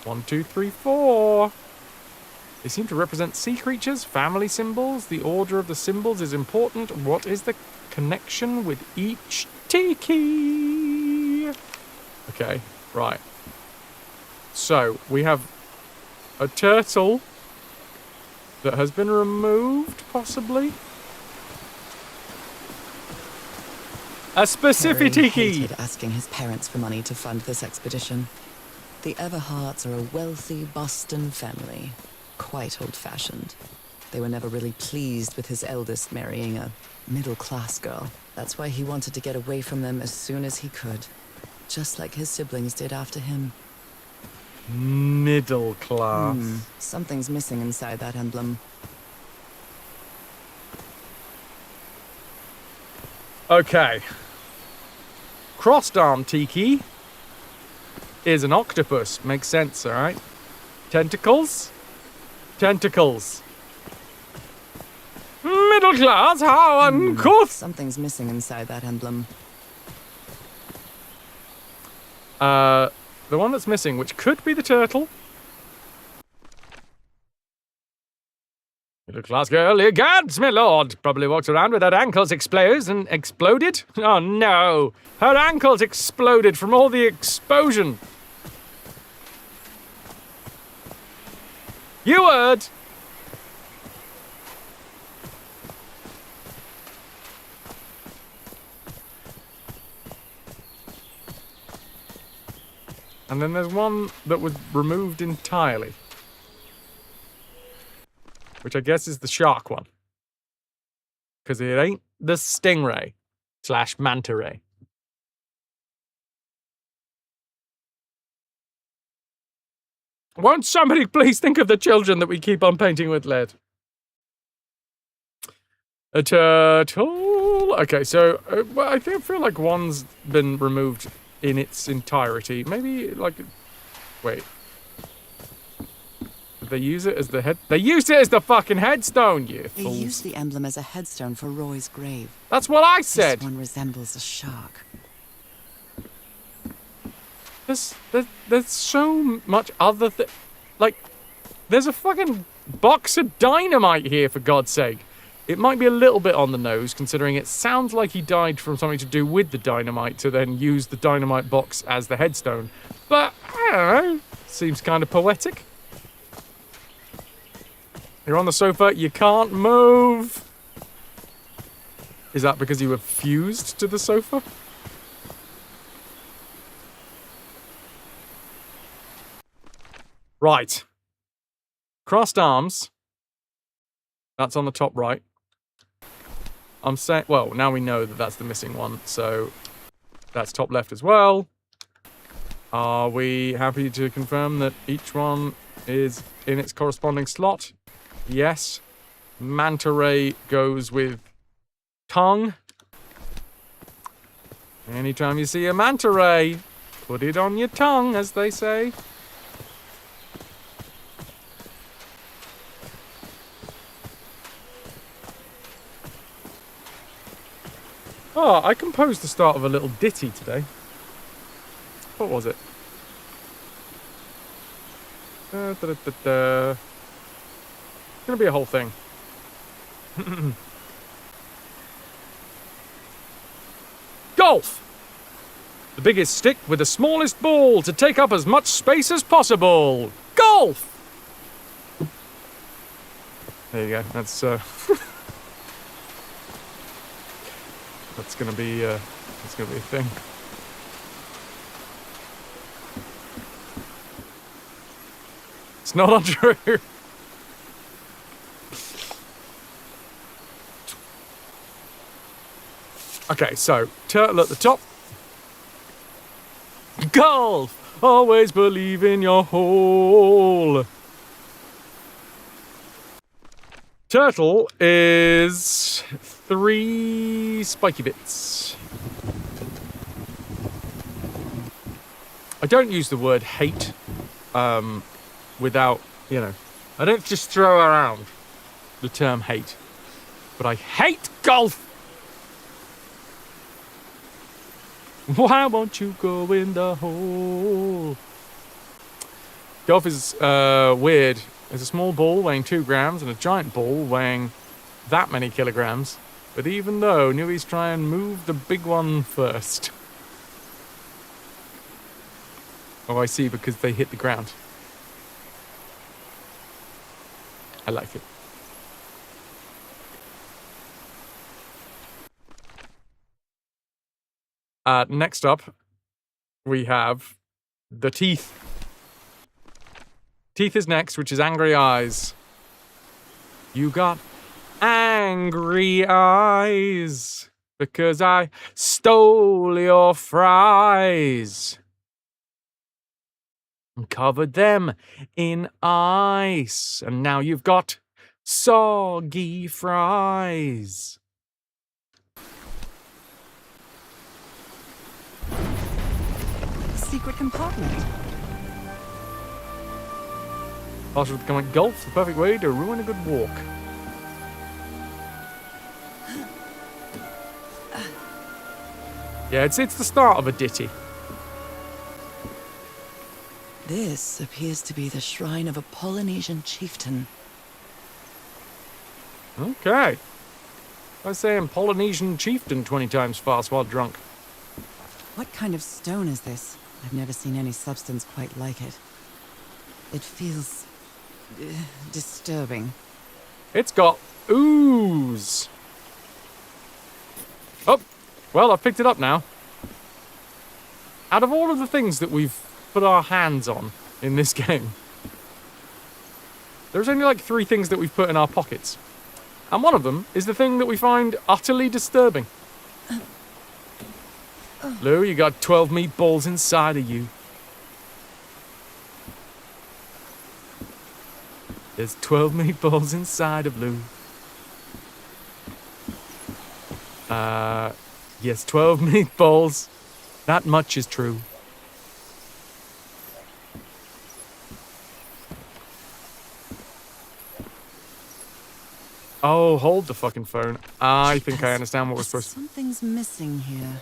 Speaker 1: 1, 2, 3, 4. They seem to represent sea creatures, family symbols. The order of the symbols is important. What is the connection with each tiki? Okay, right. So, we have a turtle that has been removed, possibly. A specific
Speaker 2: Harry
Speaker 1: tiki!
Speaker 2: hated asking his parents for money to fund this expedition. The Everharts are a wealthy Boston family. Quite old-fashioned. They were never really pleased with his eldest marrying a middle-class girl. That's why he wanted to get away from them as soon as he could. Just like his siblings did after him.
Speaker 1: Middle class.
Speaker 2: Something's missing inside that emblem.
Speaker 1: Okay. Crossed arm tiki is an octopus. Makes sense, alright? Tentacles? Tentacles. Middle class? How uncouth!
Speaker 2: Something's missing inside that emblem.
Speaker 1: The one that's missing, which could be the turtle. Middle class girl, ye gods, my lord! Probably walks around with her ankles exploded? Oh no! Her ankles exploded from all the explosion! You heard! And then there's one that was removed entirely. Which I guess is the shark one. Because it ain't the stingray / manta ray. Won't somebody please think of the children that we keep on painting with lead? A turtle. Okay, so well, I feel like one's been removed in its entirety. Maybe like, wait. Did they use it as the head? They used it as the fucking headstone. You
Speaker 2: They
Speaker 1: fools.
Speaker 2: used the emblem as a headstone for Roy's grave.
Speaker 1: That's what I said.
Speaker 2: This one resembles a shark.
Speaker 1: There's so much other like, there's a fucking box of dynamite here, for God's sake. It might be a little bit on the nose, considering it sounds like he died from something to do with the dynamite to then use the dynamite box as the headstone. But, I don't know, seems kind of poetic. You're on the sofa, you can't move. Is that because you were fused to the sofa? Right. Crossed arms. That's on the top right. I'm saying, well, now we know that that's the missing one, so that's top left as well. Are we happy to confirm that each one is in its corresponding slot? Yes. Manta ray goes with tongue. Anytime you see a manta ray, put it on your tongue, as they say. Oh, I composed the start of a little ditty today. What was it? It's gonna be a whole thing. Golf! The biggest stick with the smallest ball to take up as much space as possible. Golf! There you go. That's that's gonna be a thing. It's not untrue. Okay, so turtle at the top. Golf! Always believe in your hole. Turtle is 3 spiky bits. I don't use the word hate without, I don't just throw around the term hate. But I hate golf! Why won't you go in the hole? Golf is weird. There's a small ball weighing 2 grams and a giant ball weighing that many kilograms. But even though, newbies try and move the big one first. Oh, I see, because they hit the ground. I like it. Next up, we have the teeth. Teeth is next, which is angry eyes. You got angry eyes because I stole your fries and covered them in ice. And now you've got soggy fries.
Speaker 2: Secret compartment.
Speaker 1: Partial to becoming golf, the perfect way to ruin a good walk. Yeah, it's the start of a ditty.
Speaker 2: This appears to be the shrine of a Polynesian chieftain.
Speaker 1: Okay. I say I'm Polynesian chieftain 20 times fast while drunk.
Speaker 2: What kind of stone is this? I've never seen any substance quite like it. It feels disturbing.
Speaker 1: It's got ooze. Oh, well, I've picked it up now. Out of all of the things that we've put our hands on in this game. There's only like 3 things that we've put in our pockets. And one of them is the thing that we find utterly disturbing. Lou, you got 12 meatballs inside of you. There's 12 meatballs inside of Lou. Yes, 12 meatballs. That much is true. Oh, hold the fucking phone. I think I understand what we're supposed to...
Speaker 2: Something's missing here.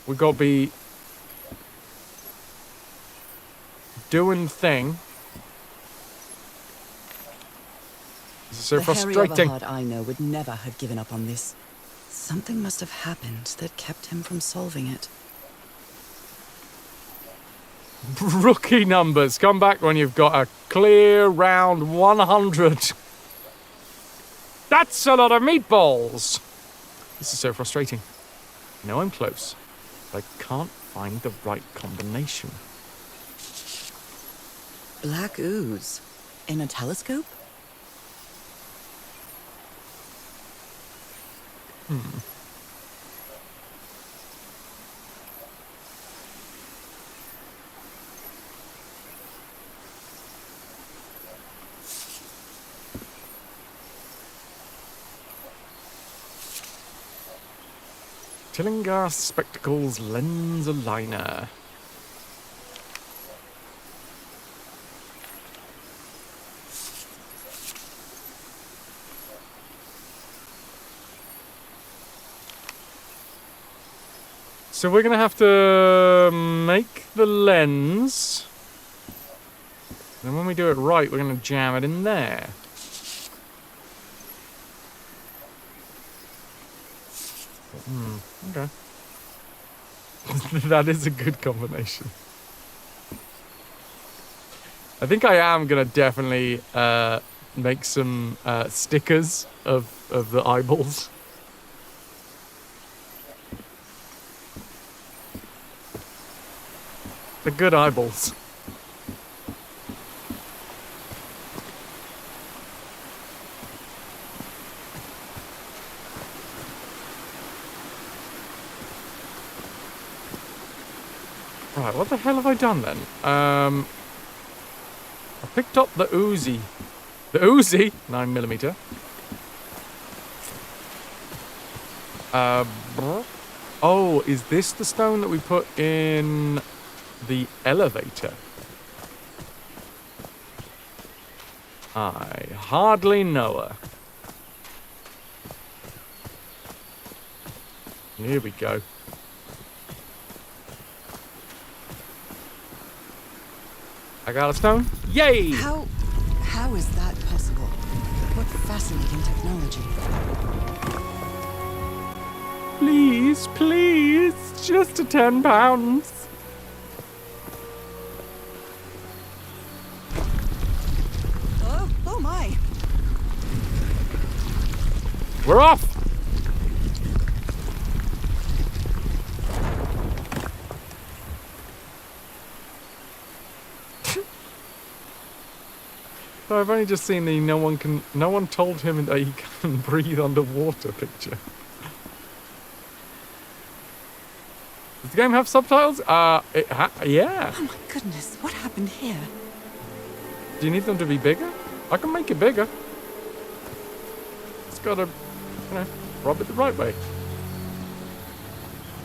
Speaker 1: We got to be... doing thing. This is so frustrating.
Speaker 2: The Harry Everhard I know would never have given up on this. Something must have happened that kept him from solving it.
Speaker 1: Rookie numbers. Come back when you've got a clear round 100. That's a lot of meatballs. This is so frustrating. I know I'm close, but I can't find the right combination.
Speaker 2: Black ooze. In a telescope?
Speaker 1: Tillinghast Spectacles Lens Aligner. So we're going to have to make the lens. And when we do it right, we're going to jam it in there. Okay. That is a good combination. I think I am going to definitely make some stickers of the eyeballs. The good eyeballs. Right, what the hell have I done then? I picked up the Uzi. The Uzi? 9mm. Oh, is this the stone that we put in the elevator? I hardly know her. Here we go. I got a stone. Yay!
Speaker 2: How is that possible? What fascinating technology.
Speaker 1: Please, please, just a £10.
Speaker 2: Oh my.
Speaker 1: We're off! So I've only just seen the no one told him that he can breathe underwater picture. Does the game have subtitles? Yeah.
Speaker 2: Oh my goodness, what happened here?
Speaker 1: Do you need them to be bigger? I can make it bigger. It's gotta, rub it the right way.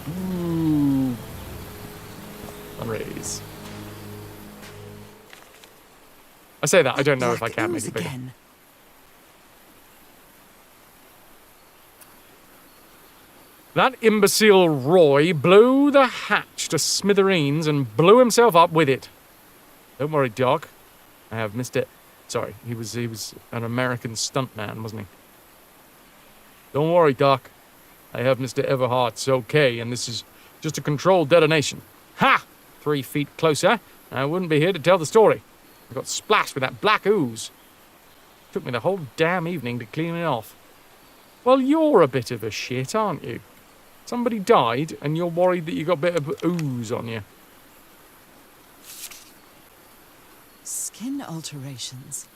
Speaker 1: Ooh. Sunrays. I say that, I don't know if I can make it bigger.
Speaker 2: Again.
Speaker 1: That imbecile Roy blew the hatch to smithereens and blew himself up with it. Don't worry, Doc. I have Mr. Sorry, he was an American stuntman, wasn't he? Don't worry, Doc. I have Mr. Everhart's okay, and this is just a controlled detonation. Ha! 3 feet closer, I wouldn't be here to tell the story. I got splashed with that black ooze. Took me the whole damn evening to clean it off. Well, you're a bit of a shit, aren't you? Somebody died, and you're worried that you got a bit of ooze on you.
Speaker 2: Skin alterations.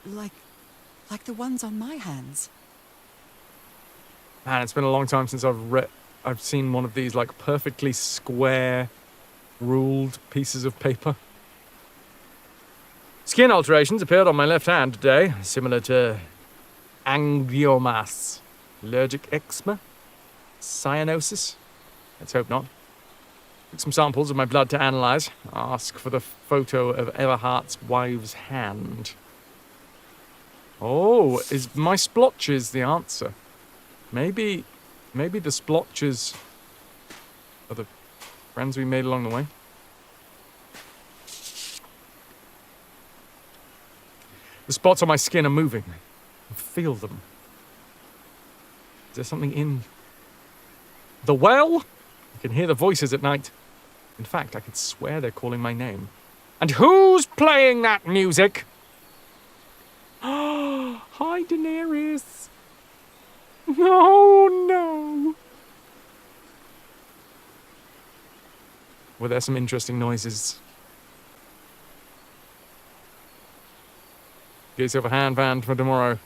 Speaker 2: Like the ones on my hands.
Speaker 1: Man, it's been a long time since I've seen one of these, like, perfectly square, ruled pieces of paper. Skin alterations appeared on my left hand today, similar to angiomas, allergic eczema, cyanosis. Let's hope not. Took some samples of my blood to analyze. Ask for the photo of Everhart's wife's hand. Oh, is my splotches the answer? Maybe the splotches are the friends we made along the way. The spots on my skin are moving. I feel them. Is there something in the well? I can hear the voices at night. In fact, I could swear they're calling my name. And who's playing that music? Hi, Daenerys. No. Were there some interesting noises? Get yourself a handband for tomorrow.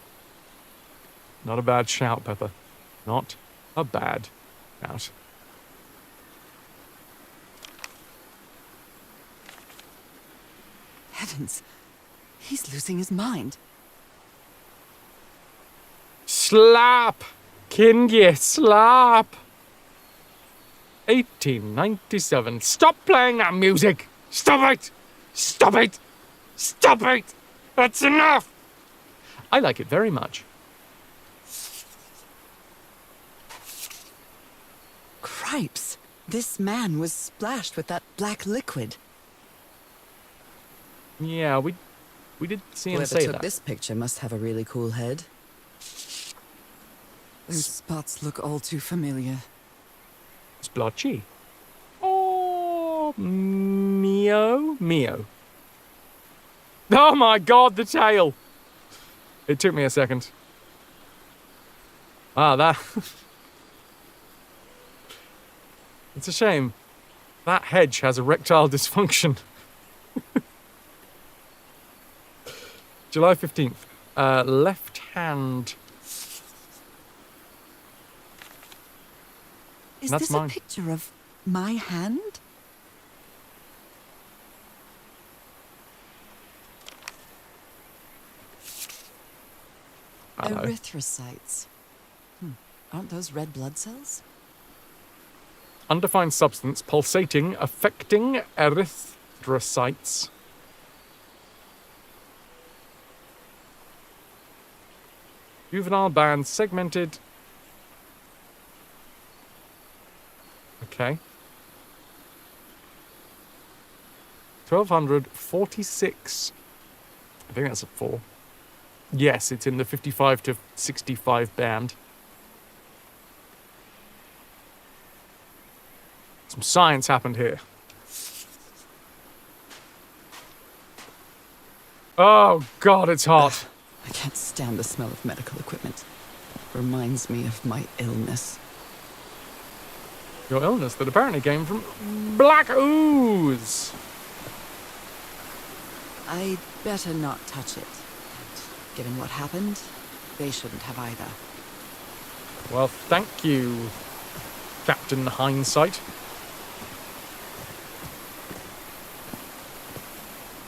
Speaker 1: Not a bad shout, Pepper. Not a bad shout.
Speaker 2: Heavens, he's losing his mind.
Speaker 1: Slap! Kingy, slap! 1897. Stop playing that music! Stop it! Stop it! Stop it! That's enough! I like it very much.
Speaker 2: Cripes! This man was splashed with that black liquid.
Speaker 1: Yeah, we did see him
Speaker 2: Whoever
Speaker 1: say
Speaker 2: took
Speaker 1: that.
Speaker 2: this picture must have a really cool head. Those spots look all too familiar.
Speaker 1: Splotchy. Oh, Mio. Oh my god, the tail! It took me a second. That... It's a shame. That hedge has erectile dysfunction. July 15th. Left hand.
Speaker 2: Is
Speaker 1: That's
Speaker 2: this
Speaker 1: mine.
Speaker 2: a picture of my hand?
Speaker 1: Hello.
Speaker 2: Erythrocytes. Aren't those red blood cells?
Speaker 1: Undefined substance pulsating, affecting erythrocytes. Juvenile band segmented. Okay. 1246. I think that's a 4. Yes, it's in the 55 to 65 band. Some science happened here. Oh, God, it's hot.
Speaker 2: I can't stand the smell of medical equipment. Reminds me of my illness.
Speaker 1: Your illness that apparently came from black ooze.
Speaker 2: I'd better not touch it. And given what happened, they shouldn't have either.
Speaker 1: Well, thank you, Captain Hindsight.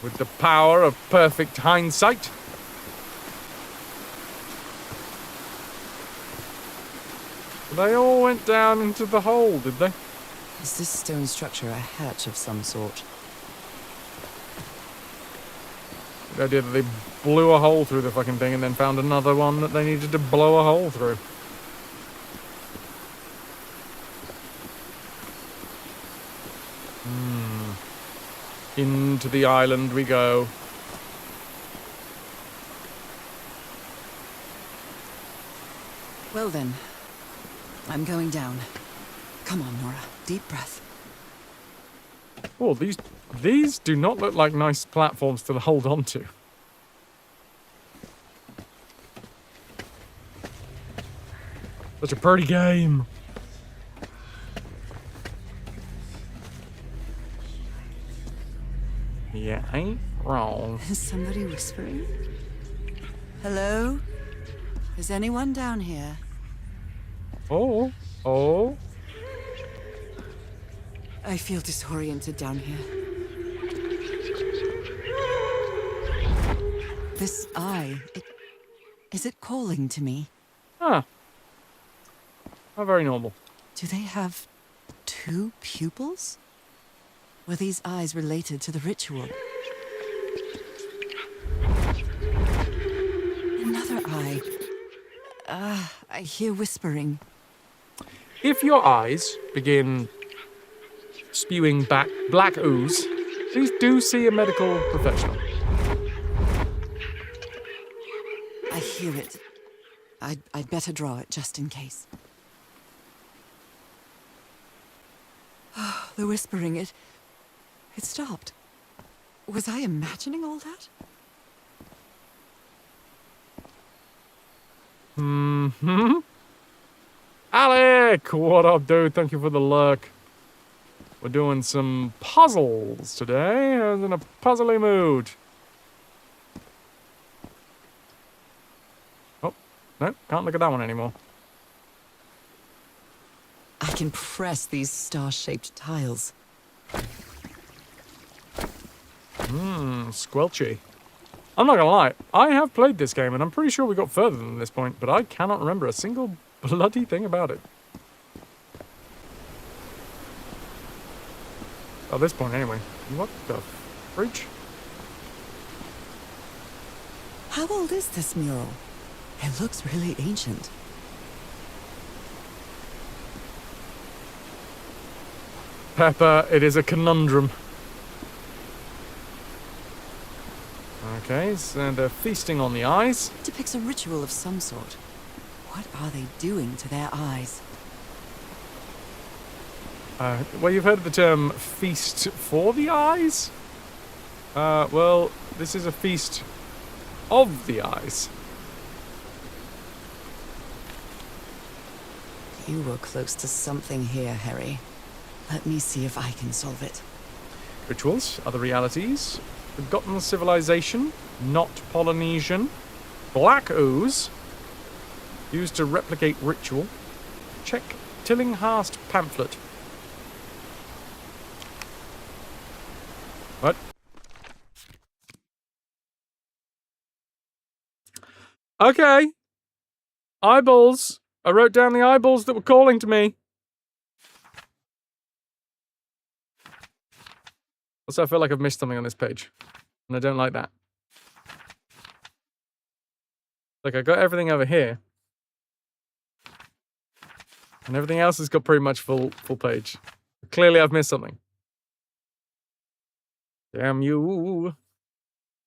Speaker 1: With the power of perfect hindsight. They all went down into the hole, did they?
Speaker 2: Is this stone structure a hatch of some sort?
Speaker 1: The idea that they blew a hole through the fucking thing and then found another one that they needed to blow a hole through. Into the island we go.
Speaker 2: Well then, I'm going down. Come on, Nora. Deep breath.
Speaker 1: Oh, these do not look like nice platforms to hold on to. Such a pretty game. Yeah, wrong.
Speaker 2: Is somebody whispering? Hello? Is anyone down here?
Speaker 1: Oh, oh.
Speaker 2: I feel disoriented down here. This eye, is it calling to me?
Speaker 1: Huh. How very normal.
Speaker 2: Do they have 2 pupils? Were these eyes related to the ritual? Another eye. I hear whispering.
Speaker 1: If your eyes begin spewing back black ooze, please do see a medical professional.
Speaker 2: I hear it. I'd better draw it just in case. The whispering, it stopped. Was I imagining all that?
Speaker 1: Mm-hmm. Alec! What up, dude? Thank you for the lurk. We're doing some puzzles today. I was in a puzzly mood. Oh, no, can't look at that one anymore.
Speaker 2: I can press these star-shaped tiles.
Speaker 1: Squelchy. I'm not gonna lie, I have played this game and I'm pretty sure we got further than this point, but I cannot remember a single bloody thing about it. At this point, anyway. What the fridge?
Speaker 2: How old is this mural? It looks really ancient.
Speaker 1: Pepper, it is a conundrum. Okay, so they're feasting on the eyes.
Speaker 2: It depicts a ritual of some sort. What are they doing to their eyes?
Speaker 1: Well, you've heard of the term feast for the eyes? Well, this is a feast of the eyes.
Speaker 2: You were close to something here, Harry. Let me see if I can solve it.
Speaker 1: Rituals, other realities, forgotten civilization, not Polynesian, black ooze, used to replicate ritual, check Tillinghast pamphlet. What? Okay. Eyeballs. I wrote down the eyeballs that were calling to me. Also, I feel like I've missed something on this page. And I don't like that. Like, I got everything over here. And everything else has got pretty much full page. Clearly, I've missed something. Damn you.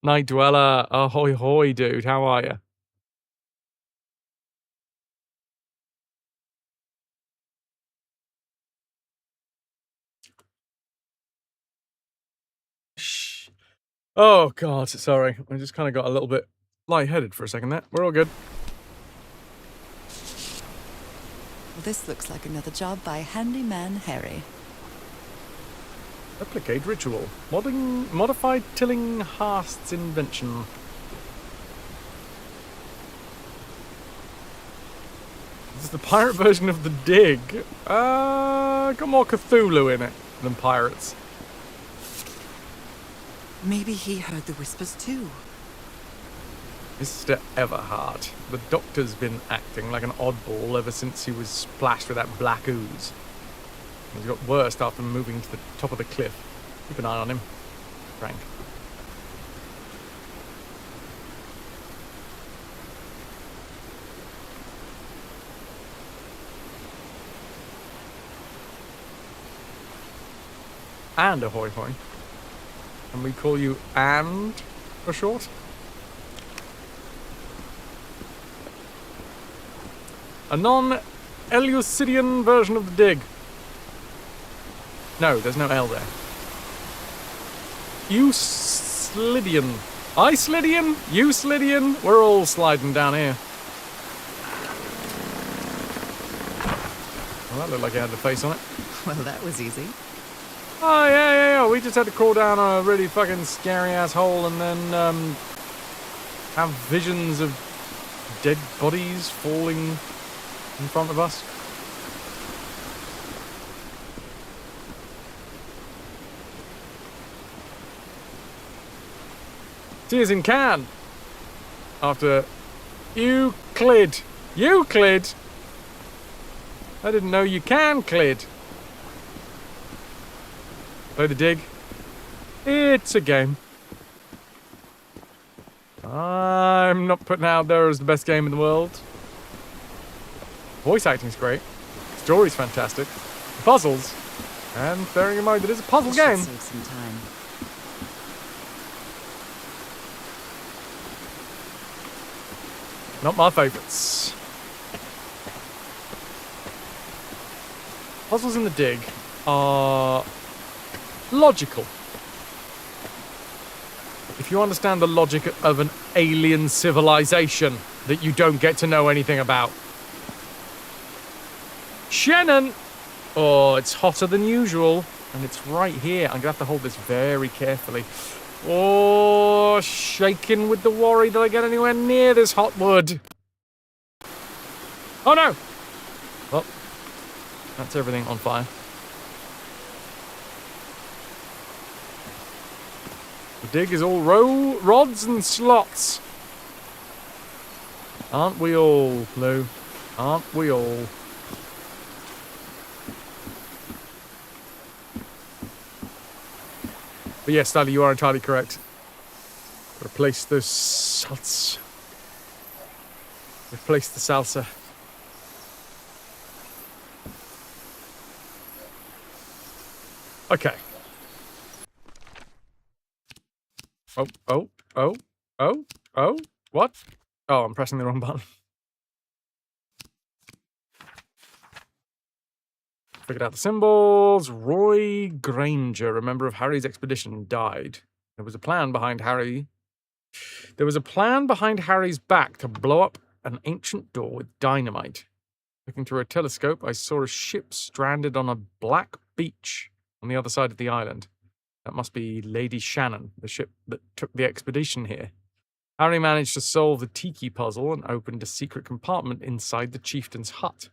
Speaker 1: Night Dweller. Ahoy hoy, dude. How are you? Shh. Oh, God. Sorry. I just kind of got a little bit lightheaded for a second there. We're all good.
Speaker 2: Well, this looks like another job by Handyman Harry.
Speaker 1: Replicate ritual. Modified Tillinghast's invention. This is the pirate version of the dig. Got more Cthulhu in it than pirates.
Speaker 2: Maybe he heard the whispers too.
Speaker 1: Mr. Everhart. The Doctor's been acting like an oddball ever since he was splashed with that black ooze. He's got worse after moving to the top of the cliff. Keep an eye on him. Frank. And ahoy hoy. And we call you And for short? A non-Eleusidian version of the dig. No, there's no L there. Euslidian. Islidian? Euslidian? We're all sliding down here. Well, that looked like it had the face on it.
Speaker 2: Well, that was easy.
Speaker 1: Oh, yeah. We just had to crawl down a really fucking scary ass hole and then have visions of dead bodies falling in front of us. Tears in can. After Euclid. Euclid? I didn't know you can Clid. Play the dig. It's a game. I'm not putting out there as the best game in the world. Voice acting's great. Story's fantastic. Puzzles. And bearing in mind that it's a puzzle game.
Speaker 2: Save some time.
Speaker 1: Not my favourites. Puzzles in the dig are logical. If you understand the logic of an alien civilization that you don't get to know anything about. Shannon! Oh, it's hotter than usual. And it's right here. I'm going to have to hold this very carefully. Oh, shaking with the worry that I get anywhere near this hot wood. Oh no! Well, that's everything on fire. The dig is all rods and slots. Aren't we all, Lou? Aren't we all? But yes, Sally, you are entirely correct. Replace the salsa. Replace the salsa. Okay. Oh. What? Oh, I'm pressing the wrong button. Figured out the symbols. Roy Granger, a member of Harry's expedition, died. There was a plan behind Harry's back to blow up an ancient door with dynamite. Looking through a telescope, I saw a ship stranded on a black beach on the other side of the island. That must be Lady Shannon, the ship that took the expedition here. Harry managed to solve the tiki puzzle and opened a secret compartment inside the chieftain's hut.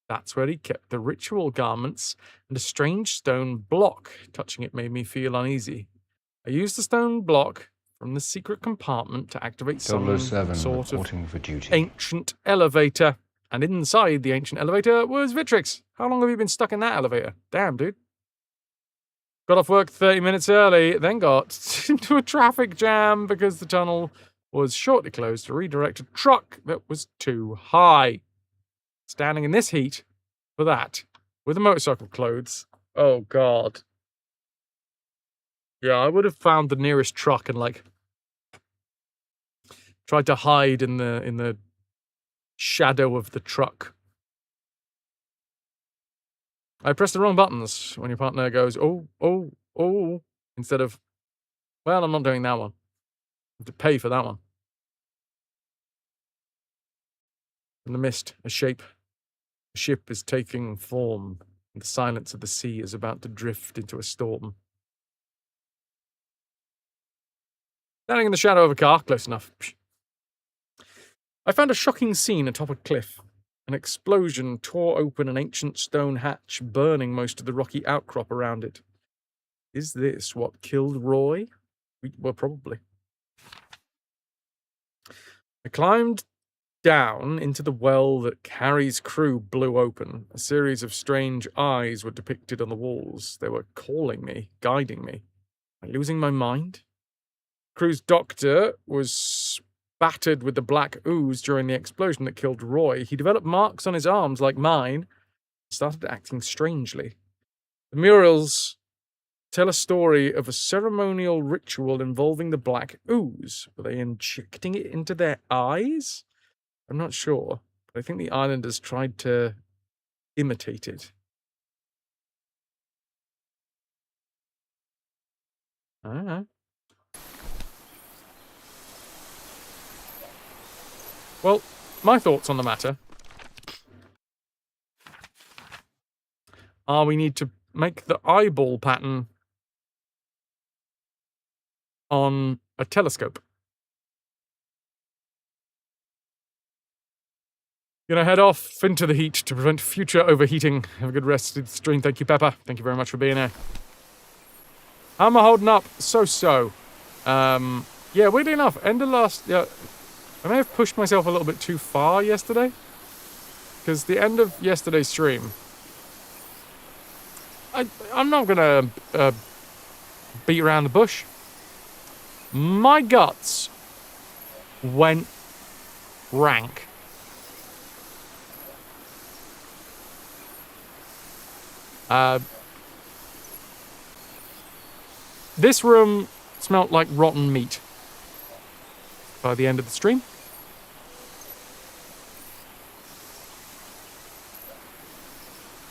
Speaker 1: That's where he kept the ritual garments and a strange stone block. Touching it made me feel uneasy. I used the stone block from the secret compartment to activate some sort of ancient elevator. And inside the ancient elevator was Vitrix. How long have you been stuck in that elevator? Damn, dude. Got off work 30 minutes early, then got into a traffic jam because the tunnel was shortly closed to redirect a truck that was too high. Standing in this heat for that, with the motorcycle clothes. Oh, God. Yeah, I would have found the nearest truck and, like, tried to hide in the shadow of the truck. I pressed the wrong buttons when your partner goes, oh, instead of, well, I'm not doing that one. I have to pay for that one. In the mist, a shape. A ship is taking form, and the silence of the sea is about to drift into a storm. Standing in the shadow of a car, close enough. I found a shocking scene atop a cliff. An explosion tore open an ancient stone hatch, burning most of the rocky outcrop around it. Is this what killed Roy? Well, probably. I climbed down into the well that Harry's crew blew open. A series of strange eyes were depicted on the walls. They were calling me, guiding me. Am I losing my mind? Crew's doctor was battered with the black ooze during the explosion that killed Roy. He developed marks on his arms like mine, started acting strangely. The murals tell a story of a ceremonial ritual involving the black ooze. Were they injecting it into their eyes? I'm not sure, but I think the islanders tried to imitate it. I don't know. Well, my thoughts on the matter are we need to make the eyeball pattern on a telescope. Gonna head off into the heat to prevent future overheating. Have a good rest of the stream. Thank you, Pepper. Thank you very much for being here. How am I holding up? So. Yeah, weirdly enough, end of last... Yeah, I may have pushed myself a little bit too far yesterday. Because the end of yesterday's stream... I'm not gonna beat around the bush. My guts went rank. This room smelled like rotten meat by the end of the stream.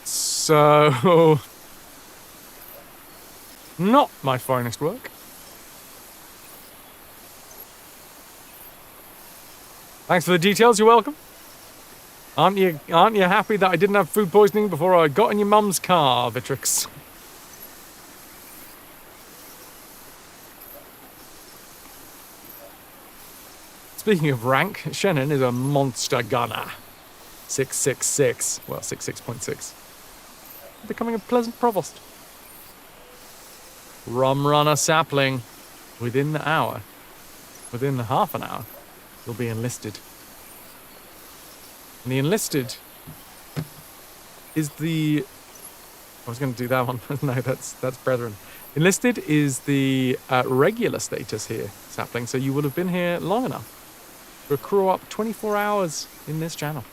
Speaker 1: So, not my finest work. Thanks for the details, you're welcome. Aren't you happy that I didn't have food poisoning before I got in your mum's car, Vitrix? Speaking of rank, Shannon is a monster gunner. 666. Well, 66.6. Becoming a pleasant provost. Rum runner sapling. Within the hour. Within the half an hour. You'll be enlisted. And the enlisted is the... I was going to do that one. No, that's brethren. Enlisted is the regular status here, sapling. So you would have been here long enough to accrue up 24 hours in this channel.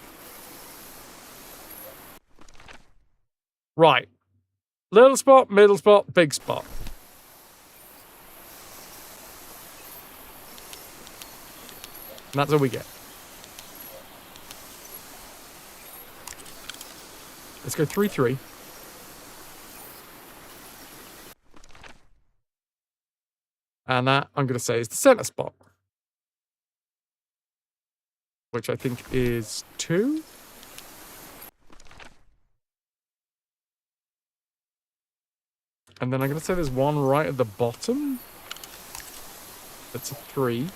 Speaker 1: Right. Little spot, middle spot, big spot. And that's all we get. Let's go 3-3. And that, I'm going to say, is the center spot. Which I think is 2. And then I'm going to say there's one right at the bottom. That's a 3.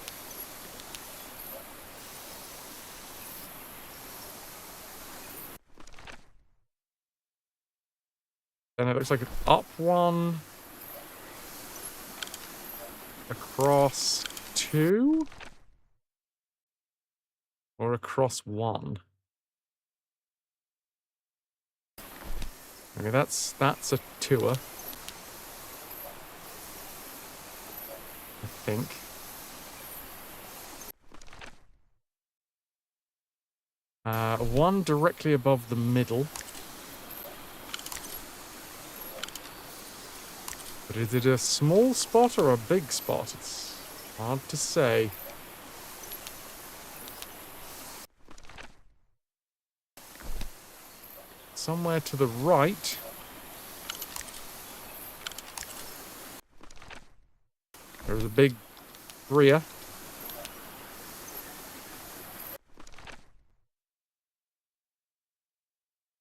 Speaker 1: Then it looks like an up 1. Across 2. Or across 1. Okay, that's a 2er. I think. One directly above the middle. But is it a small spot or a big spot? It's hard to say. Somewhere to the right. There's a big 3er.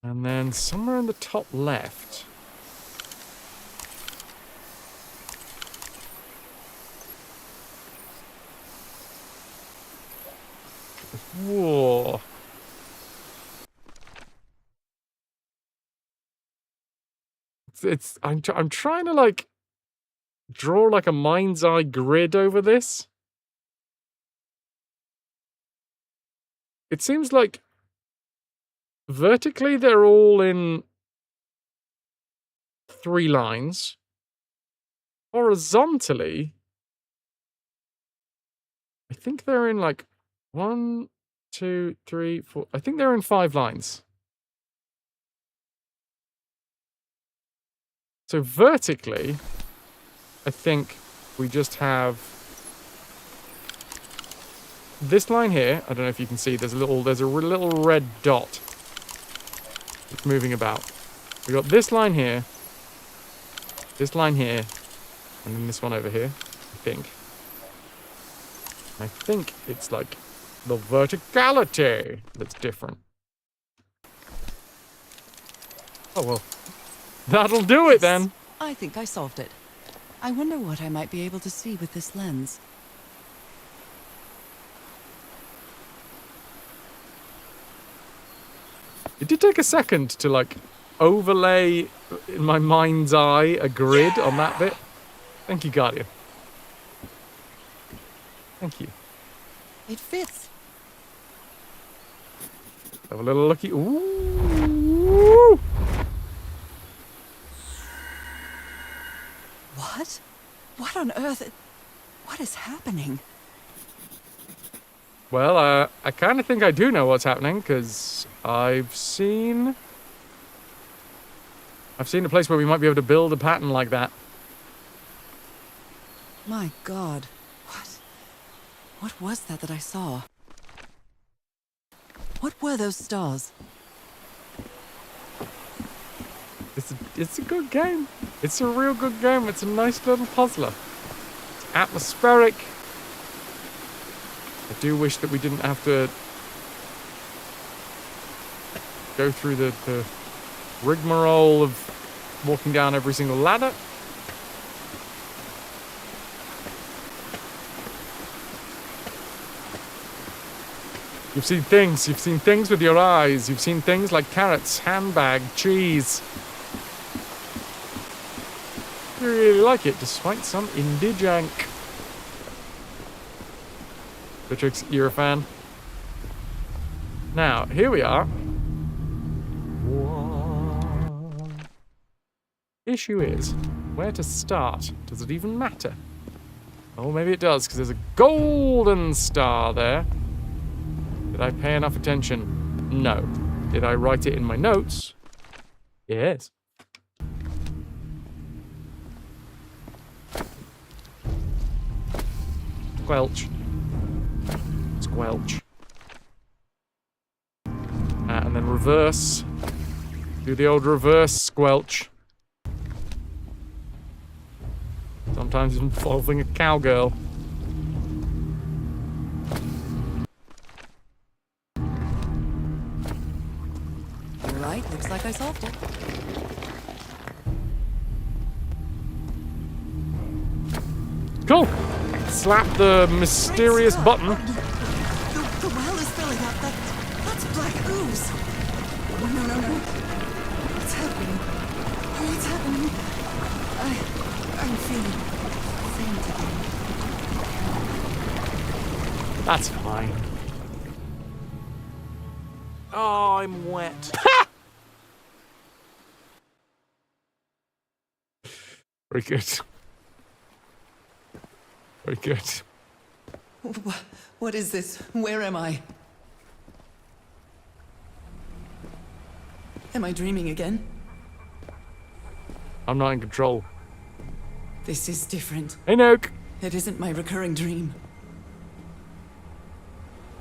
Speaker 1: And then somewhere in the top left. Whoa. I'm trying to like draw like a mind's eye grid over this. It seems like vertically they're all in 3 lines. Horizontally, I think they're in like 1, 2, 3, 4. I think they're in 5 lines. So vertically, I think we just have this line here. I don't know if you can see. There's a little red dot that's moving about. We got this line here, and then this one over here. I think it's like the verticality that's different. Oh well. That'll do it then.
Speaker 2: I think I solved it. I wonder what I might be able to see with this lens.
Speaker 1: It did take a second to, like, overlay in my mind's eye a grid on that bit. Thank you, Guardian. Thank you.
Speaker 2: It fits.
Speaker 1: Have a little looky. Ooh!
Speaker 2: What? What on earth? What is happening?
Speaker 1: Well, I kind of think I do know what's happening, because I've seen a place where we might be able to build a pattern like that.
Speaker 2: My God. What was that I saw? What were those stars?
Speaker 1: It's a good game. It's a real good game. It's a nice little puzzler. It's atmospheric. I do wish that we didn't have to go through the rigmarole of walking down every single ladder. You've seen things with your eyes. You've seen things like carrots, handbag, cheese. You really like it, despite some indie junk. Beatrix, you're a fan. Now, here we are. Issue is, where to start? Does it even matter? Oh, maybe it does, because there's a golden star there. Did I pay enough attention? No. Did I write it in my notes? Yes. Squelch. Squelch. And then reverse. Do the old reverse squelch. Sometimes involving a cowgirl.
Speaker 2: Alright, looks like I solved it.
Speaker 1: Cool! Slap the mysterious button.
Speaker 2: The well is filling up. That's black ooze. No. What's happening? What's happening? I'm feeling faint again.
Speaker 1: That's fine. Oh, I'm wet. Very good. Very good.
Speaker 2: What is this? Where am I? Am I dreaming again?
Speaker 1: I'm not in control.
Speaker 2: This is different.
Speaker 1: Hey, Nook.
Speaker 2: It isn't my recurring dream.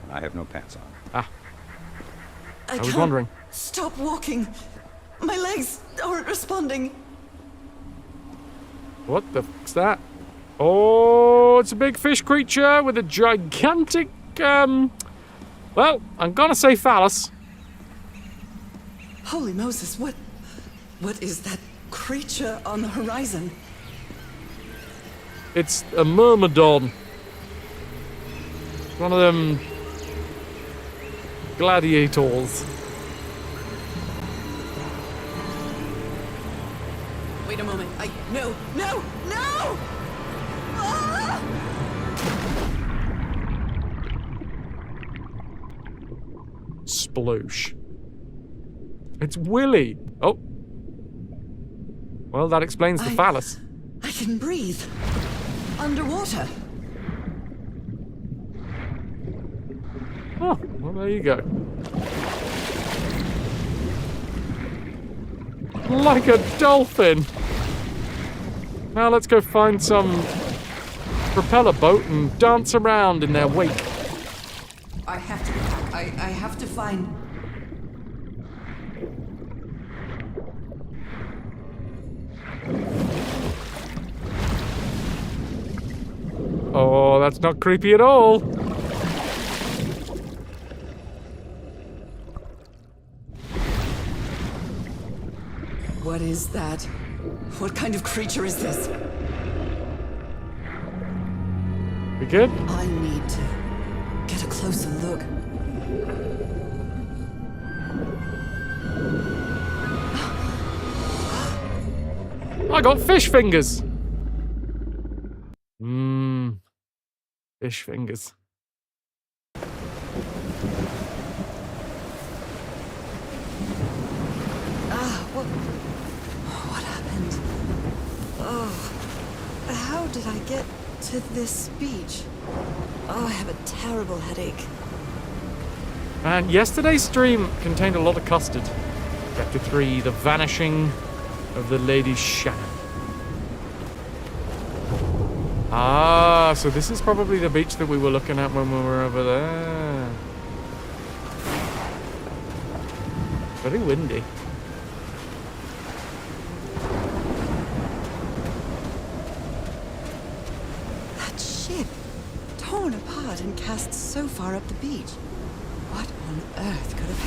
Speaker 15: I have no pants on.
Speaker 1: Ah.
Speaker 2: I
Speaker 1: was wondering.
Speaker 2: Stop walking. My legs aren't responding.
Speaker 1: What the fuck's that? Oh, it's a big fish creature with a gigantic, well, I'm gonna say phallus.
Speaker 2: Holy Moses, what is that creature on the horizon?
Speaker 1: It's a myrmidon. One of them gladiators.
Speaker 2: Wait a moment. No! Ah!
Speaker 1: Sploosh. It's Willy. Oh. Well, that explains the phallus.
Speaker 2: I can breathe. Underwater.
Speaker 1: Oh, well, there you go. Like a dolphin. Now let's go find some propeller boat and dance around in their wake.
Speaker 2: I have to find...
Speaker 1: Oh, that's not creepy at all.
Speaker 2: What is that? What kind of creature is this?
Speaker 1: We good?
Speaker 2: I need to get a closer look.
Speaker 1: I got fish fingers. Fish fingers.
Speaker 2: What happened? Oh, how did I get to this beach? Oh, I have a terrible headache.
Speaker 1: And yesterday's stream contained a lot of custard. Chapter 3, The Vanishing of the Lady Shannon. Ah, so this is probably the beach that we were looking at when we were over there. Very windy.
Speaker 2: That ship, torn apart and cast so far up the beach. What on earth could have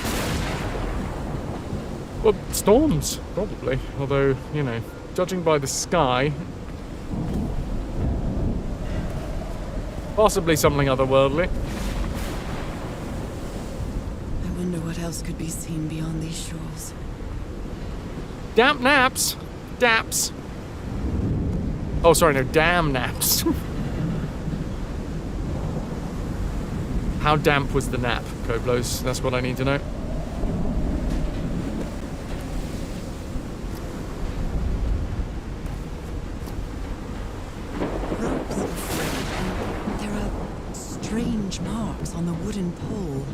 Speaker 2: happened?
Speaker 1: Well, storms, probably. Although, you know, judging by the sky, possibly something otherworldly.
Speaker 2: I wonder what else could be seen beyond these shores.
Speaker 1: Damp naps. Daps. Oh, sorry, no, damn naps. How damp was the nap, Koblos? That's what I need to know.
Speaker 2: Ropes are frayed, and there are strange marks on the wooden pole.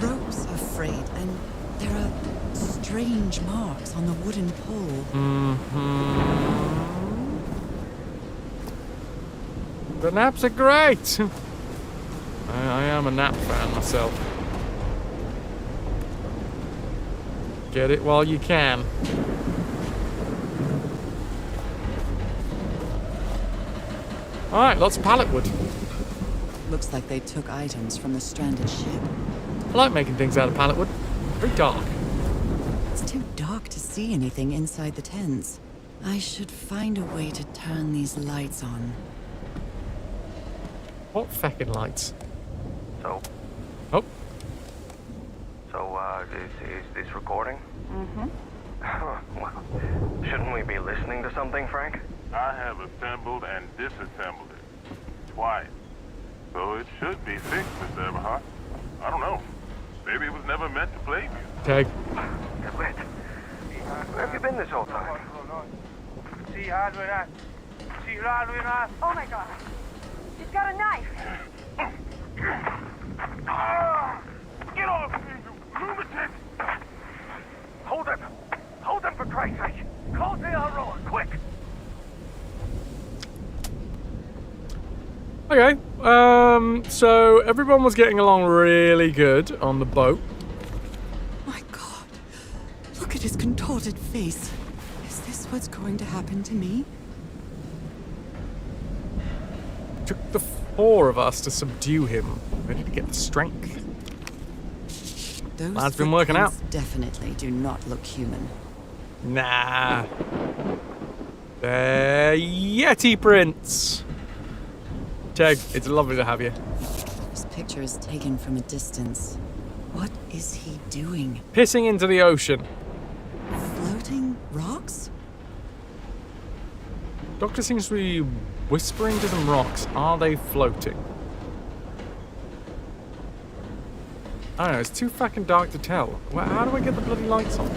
Speaker 2: Ropes are frayed, and there are strange marks on the wooden pole.
Speaker 1: The naps are great. I am a nap fan myself. Get it while you can. Alright, lots of pallet wood.
Speaker 2: Looks like they took items from the stranded ship.
Speaker 1: I like making things out of pallet wood. Very dark.
Speaker 2: It's too dark to see anything inside the tents. I should find a way to turn these lights on.
Speaker 1: What feckin' lights?
Speaker 13: So?
Speaker 1: Oh.
Speaker 13: So, is this recording?
Speaker 8: Mm-hmm.
Speaker 13: Well, shouldn't we be listening to something, Frank?
Speaker 15: I have assembled and disassembled it. Twice. So it should be fixed, Mr. Everhart. I don't know. Maybe it was never meant to play music.
Speaker 1: Tag.
Speaker 13: Where have you been this whole time?
Speaker 8: Oh my god. She's got a knife.
Speaker 15: Get off me, you lunatic!
Speaker 13: Hold him! Hold him, for Christ's sake! Call the Aurora, quick!
Speaker 1: Okay, so everyone was getting along really good on the boat.
Speaker 2: My God, look at his contorted face. Is this what's going to happen to me?
Speaker 1: Took the 4 of us to subdue him. Ready to get the strength.
Speaker 2: Those
Speaker 1: Lad's been working out.
Speaker 2: footprints definitely do not look human.
Speaker 1: Nah. They're Yeti prints. Teg, it's lovely to have you.
Speaker 2: This picture is taken from a distance. What is he doing?
Speaker 1: Pissing into the ocean.
Speaker 2: Floating rocks?
Speaker 1: Doctor seems to be whispering to some rocks. Are they floating? I don't know, it's too fucking dark to tell. Well, how do I get the bloody lights on?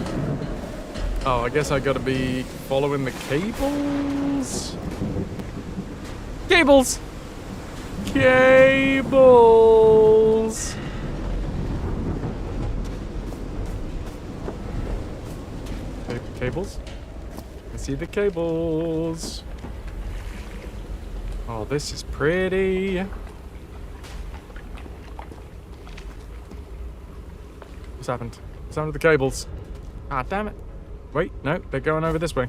Speaker 1: Oh, I guess I gotta be following the cables? Cables! Cables! Cables? I see the cables. Oh, this is pretty. What's happened? What's happened to the cables? Ah, damn it. Wait, no, they're going over this way.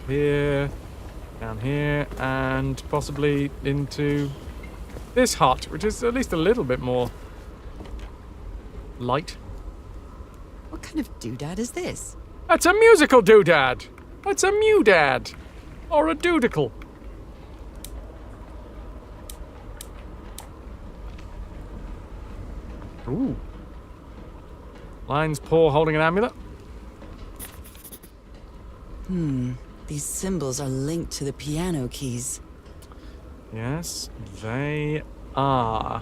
Speaker 1: Here, down here, and possibly into this hut, which is at least a little bit more light.
Speaker 2: What kind of doodad is this?
Speaker 1: That's a musical doodad. That's a mewdad. Or a doodicle. Ooh. Lion's paw holding an amulet.
Speaker 2: These symbols are linked to the piano keys.
Speaker 1: Yes, they are.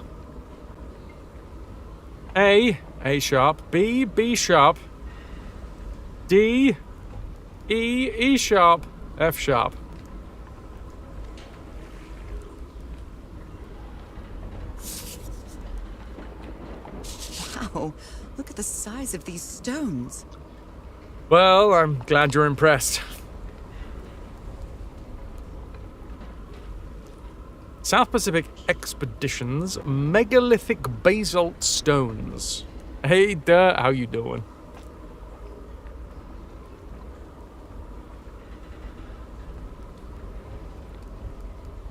Speaker 1: A sharp. B sharp. D, E sharp. F sharp.
Speaker 2: Wow, look at the size of these stones.
Speaker 1: Well, I'm glad you're impressed. South Pacific Expeditions megalithic basalt stones. Hey, how you doing?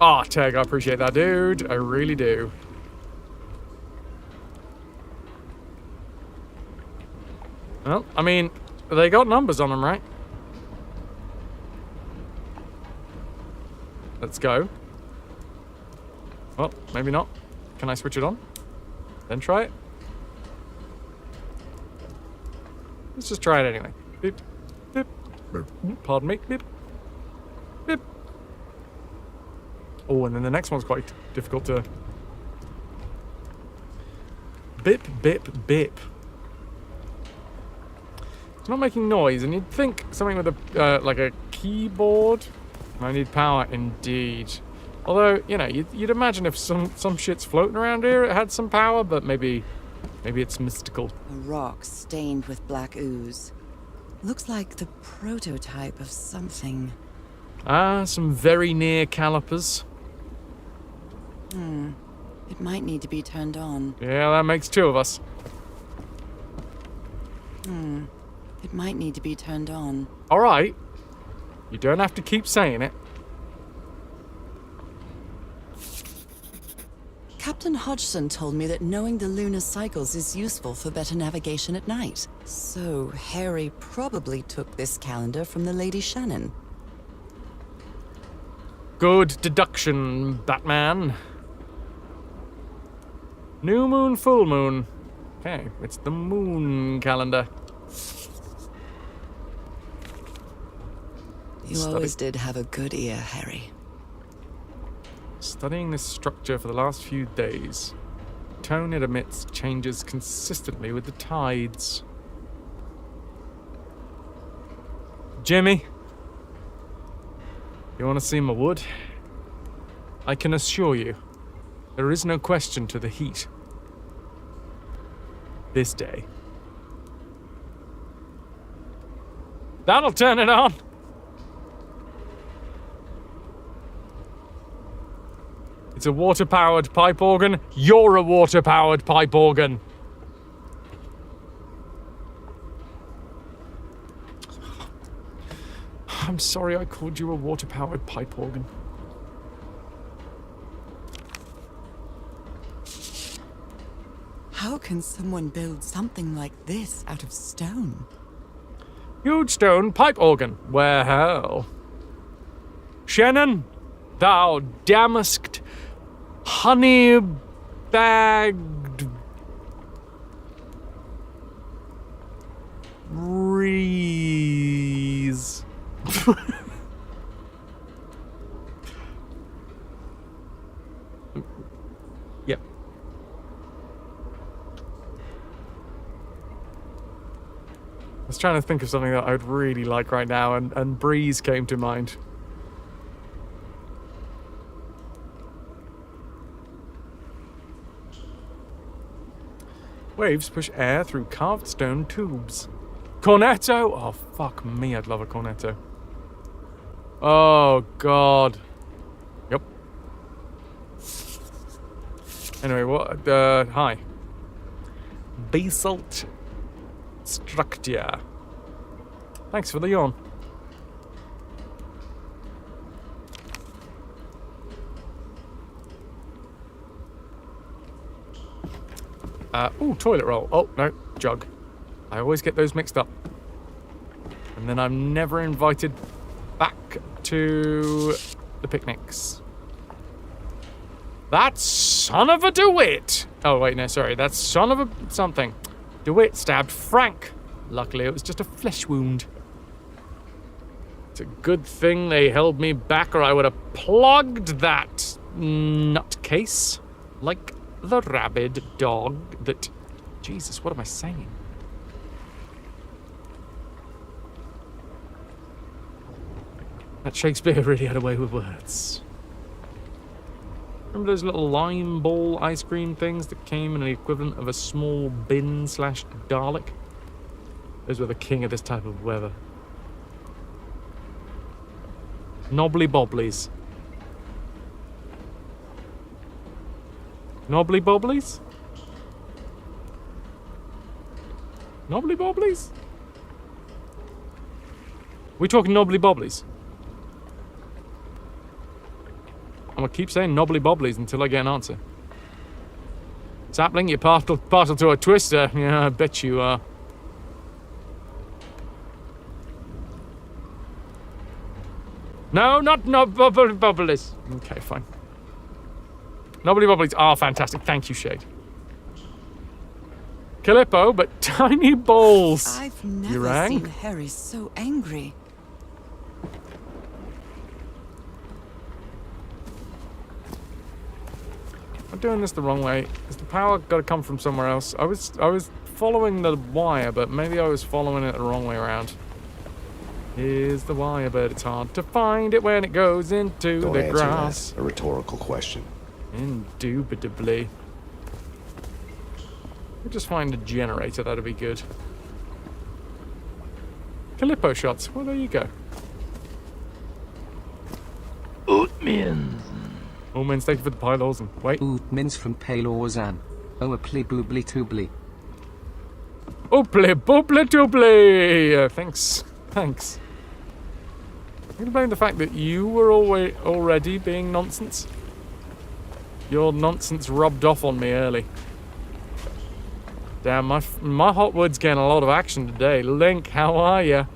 Speaker 1: Ah, Teg, I appreciate that, dude. I really do. Well, I mean, they got numbers on them, right? Let's go. Well, maybe not. Can I switch it on? Then try it? Let's just try it anyway. Beep. Beep. Pardon me. Beep. Beep. Oh, and then the next one's quite difficult to... Bip, bip, bip. It's not making noise, and you'd think something with a, like a keyboard. I need power, indeed. Although, you know, you'd imagine if some shit's floating around here, it had some power, but maybe it's mystical.
Speaker 2: A rock stained with black ooze. Looks like the prototype of something.
Speaker 1: Ah, some very near calipers.
Speaker 2: It might need to be turned on.
Speaker 1: Yeah, that makes two of us.
Speaker 2: It might need to be turned on.
Speaker 1: All right. You don't have to keep saying it.
Speaker 2: Captain Hodgson told me that knowing the lunar cycles is useful for better navigation at night. So Harry probably took this calendar from the Lady Shannon.
Speaker 1: Good deduction, Batman. New moon, full moon. Okay, it's the moon calendar.
Speaker 2: You always did have a good ear, Harry.
Speaker 1: Studying this structure for the last few days. Tone it emits changes consistently with the tides. Jimmy, you want to see my wood? I can assure you, there is no question to the heat. This day. That'll turn it on! It's a water-powered pipe organ. You're a water-powered pipe organ. I'm sorry I called you a water-powered pipe organ.
Speaker 2: How can someone build something like this out of stone?
Speaker 1: Huge stone pipe organ. Well. Shannon, thou damasked, honey-bagged breeze. Yep. I was trying to think of something that I would really like right now, and breeze came to mind. Waves push air through carved stone tubes. Cornetto? Oh, fuck me, I'd love a cornetto. Oh, God. Yep. Anyway, what? Hi. Basalt structure. Thanks for the yawn. Ooh, toilet roll. Oh, no, jug. I always get those mixed up. And then I'm never invited back to the picnics. That son of a DeWitt! Oh, wait, no, sorry. That son of a something. DeWitt stabbed Frank. Luckily, it was just a flesh wound. It's a good thing they held me back, or I would have plugged that nutcase like the rabid dog that... Jesus, what am I saying? That Shakespeare really had a way with words. Remember those little lime ball ice cream things that came in the equivalent of a small bin / Dalek? Those were the king of this type of weather. Knobbly bobblies. Knobbly bobblies? Knobbly bobblies? We talking knobbly bobblies? I'm gonna keep saying knobbly bobblies until I get an answer. Sapling, you're partial to a twister. Yeah, I bet you are. No, not knobbly bobblies. Okay, fine. Knobbly bobblies are fantastic. Thank you, Shade. Calippo, but tiny balls.
Speaker 2: I've never seen Harry so angry.
Speaker 1: I'm doing this the wrong way. Is the power got to come from somewhere else? I was following the wire, but maybe I was following it the wrong way around. Here's the wire, but it's hard to find it when it goes into
Speaker 3: Don't
Speaker 1: the
Speaker 3: answer
Speaker 1: grass.
Speaker 3: that. A rhetorical question.
Speaker 1: Indubitably. We'll just find a generator, that'd be good. Calippo shots. Well, there you go.
Speaker 12: Ootmins.
Speaker 1: Oh, man, thank you for the pylos. And wait.
Speaker 12: Ootmins from Palaurzan. Oh, a pli boobly toobly.
Speaker 1: Ooply booply tooply. Thanks. Thanks. I'm gonna blame the fact that you were already being nonsense. Your nonsense rubbed off on me early. Damn, my hotwood's getting a lot of action today. Link, how are you?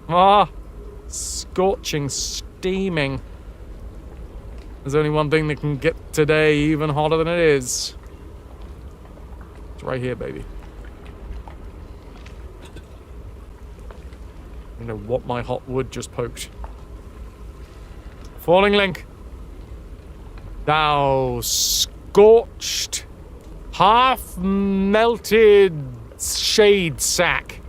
Speaker 1: Ah, scorching, steaming. There's only one thing that can get today even hotter than it is. It's right here, baby. You know what my hot wood just poked. Falling Link. Thou scorched, half-melted shade sack.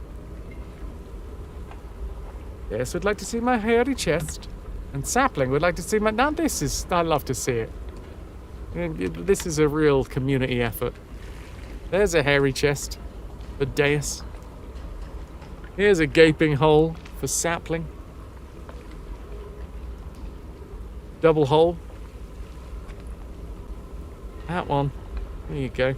Speaker 1: Yes, would like to see my hairy chest. And Sapling would like to see my... Now this is... I love to see it. This is a real community effort. There's a hairy chest. For Deus. Here's a gaping hole for Sapling. Double hole. That one. There you go.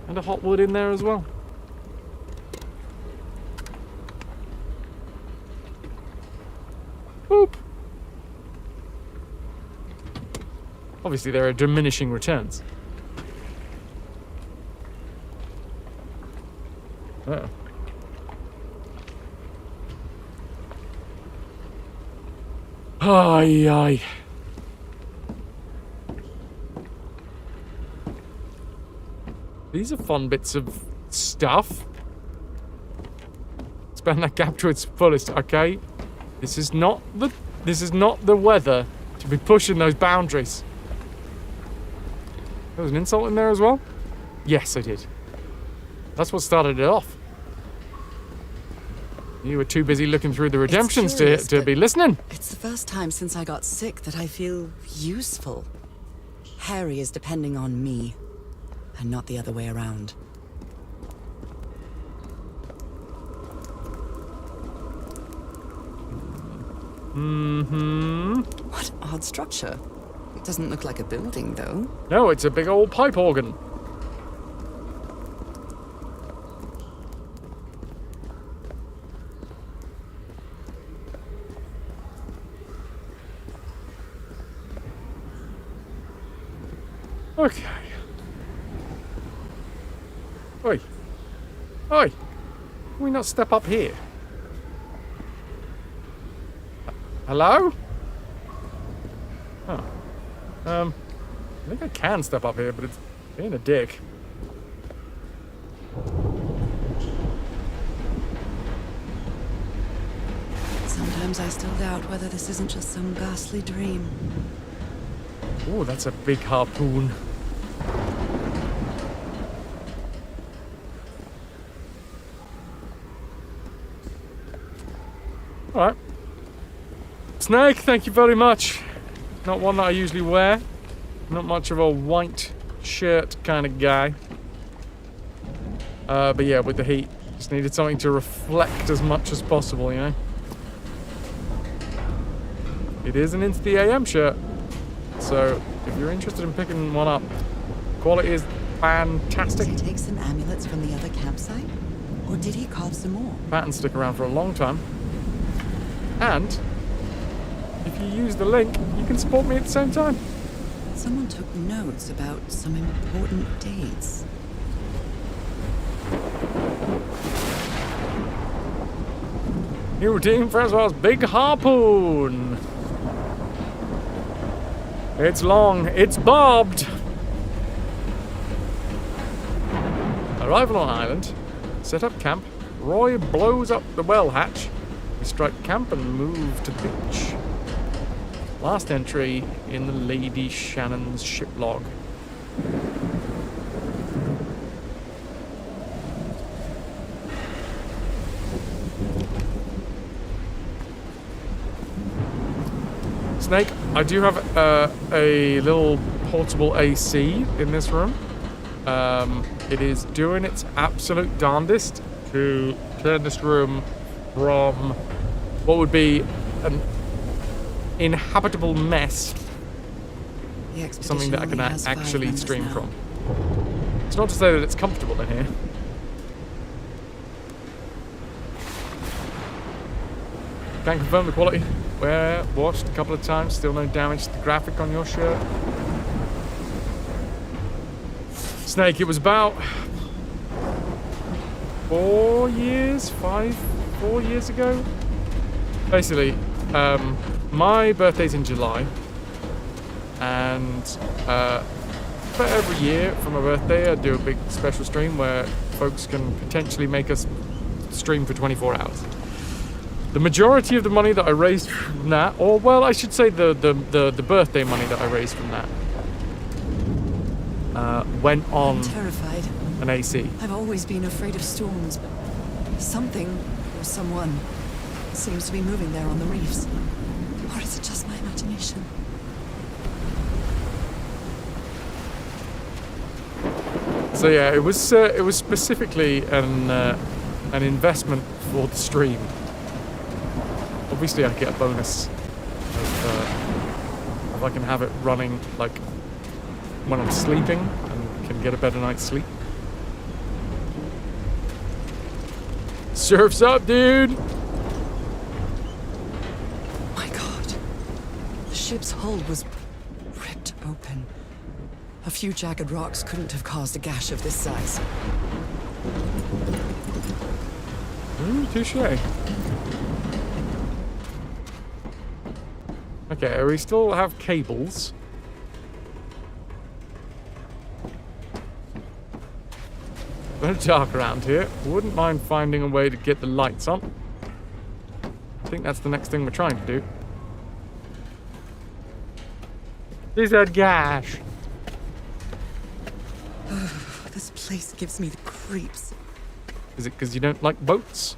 Speaker 1: And a hot wood in there as well. Boop. Obviously there are diminishing returns. Uh-oh. Ay, ay. These are fun bits of stuff. Expand that gap to its fullest, okay? This is not the weather to be pushing those boundaries. There was an insult in there as well? Yes, I did. That's what started it off. You were too busy looking through the redemptions to be listening.
Speaker 2: It's the first time since I got sick that I feel useful. Harry is depending on me, and not the other way around.
Speaker 1: Mm-hmm.
Speaker 2: What odd structure. It doesn't look like a building, though.
Speaker 1: No, it's a big old pipe organ. Okay. Oi. Oi. Can we not step up here? Hello? Oh. I think I can step up here, but it's being a dick.
Speaker 2: Sometimes I still doubt whether this isn't just some ghastly dream.
Speaker 1: Oh, that's a big harpoon. Alright. Snake, thank you very much. Not one that I usually wear. Not much of a white shirt kind of guy. But yeah, with the heat, just needed something to reflect as much as possible, you know? It is an Into the AM shirt. So, if you're interested in picking one up, quality is fantastic.
Speaker 2: Did he take some amulets from the other campsite? Or did he carve some more?
Speaker 1: Patterns stick around for a long time. And, if you use the link, you can support me at the same time.
Speaker 2: Someone took notes about some important dates.
Speaker 1: You redeem Francois' big harpoon. It's long, it's bobbed. Arrival on island. Set up camp. Roy blows up the well hatch. We strike camp and move to beach. Last entry in the Lady Shannon's ship log. Snake, I do have a little portable AC in this room. It is doing its absolute darndest to turn this room from what would be an inhabitable mess, something that I can actually stream from. It's not to say that it's comfortable in here. Can't confirm the quality. Watched a couple of times, still no damage to the graphic on your shirt. Snake, it was about 4 years ago. Basically, my birthday's in July, and for every year for my birthday I do a big special stream where folks can potentially make us stream for 24 hours. The majority of the money that I raised from that, or well, I should say the birthday money that I raised from that, went on
Speaker 2: I'm terrified.
Speaker 1: an AC.
Speaker 2: I've always been afraid of storms, but something or someone seems to be moving there on the reefs. Or is it just my imagination?
Speaker 1: So yeah, it was specifically an investment for the stream. Obviously, I get a bonus if I can have it running like when I'm sleeping and can get a better night's sleep. Surf's up, dude!
Speaker 2: My God. The ship's hull was ripped open. A few jagged rocks couldn't have caused a gash of this size.
Speaker 1: Touché. Okay, we still have cables. Very dark around here. Wouldn't mind finding a way to get the lights on. I think that's the next thing we're trying to do. There's a gash.
Speaker 2: This place gives me the creeps.
Speaker 1: Is it because you don't like boats?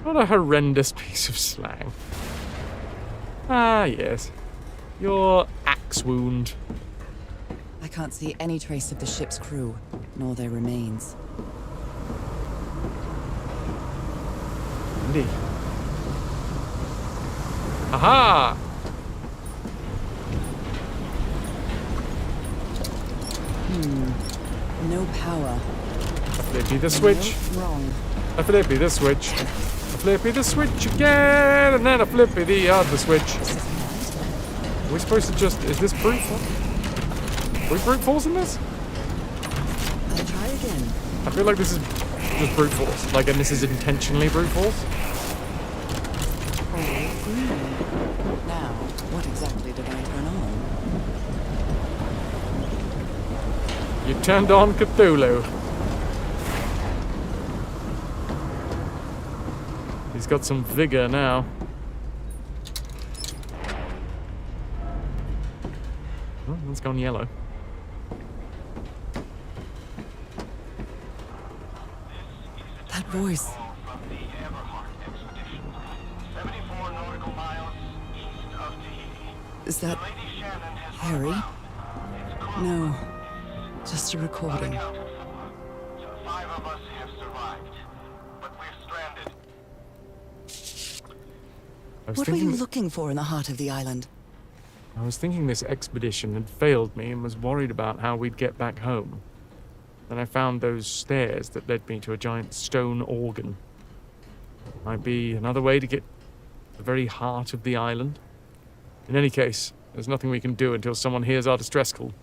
Speaker 1: What a horrendous piece of slang. Ah, yes. Your axe wound.
Speaker 2: I can't see any trace of the ship's crew, nor their remains.
Speaker 1: Indeed. Aha!
Speaker 2: No power.
Speaker 1: Flippy the switch.
Speaker 2: No, wrong.
Speaker 1: I flippy the switch. I flippy the switch again, and then I flippy the other switch. Are we supposed to just... Is this brute force? Are we brute force in this?
Speaker 2: I'll try again.
Speaker 1: I feel like this is just brute force. Like, and this is intentionally brute force.
Speaker 2: All green. Now, what exactly did I turn on?
Speaker 1: You turned on Cthulhu. He's got some vigor now. Oh, that's gone yellow.
Speaker 2: That voice. Is that Harry? No, just a recording.
Speaker 13: 5 of us have survived, but we're stranded.
Speaker 2: What were you looking for in the heart of the island?
Speaker 1: I was thinking this expedition had failed me and was worried about how we'd get back home. Then I found those stairs that led me to a giant stone organ. Might be another way to get to the very heart of the island. In any case, there's nothing we can do until someone hears our distress call.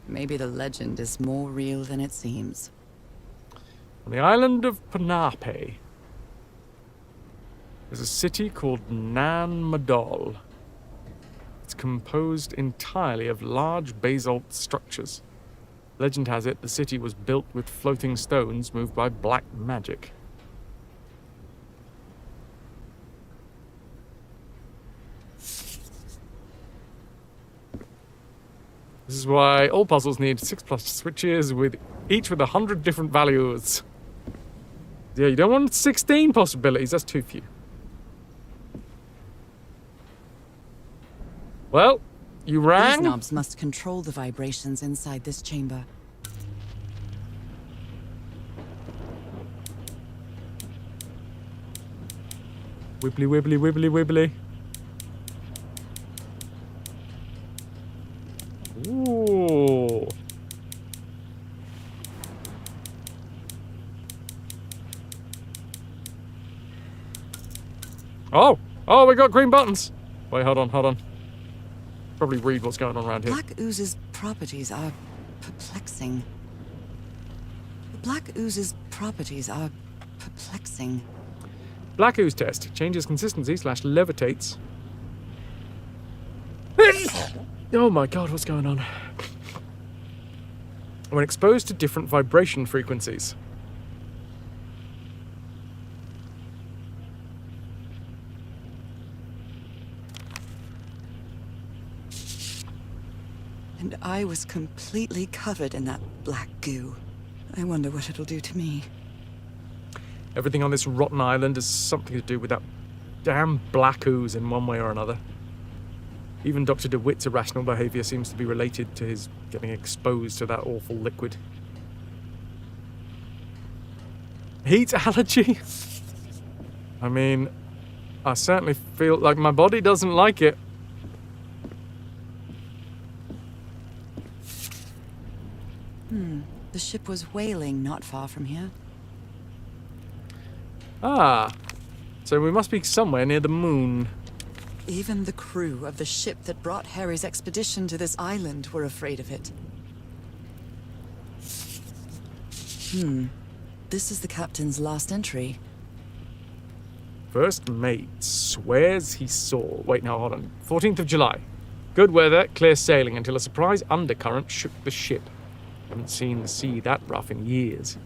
Speaker 2: Maybe the legend is more real than it seems.
Speaker 1: On the island of Penape, there's a city called Nan Madol. It's composed entirely of large basalt structures. Legend has it the city was built with floating stones moved by black magic. This is why all puzzles need 6+ switches, with each with 100 different values. Yeah, you don't want 16 possibilities, that's too few. Well, you rang?
Speaker 2: These knobs must control the vibrations inside this chamber.
Speaker 1: Wibbly, wibbly, wibbly, wibbly. Ooh. Oh, we got green buttons. Wait, hold on. Probably read what's going on around here.
Speaker 2: Black ooze's properties are perplexing. The black ooze's properties are perplexing.
Speaker 1: Black ooze test. Changes consistency / levitates. Oh my god, what's going on? When exposed to different vibration frequencies.
Speaker 2: And I was completely covered in that black goo. I wonder what it'll do to me.
Speaker 1: Everything on this rotten island has something to do with that damn black ooze in one way or another. Even Dr. DeWitt's irrational behavior seems to be related to his getting exposed to that awful liquid. Heat allergy? I mean, I certainly feel like my body doesn't like it.
Speaker 2: The ship was whaling not far from here.
Speaker 1: Ah, so we must be somewhere near the moon.
Speaker 2: Even the crew of the ship that brought Harry's expedition to this island were afraid of it. This is the captain's last entry.
Speaker 1: First mate swears he saw... Wait, no, hold on. 14th of July. Good weather, clear sailing until a surprise undercurrent shook the ship. Haven't seen the sea that rough in years.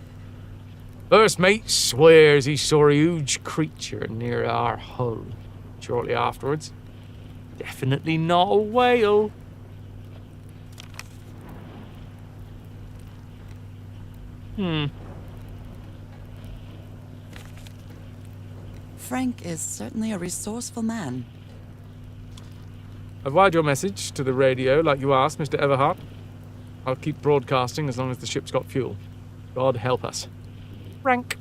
Speaker 1: First mate swears he saw a huge creature near our hull. Shortly afterwards. Definitely not a whale.
Speaker 2: Frank is certainly a resourceful man.
Speaker 1: I've wired your message to the radio like you asked, Mr. Everhart. I'll keep broadcasting as long as the ship's got fuel. God help us. Frank.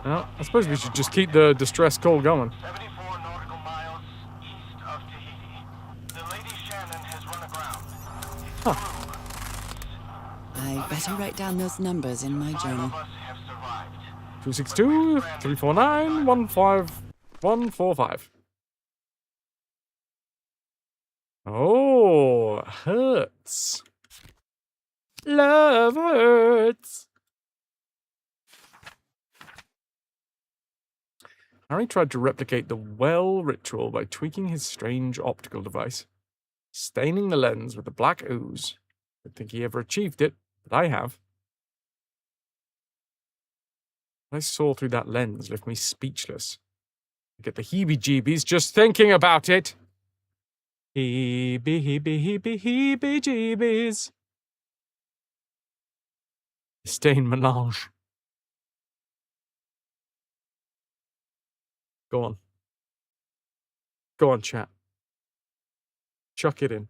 Speaker 1: Well, I suppose we should just keep the distress call going.
Speaker 13: 74 nautical miles east of Tahiti.
Speaker 2: Better write down those numbers in my journal.
Speaker 1: 262 349 15145. Oh, hurts. Love hurts. Harry tried to replicate the well ritual by tweaking his strange optical device, staining the lens with the black ooze. I don't think he ever achieved it, but I have. What I saw through that lens left me speechless. I get the heebie-jeebies just thinking about it. Heebie-jeebies. Stain melange. Go on. Go on, chat. Chuck it in.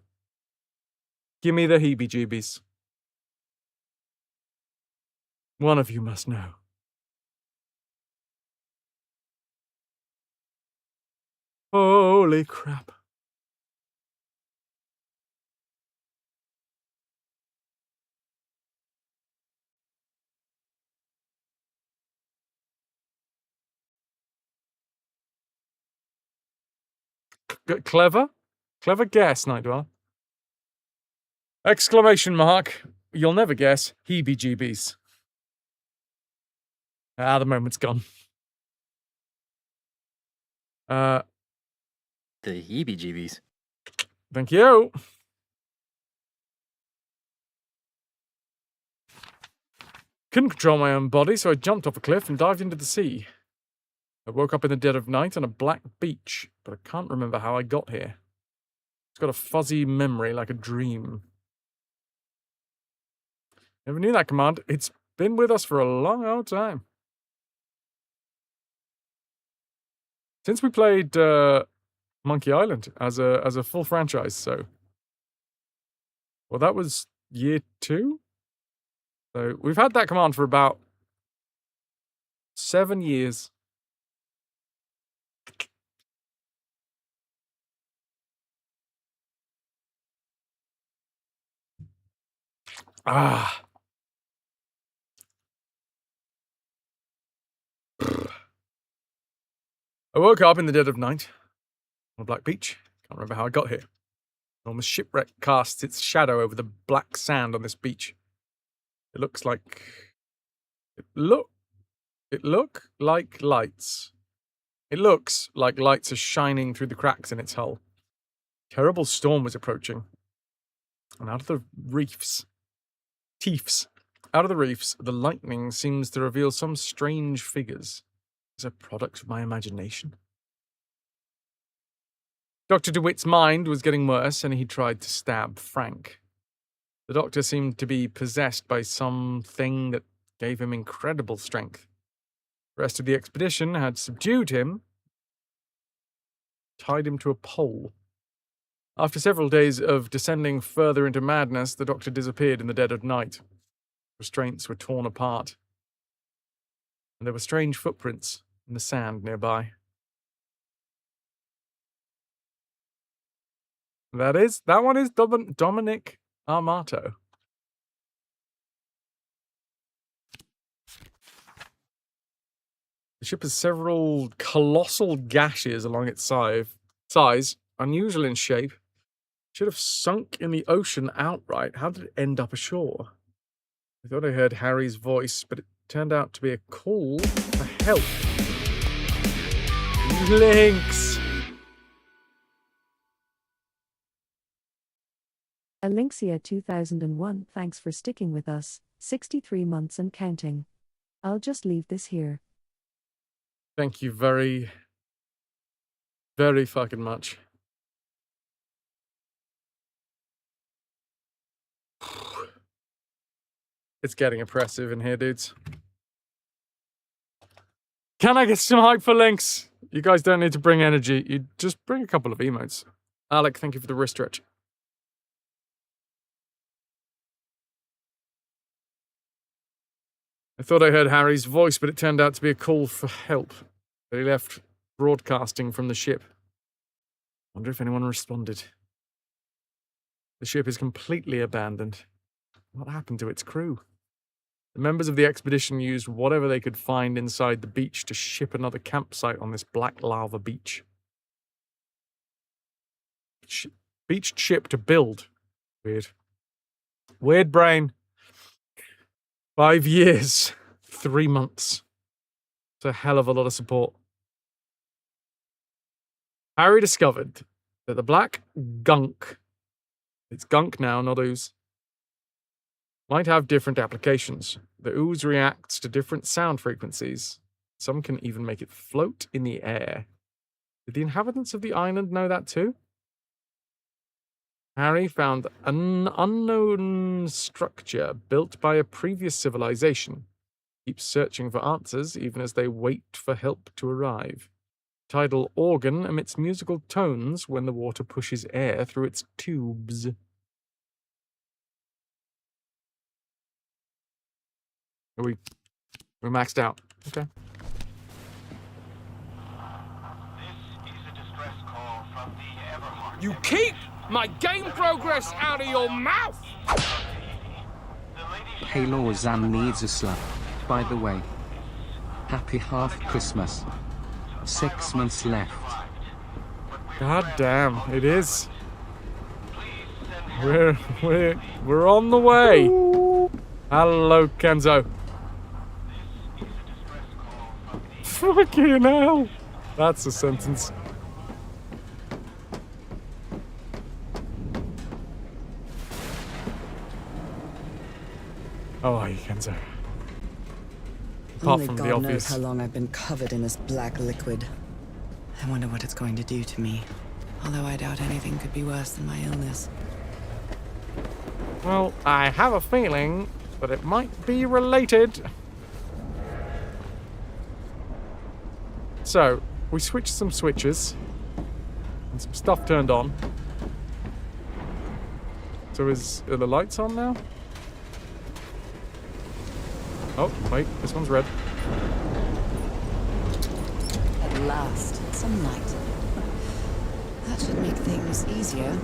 Speaker 1: Give me the heebie-jeebies. One of you must know. Holy crap. Clever? Clever guess, Night Dweller. Exclamation mark. You'll never guess. Heebie-jeebies. Ah, the moment's gone.
Speaker 16: The heebie-jeebies.
Speaker 1: Thank you. Couldn't control my own body, so I jumped off a cliff and dived into the sea. I woke up in the dead of night on a black beach, but I can't remember how I got here. It's got a fuzzy memory like a dream. Never knew that command. It's been with us for a long old time. Since we played Monkey Island as a full franchise, so... Well, that was year 2? So we've had that command for about 7 years. Ah. I woke up in the dead of night on a black beach. Can't remember how I got here. An enormous shipwreck casts its shadow over the black sand on this beach. It looks like... It look like lights. It looks like lights are shining through the cracks in its hull. A terrible storm was approaching. And out of the reefs... Out of the reefs, the lightning seems to reveal some strange figures. Is a product of my imagination? Dr. DeWitt's mind was getting worse, and he tried to stab Frank. The doctor seemed to be possessed by something that gave him incredible strength. The rest of the expedition had subdued him, tied him to a pole. After several days of descending further into madness, the doctor disappeared in the dead of night. Restraints were torn apart, and there were strange footprints in the sand nearby. That one is Dominic Armato. The ship has several colossal gashes along its size, unusual in shape. Should have sunk in the ocean outright. How did it end up ashore? I thought I heard Harry's voice, but it turned out to be a call for help. Links!
Speaker 5: Elixia 2001, thanks for sticking with us. 63 months and counting. I'll just leave this here.
Speaker 1: Thank you very, very fucking much. It's getting oppressive in here, dudes. Can I get some hype for links? You guys don't need to bring energy. You just bring a couple of emotes. Alec, thank you for the wrist stretch. I thought I heard Harry's voice, but it turned out to be a call for help. But he left broadcasting from the ship. Wonder if anyone responded. The ship is completely abandoned. What happened to its crew? The members of the expedition used whatever they could find inside the beach to ship another campsite on this black lava beach. Beach chip to build. Weird. Weird brain. 5 years. 3 months. It's a hell of a lot of support. Harry discovered that the black gunk, it's gunk now, not ooze, might have different applications. The ooze reacts to different sound frequencies. Some can even make it float in the air. Did the inhabitants of the island know that too? Harry found an unknown structure built by a previous civilization. Keeps searching for answers even as they wait for help to arrive. Tidal organ emits musical tones when the water pushes air through its tubes. We're maxed out. Okay.
Speaker 10: You keep my game progress out of your mouth!
Speaker 12: Halo Zan needs a slap. By the way, happy half Christmas. 6 months left.
Speaker 1: God damn, it is. We're on the way. Hello, Kenzo. Fucking hell. That's a sentence. How are you, Kenzo? Apart
Speaker 2: Only
Speaker 1: from
Speaker 2: God
Speaker 1: the
Speaker 2: knows
Speaker 1: obvious.
Speaker 2: how long I've been covered in this black liquid. I wonder what it's going to do to me. Although I doubt anything could be worse than my illness.
Speaker 1: Well, I have a feeling that it might be related. So, we switched some switches. And some stuff turned on. So are the lights on now? Oh, wait, this one's red.
Speaker 2: At last, some light. That should make things easier.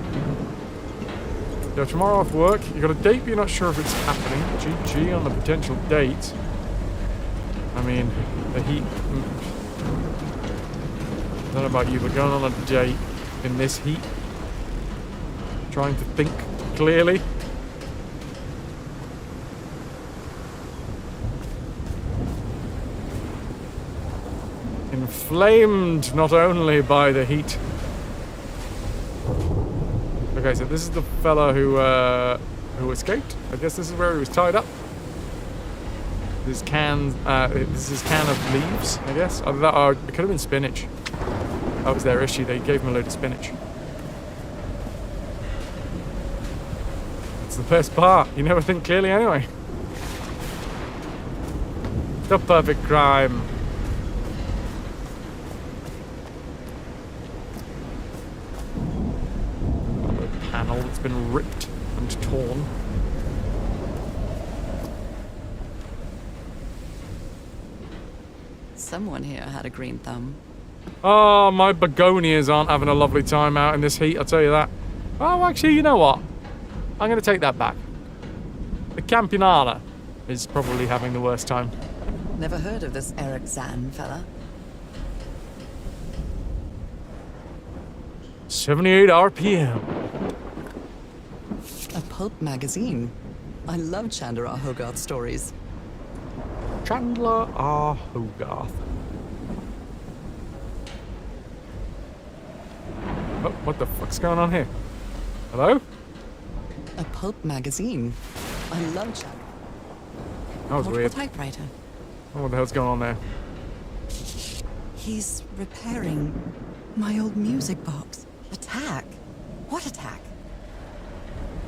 Speaker 1: Yeah, tomorrow off work, you got a date but you're not sure if it's happening. GG on the potential date. I mean, the heat... I don't know about you, but going on a date in this heat, trying to think clearly. Inflamed not only by the heat. Okay, so this is the fella who escaped. I guess this is where he was tied up. This can this is can of leaves, I guess. It could have been spinach. That was their issue. They gave him a load of spinach. That's the best part. You never think clearly anyway. The perfect crime. Panel that's been ripped and torn.
Speaker 2: Someone here had a green thumb.
Speaker 1: Oh, my begonias aren't having a lovely time out in this heat, I'll tell you that. Oh, actually, you know what? I'm going to take that back. The Campanella is probably having the worst time.
Speaker 2: Never heard of this Eric Zan fella.
Speaker 1: 78 RPM.
Speaker 2: A pulp magazine. I love Chandler R. Hogarth stories.
Speaker 1: Chandler R. Hogarth. Oh, what the fuck's going on here? Hello?
Speaker 2: A pulp magazine. I love Chandler.
Speaker 1: That was weird.
Speaker 2: Typewriter.
Speaker 1: Oh, what the hell's going on there?
Speaker 2: He's repairing my old music box. Attack? What attack?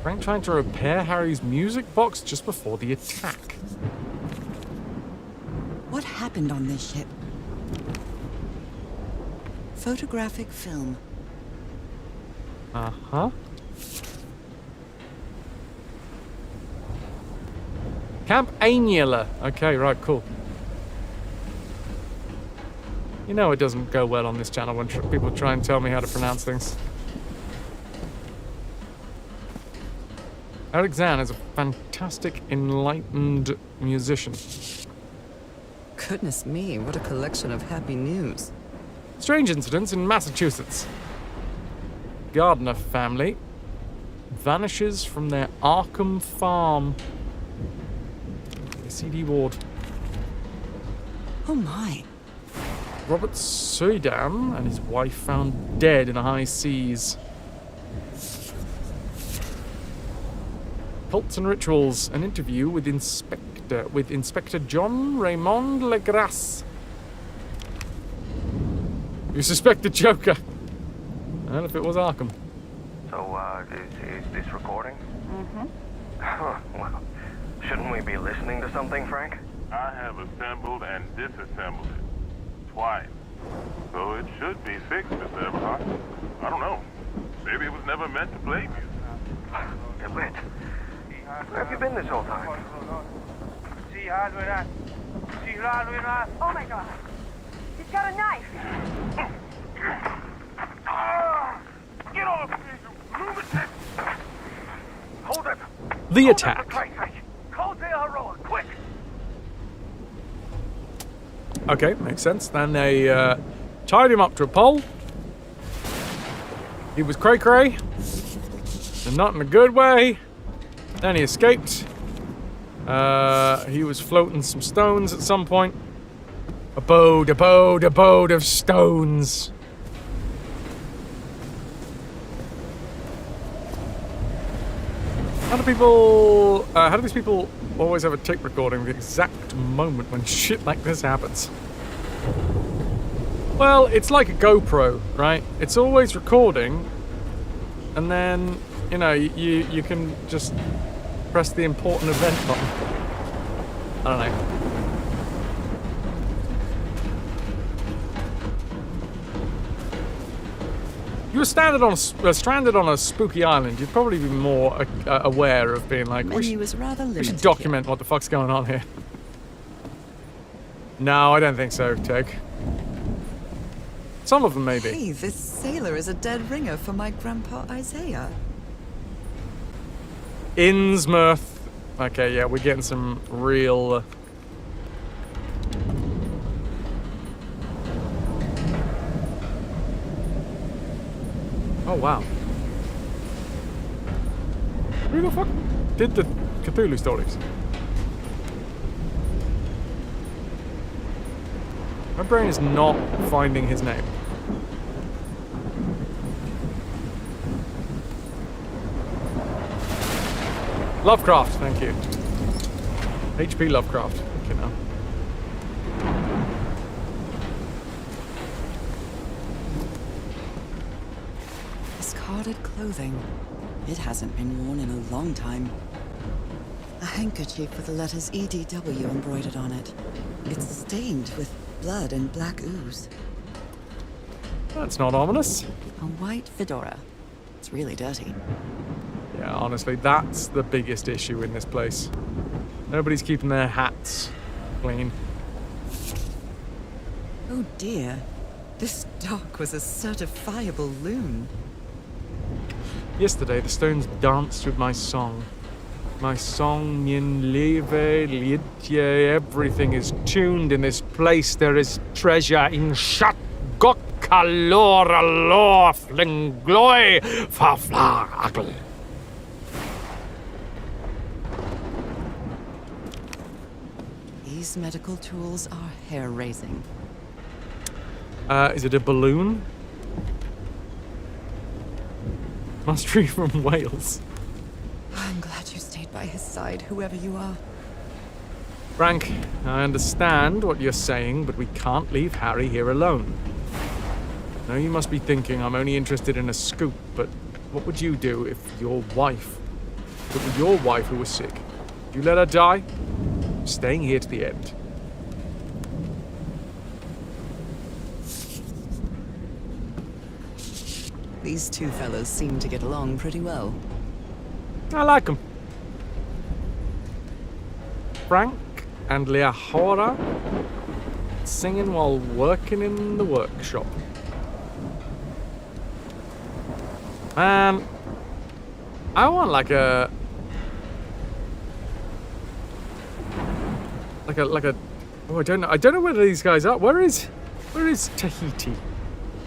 Speaker 1: Frank trying to repair Harry's music box just before the attack.
Speaker 2: What happened on this ship? Photographic film.
Speaker 1: Uh-huh. Camp Annular. Okay, right, cool. You know it doesn't go well on this channel when people try and tell me how to pronounce things. Alexander is a fantastic, enlightened musician.
Speaker 2: Goodness me, what a collection of happy news.
Speaker 1: Strange incidents in Massachusetts. Gardner family vanishes from their Arkham farm. C.D. Ward.
Speaker 2: Oh my.
Speaker 1: Robert Suydam and his wife found dead in the high seas. Cults and Rituals, an interview with Inspector John Raymond Legrasse. You suspect the Joker. And if it was Arkham.
Speaker 13: So, is this recording? Well, shouldn't we be listening to something, Frank?
Speaker 15: I have assembled and disassembled it. Twice. So it should be fixed, Mr. Everhart. I don't know. Maybe it was never meant to play music.
Speaker 13: DeWitt, where have you been this whole time?
Speaker 16: Oh my god. He's got a knife.
Speaker 13: Get off me, you lunatic! Hold it!
Speaker 1: The attack.
Speaker 13: Call the Aroa, quick!
Speaker 1: Okay, makes sense. Then they tied him up to a pole. He was cray-cray. And not in a good way. Then he escaped. He was floating some stones at some point. Abode of stones. How do these people always have a tape recording of the exact moment when shit like this happens? Well, it's like a GoPro, right? It's always recording, and then, you know, you can just press the important event button. I don't know. If you were stranded on a spooky island, you'd probably be more aware of being like, we should document what the fuck's going on here. No, I don't think so, Tig. Some of them, maybe.
Speaker 2: Hey, this sailor is a dead ringer for my grandpa Isaiah.
Speaker 1: Innsmouth. Okay, yeah, we're getting some real... Oh, wow. Who the fuck did the Cthulhu stories? My brain is not finding his name. Lovecraft, thank you. H.P. Lovecraft. Okay, now.
Speaker 2: Discarded clothing. It hasn't been worn in a long time. A handkerchief with the letters EDW embroidered on it. It's stained with blood and black ooze.
Speaker 1: That's not ominous.
Speaker 2: A white fedora. It's really dirty.
Speaker 1: Yeah, honestly, that's the biggest issue in this place. Nobody's keeping their hats clean.
Speaker 2: Oh dear. This dog was a certifiable loon.
Speaker 1: Yesterday, the stones danced with my song. My song, Nyin Leve, Lidje, everything is tuned in this place. There is treasure in Shat Gok Kalor Alor Flingloy Faflagl.
Speaker 2: These medical tools are hair-raising.
Speaker 1: Is it a balloon? Must be from Wales.
Speaker 2: I'm glad you stayed by his side, whoever you are.
Speaker 1: Frank, I understand what you're saying, but we can't leave Harry here alone. Now you must be thinking I'm only interested in a scoop, but what would you do if it was your wife who was sick? Would you let her die? I'm staying here to the end.
Speaker 2: These two fellows seem to get along pretty well.
Speaker 1: I like them. Frank and Leahora singing while working in the workshop. Man, I want like a like a. Oh, I don't know where these guys are. Where is Tahiti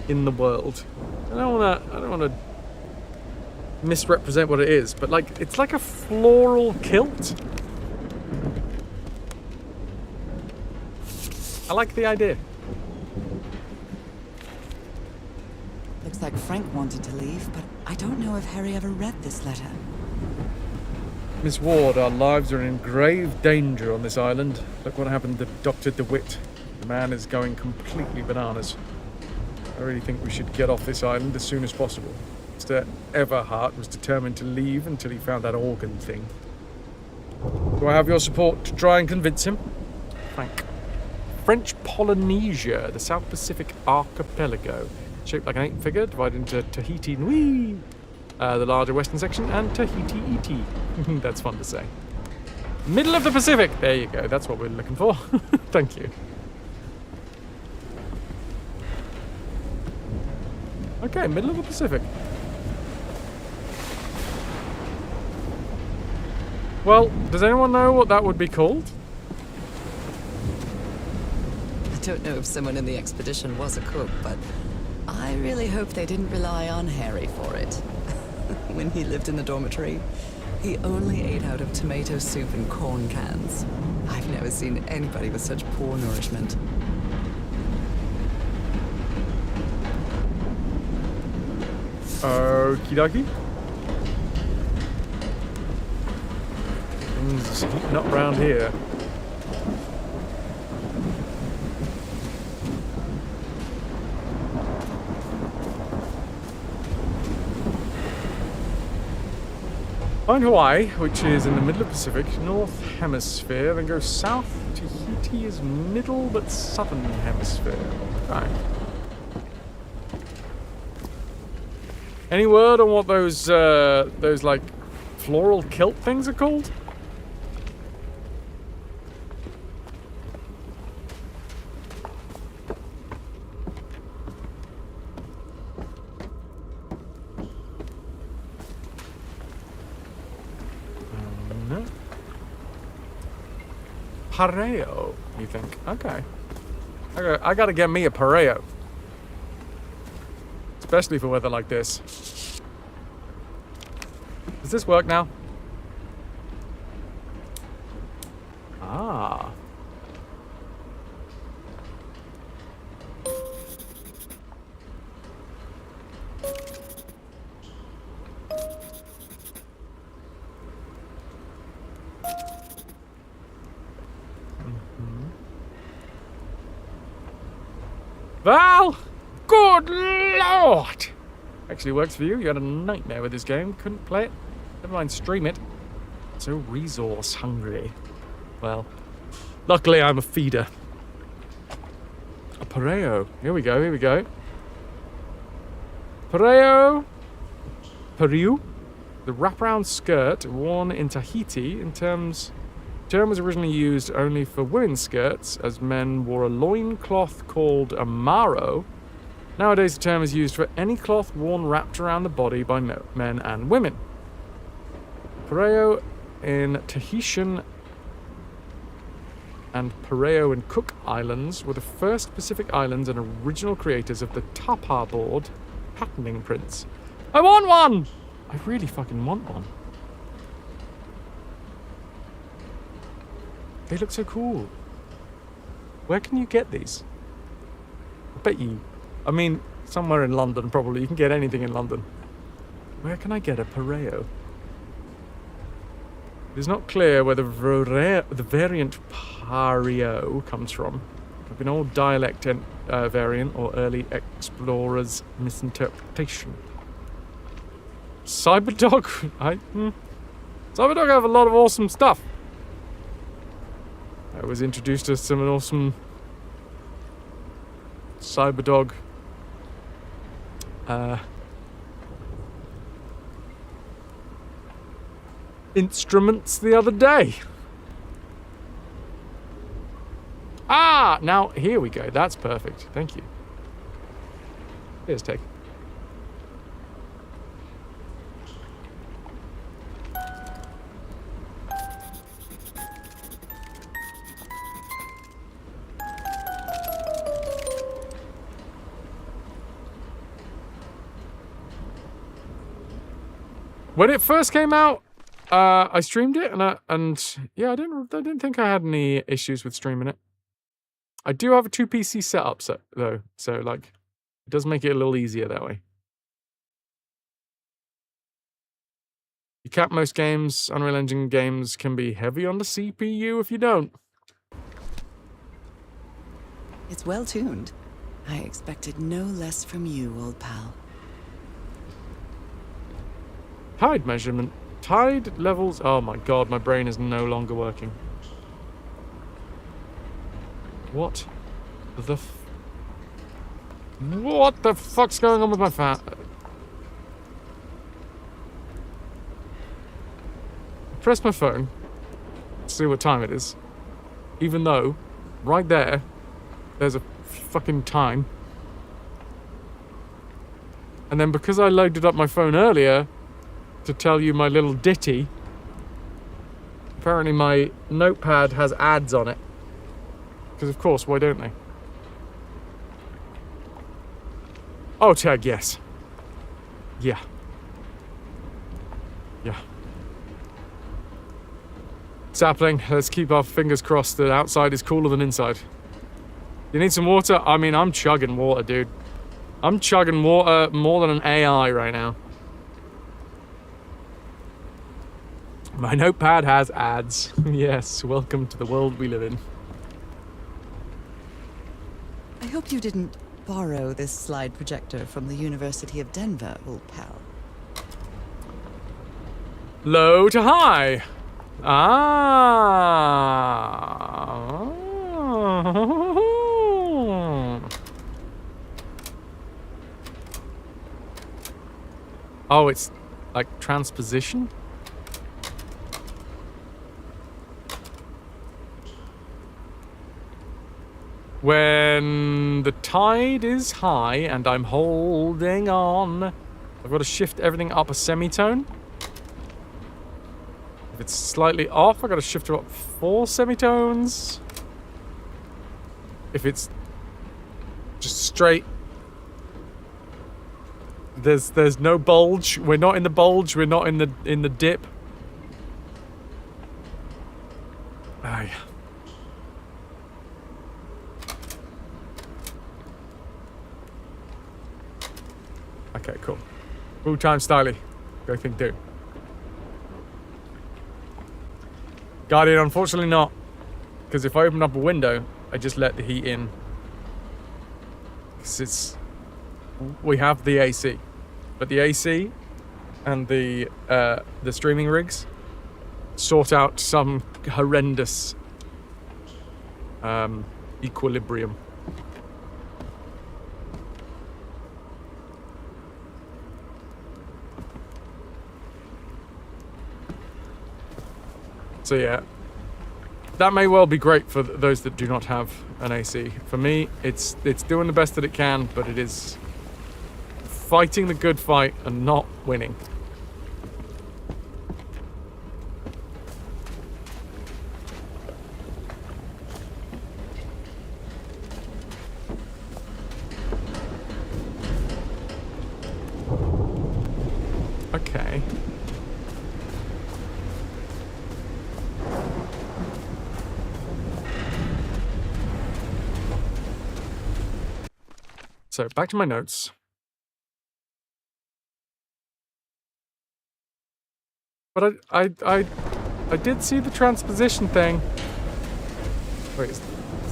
Speaker 1: in the world? I don't wanna misrepresent what it is, but like it's like a floral kilt. I like the idea.
Speaker 2: Looks like Frank wanted to leave, but I don't know if Harry ever read this letter.
Speaker 1: Miss Ward, our lives are in grave danger on this island. Look what happened to Dr. DeWitt. The man is going completely bananas. I really think we should get off this island as soon as possible. Mr. Everhart was determined to leave until he found that organ thing. Do I have your support to try and convince him? Frank. French Polynesia, the South Pacific archipelago. Shaped like an 8-figure, divided into Tahiti Nui, the larger western section, and Tahiti Iti. That's fun to say. Middle of the Pacific! There you go, that's what we're looking for. Thank you. Okay, middle of the Pacific. Well, does anyone know what that would be called?
Speaker 2: I don't know if someone in the expedition was a cook, but I really hope they didn't rely on Harry for it. When he lived in the dormitory, he only ate out of tomato soup and corn cans. I've never seen anybody with such poor nourishment.
Speaker 1: Okie dokie. Things heating up round here. Find Hawaii, which is in the middle of the Pacific, North Hemisphere, then go south. Tahiti is middle but southern hemisphere. Okay. Any word on what those like floral kilt things are called? No. Pareo, you think? Okay. I gotta get me a pareo. Especially for weather like this. Does this work now? Ah. Val! Good lord! Actually works for you. You had a nightmare with this game. Couldn't play it. Never mind stream it. So resource hungry. Well, luckily I'm a feeder. A pareo. Here we go, here we go. Pareo. Pareu. The wraparound skirt worn in Tahiti term was originally used only for women's skirts, as men wore a loincloth called a maro. Nowadays, the term is used for any cloth worn wrapped around the body by men and women. Pareo in Tahitian and Pareo in Cook Islands were the first Pacific islands and original creators of the tapa board patterning prints. I want one! I really fucking want one. They look so cool. Where can you get these? I bet you... I mean, somewhere in London, probably. You can get anything in London. Where can I get a pareo? It is not clear where the variant pareo comes from. It could be an old dialect variant or early explorers' misinterpretation. Cyberdog? Cyberdog have a lot of awesome stuff. I was introduced to some awesome Cyberdog instruments the other day. Ah, now here we go. That's perfect. Thank you. Here's take. When it first came out, I streamed it, and yeah, I didn't think I had any issues with streaming it. I do have a 2 PC setup, though, so like, it does make it a little easier that way. You cap most games, Unreal Engine games can be heavy on the CPU if you don't.
Speaker 2: It's well tuned. I expected no less from you, old pal.
Speaker 1: Tide measurement. Tide levels. Oh my god, my brain is no longer working. What the what the fuck's going on with my fat? Press my phone to see what time it is. Even though, right there's a fucking time. And then because I loaded up my phone earlier to tell you my little ditty, apparently my notepad has ads on it. Because of course, why don't they? Oh, tag, yes. Yeah. Yeah. Sapling, let's keep our fingers crossed that outside is cooler than inside. You need some water? I mean, I'm chugging water, dude. I'm chugging water more than an AI right now. My notepad has ads. Yes, welcome to the world we live in.
Speaker 2: I hope you didn't borrow this slide projector from the University of Denver, old pal.
Speaker 1: Low to high. Oh, it's like transposition? When the tide is high and I'm holding on, I've got to shift everything up a semitone. If it's slightly off, I've got to shift it up 4 semitones. If it's just straight, there's no bulge. We're not in the bulge. We're not in the dip. Aye. Okay, cool. Full time styly. Go thing do. Guardian, unfortunately not. Because if I open up a window, I just let the heat in. Because we have the AC. But the AC and the streaming rigs sort out some horrendous equilibrium. So yeah, that may well be great for those that do not have an AC. For me, it's doing the best that it can, but it is fighting the good fight and not winning. Okay. So back to my notes. But I did see the transposition thing. Wait, is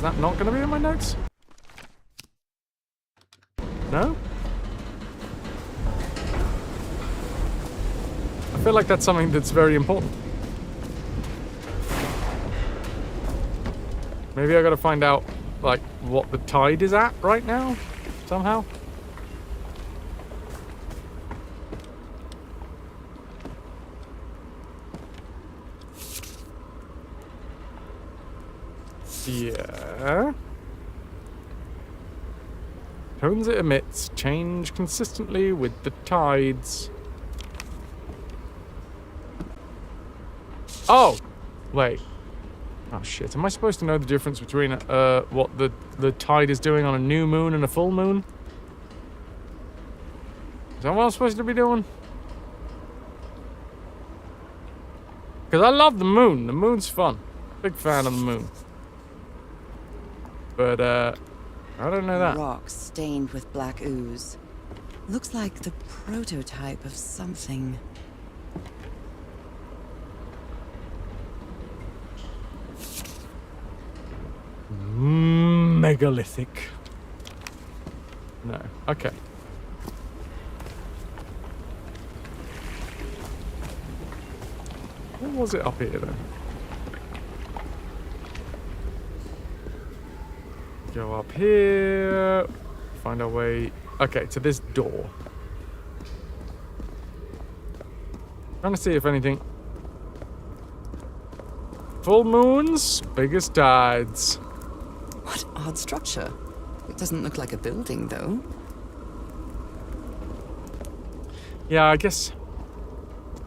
Speaker 1: that not going to be in my notes? No? I feel like that's something that's very important. Maybe I gotta find out, like, what the tide is at right now, somehow. Yeah. Tones it emits change consistently with the tides. Oh! Wait. Oh shit, am I supposed to know the difference between what the tide is doing on a new moon and a full moon? Is that what I'm supposed to be doing? Because I love the moon. The moon's fun. Big fan of the moon. But, I don't know that.
Speaker 2: Rock stained with black ooze. Looks like the prototype of something.
Speaker 1: Megalithic. No. Okay. What was it up here then? Go up here. Find our way. Okay, to this door. Trying to see if anything. Full moons, biggest tides.
Speaker 2: What odd structure. It doesn't look like a building, though.
Speaker 1: Yeah, I guess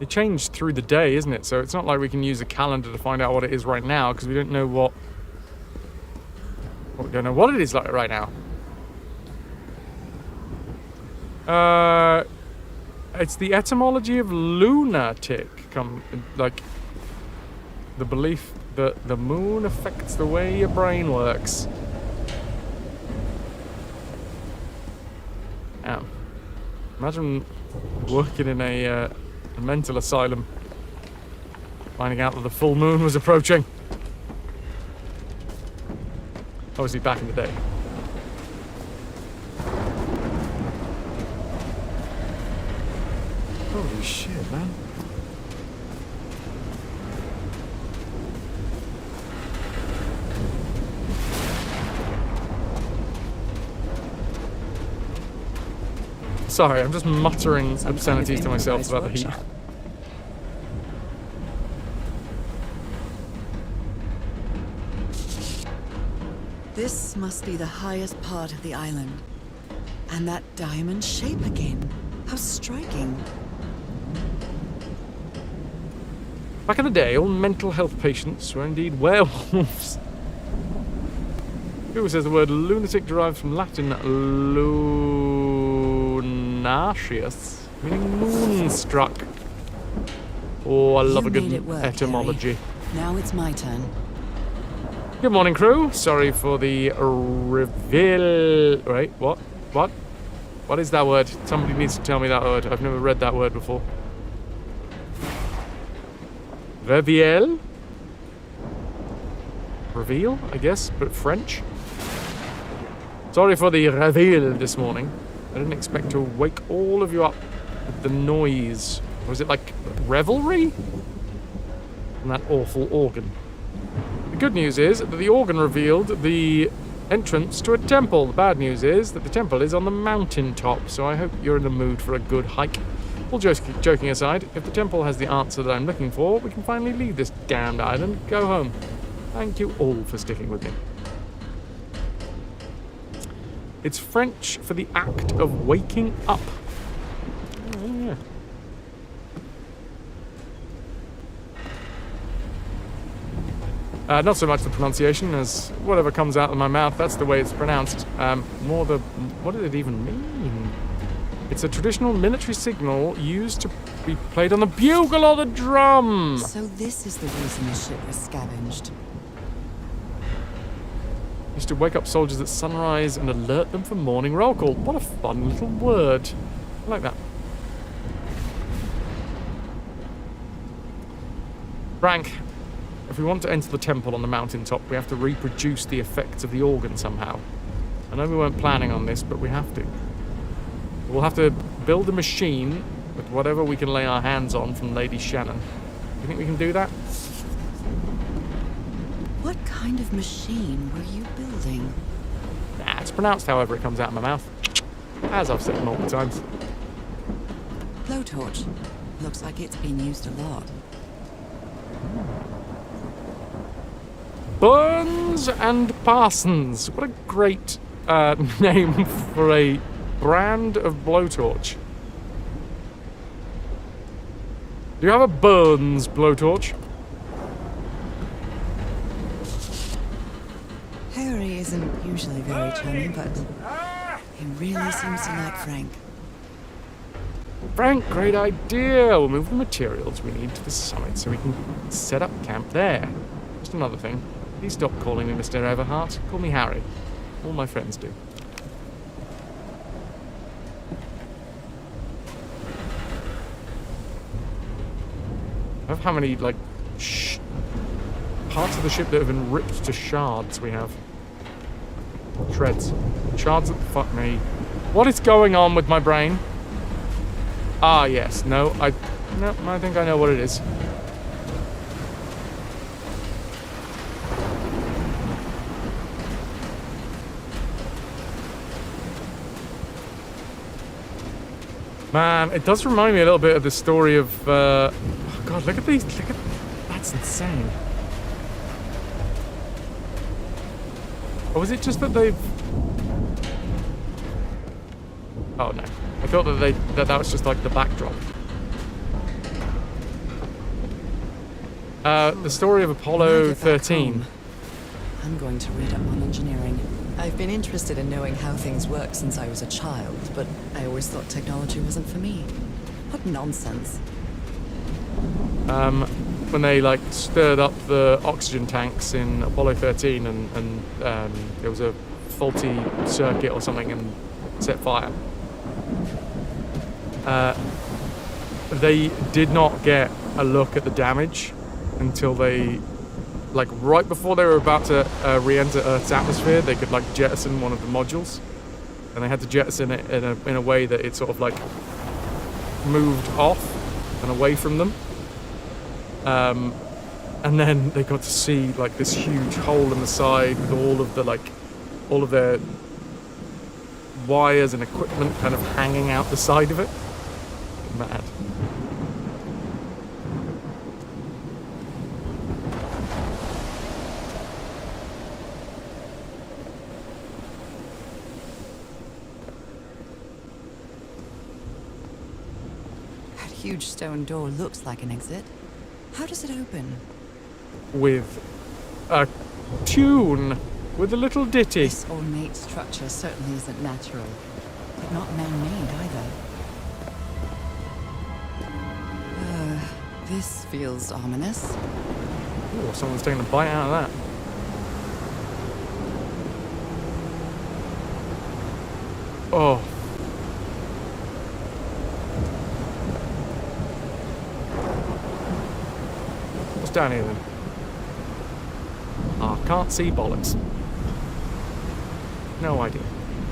Speaker 1: it changed through the day, isn't it? So it's not like we can use a calendar to find out what it is right now, because we don't know what we don't know what it is like right now. It's the etymology of lunatic, like the belief that the moon affects the way your brain works. Ow. Imagine working in a mental asylum, finding out that the full moon was approaching. Obviously back in the day. Holy shit, man. Sorry, I'm just muttering obscenities to myself about the heat.
Speaker 2: This must be the highest part of the island. And that diamond shape again. How striking.
Speaker 1: Back in the day, all mental health patients were indeed werewolves. Who says the word lunatic derives from Latin lunatius, meaning moonstruck? Oh, I love a good etymology.
Speaker 2: Now it's my turn.
Speaker 1: Good morning, crew. Sorry for the reveal. Wait, what? What? What is that word? Somebody needs to tell me that word. I've never read that word before. Reveal? Reveal, I guess, but French. Sorry for the reveal this morning. I didn't expect to wake all of you up with the noise. Was it like revelry? And that awful organ. The good news is that the organ revealed the entrance to a temple. The bad news is that the temple is on the mountain top, so I hope you're in the mood for a good hike. All joking aside, if the temple has the answer that I'm looking for, we can finally leave this damned island and go home. Thank you all for sticking with me. It's French for the act of waking up. Oh, yeah. Not so much the pronunciation as whatever comes out of my mouth, that's the way it's pronounced. More the... what did it even mean? It's a traditional military signal used to be played on the bugle or the drum.
Speaker 2: So this is the reason the ship was scavenged.
Speaker 1: Used to wake up soldiers at sunrise and alert them for morning roll call. What a fun little word. I like that. Frank, if we want to enter the temple on the mountaintop, we have to reproduce the effects of the organ somehow. I know we weren't planning on this, but we have to. We'll have to build a machine with whatever we can lay our hands on from Lady Shannon. Do you think we can do that?
Speaker 2: What kind of machine were you building?
Speaker 1: Nah, it's pronounced however it comes out of my mouth. As I've said multiple times.
Speaker 2: Blowtorch. Looks like it's been used a lot.
Speaker 1: Burns and Parsons. What a great name for a brand of blowtorch. Do you have a Burns blowtorch?
Speaker 2: Harry isn't usually very chummy, but he really seems to like Frank.
Speaker 1: Frank, great idea. We'll move the materials we need to the summit so we can set up camp there. Just another thing. Please stop calling me Mr. Everhart. Call me Harry. All my friends do. I love how many, like, parts of the ship that have been ripped to shards we have. Shreds. Shards that fuck me. What is going on with my brain? Ah, yes. No, I think I know what it is. Man, it does remind me a little bit of the story of, oh God, look at these, that's insane. Or was it just that they've... Oh no, I thought that that was just like the backdrop. The story of Apollo 13.
Speaker 2: I'm going to read up on engineering. I've been interested in knowing how things work since I was a child, but I always thought technology wasn't for me. What nonsense.
Speaker 1: When they like stirred up the oxygen tanks in Apollo 13 and there was a faulty circuit or something and set fire. They did not get a look at the damage until they, like right before they were about to re-enter Earth's atmosphere. They could like jettison one of the modules, and they had to jettison it in a way that it sort of like moved off and away from them. And then they got to see like this huge hole in the side with all of their wires and equipment kind of hanging out the side of it. Mad.
Speaker 2: That huge stone door looks like an exit. How does it open?
Speaker 1: With a tune, with a little ditty.
Speaker 2: This ornate structure certainly isn't natural, but not man-made either. This feels ominous.
Speaker 1: Ooh, someone's taking a bite out of that. Oh. What's down here then? Ah, can't see bollocks. No idea.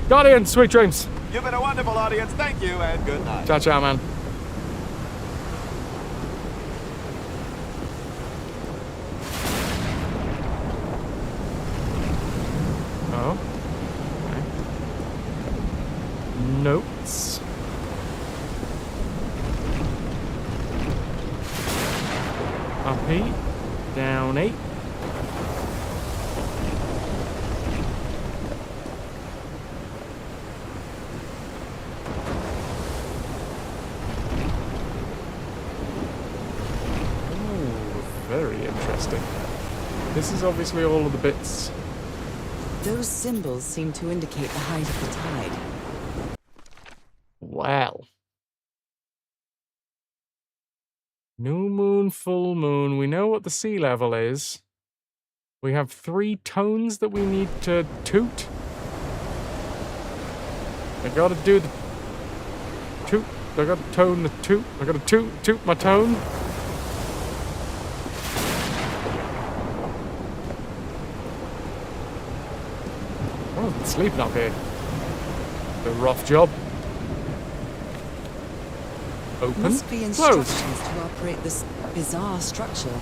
Speaker 1: Guardian, sweet dreams.
Speaker 17: You've been a wonderful audience. Thank you and good night.
Speaker 1: Ciao, ciao, man. Oh. Okay. Notes. Up 8. Down 8. Very interesting. This is obviously all of the bits.
Speaker 2: Those symbols seem to indicate the height of the tide.
Speaker 1: Well. New moon, full moon. We know what the sea level is. We have 3 tones that we need to toot. I gotta do the toot. I gotta tone the toot. I gotta toot my tone. Oh, sleeping up here. A rough job. Open.
Speaker 2: Must be instructions to operate this bizarre structure.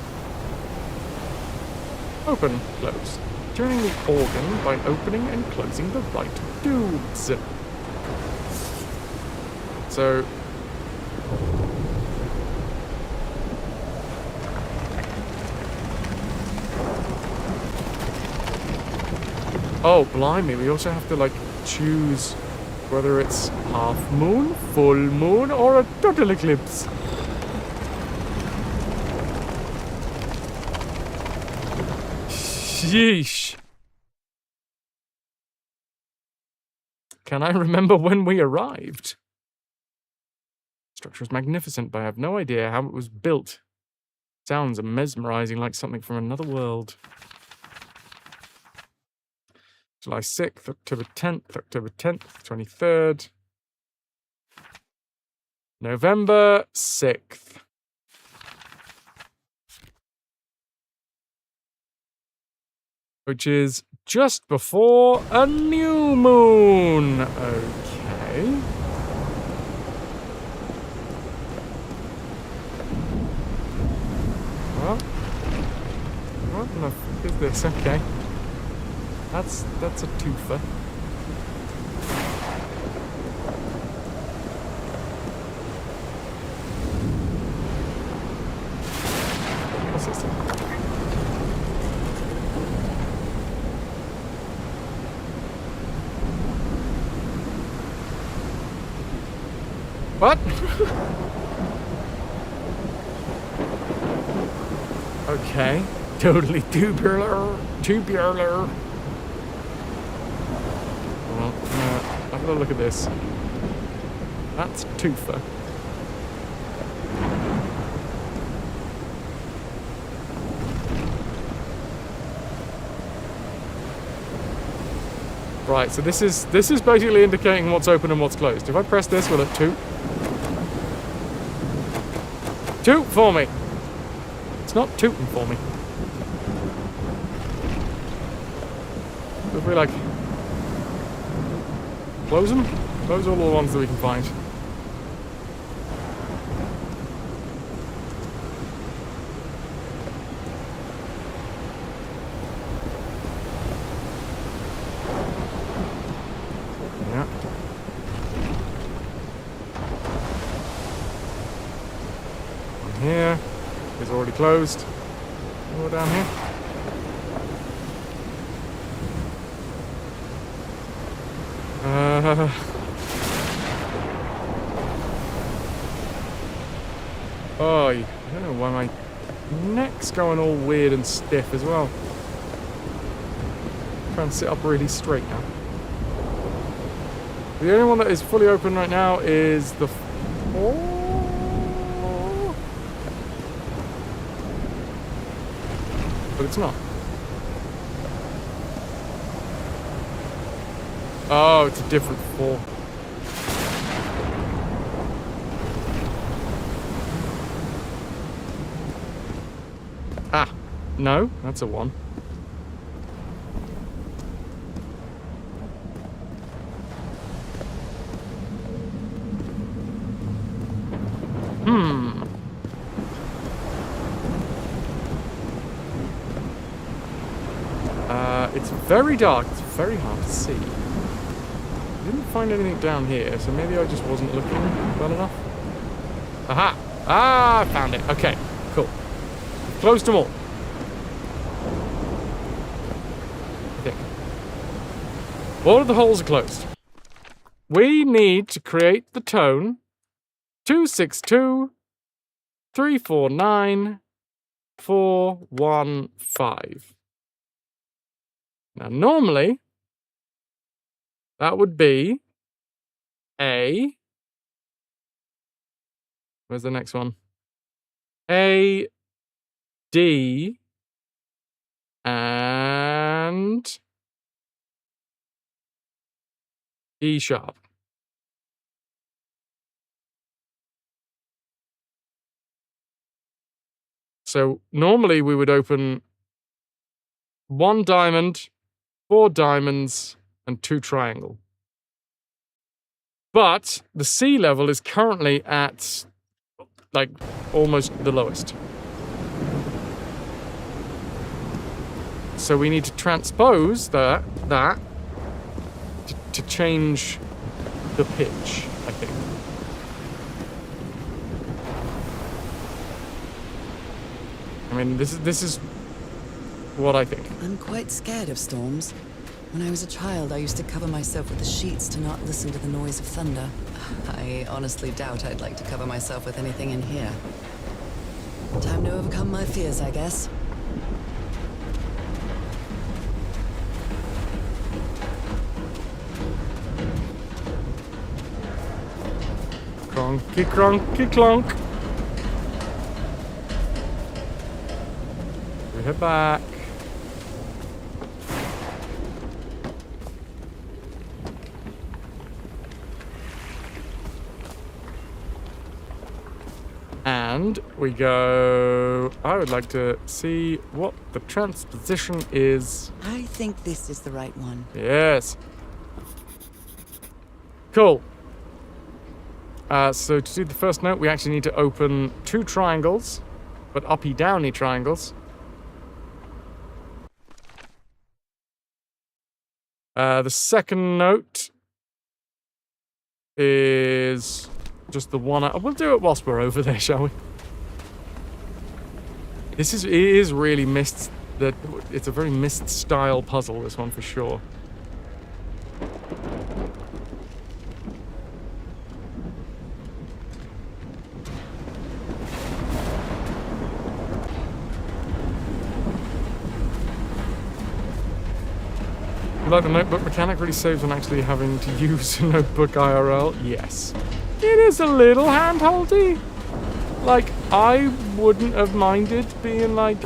Speaker 1: Open, close. Turning the organ by opening and closing the right tubes. So... Oh, blimey, we also have to, like, choose whether it's half moon, full moon, or a total eclipse. Sheesh. Can I remember when we arrived? Structure is magnificent, but I have no idea how it was built. Sounds mesmerizing, like something from another world. July 6th, October 10th, October 10th, 23rd. November 6th. Which is just before a new moon. Okay. Well, what the fuck is this? Okay. That's a twofer. What's this thing? What? Okay. Totally tubular. Tubular. Well, have a look at this. That's twofer. Right, so this is basically indicating what's open and what's closed. If I press this, will it toot? Toot for me! It's not tooting for me. If we like close them? Close all the ones that we can find. Yeah. One here is already closed. More down here. Oh, I don't know why my neck's going all weird and stiff as well. Try and sit up really straight now. The only one that is fully open right now is the... But it's not. Oh, it's a different 4. Ah, no, that's a 1. It's very dark. It's very hard to see. I didn't find anything down here, so maybe I just wasn't looking well enough. Aha! Ah, I found it. Okay, cool. Closed them all. I think. All of the holes are closed. We need to create the tone 262 349 415. Now, normally, that would be A. Where's the next one? A, D, and E sharp. So normally we would open 1 diamond, 4 diamonds, and 2 triangle. But the C level is currently at, like, almost the lowest. So we need to transpose that to change the pitch, I think. I mean, this is what I think.
Speaker 2: I'm quite scared of storms. When I was a child, I used to cover myself with the sheets to not listen to the noise of thunder. I honestly doubt I'd like to cover myself with anything in here. Time to overcome my fears, I guess.
Speaker 1: Cronky, cronky, clonk. We head back. And we go... I would like to see what the transposition is.
Speaker 2: I think this is the right one.
Speaker 1: Yes. Cool. So to do the first note, we actually need to open 2 triangles, but uppy-downy triangles. The second note is just the one. We'll do it whilst we're over there, shall we? It is really missed. It's a very missed style puzzle. This one for sure. Like the notebook mechanic really saves on actually having to use a notebook IRL. Yes. It is a little hand-holdy. Like, I wouldn't have minded being, like,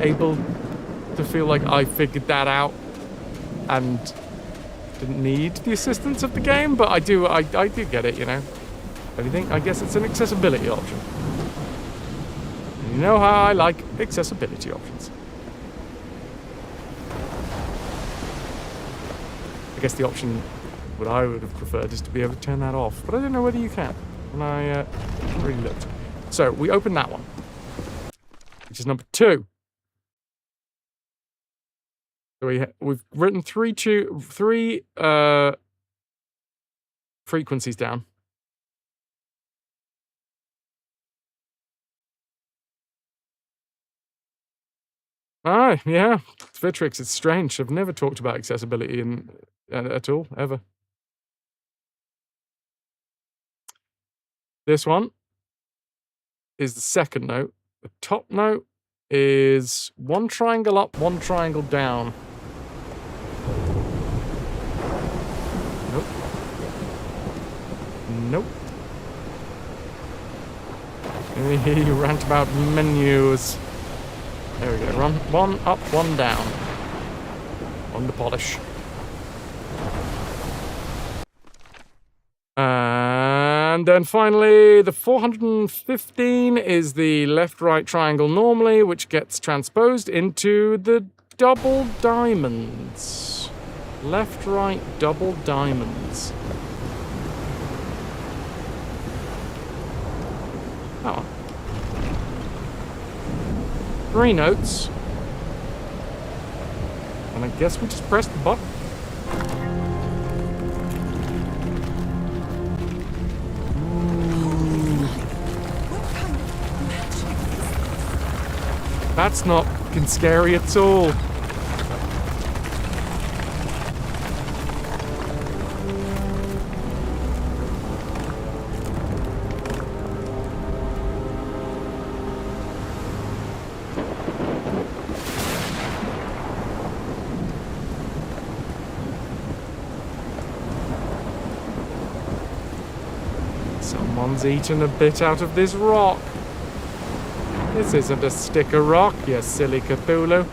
Speaker 1: able to feel like I figured that out and didn't need the assistance of the game, but I do get it, you know. Anything? I guess it's an accessibility option. You know how I like accessibility options. I guess the option, what I would have preferred, is to be able to turn that off. But I don't know whether you can. And I really looked. So, we open that one. Which is number 2. So we've written 3 frequencies down. Ah, yeah. It's Vitrix. It's strange. I've never talked about accessibility at all, ever. This one is the second note. The top note is 1 triangle up, 1 triangle down. Nope. Nope. You rant about menus. There we go. 1 up, 1 down. On the polish. And then finally, the 415 is the left-right triangle normally, which gets transposed into the double diamonds. Left-right double diamonds. Oh. 3 notes. And I guess we just press the button. That's not fucking scary at all. Someone's eaten a bit out of this rock. This isn't a stick of rock, you silly Cthulhu.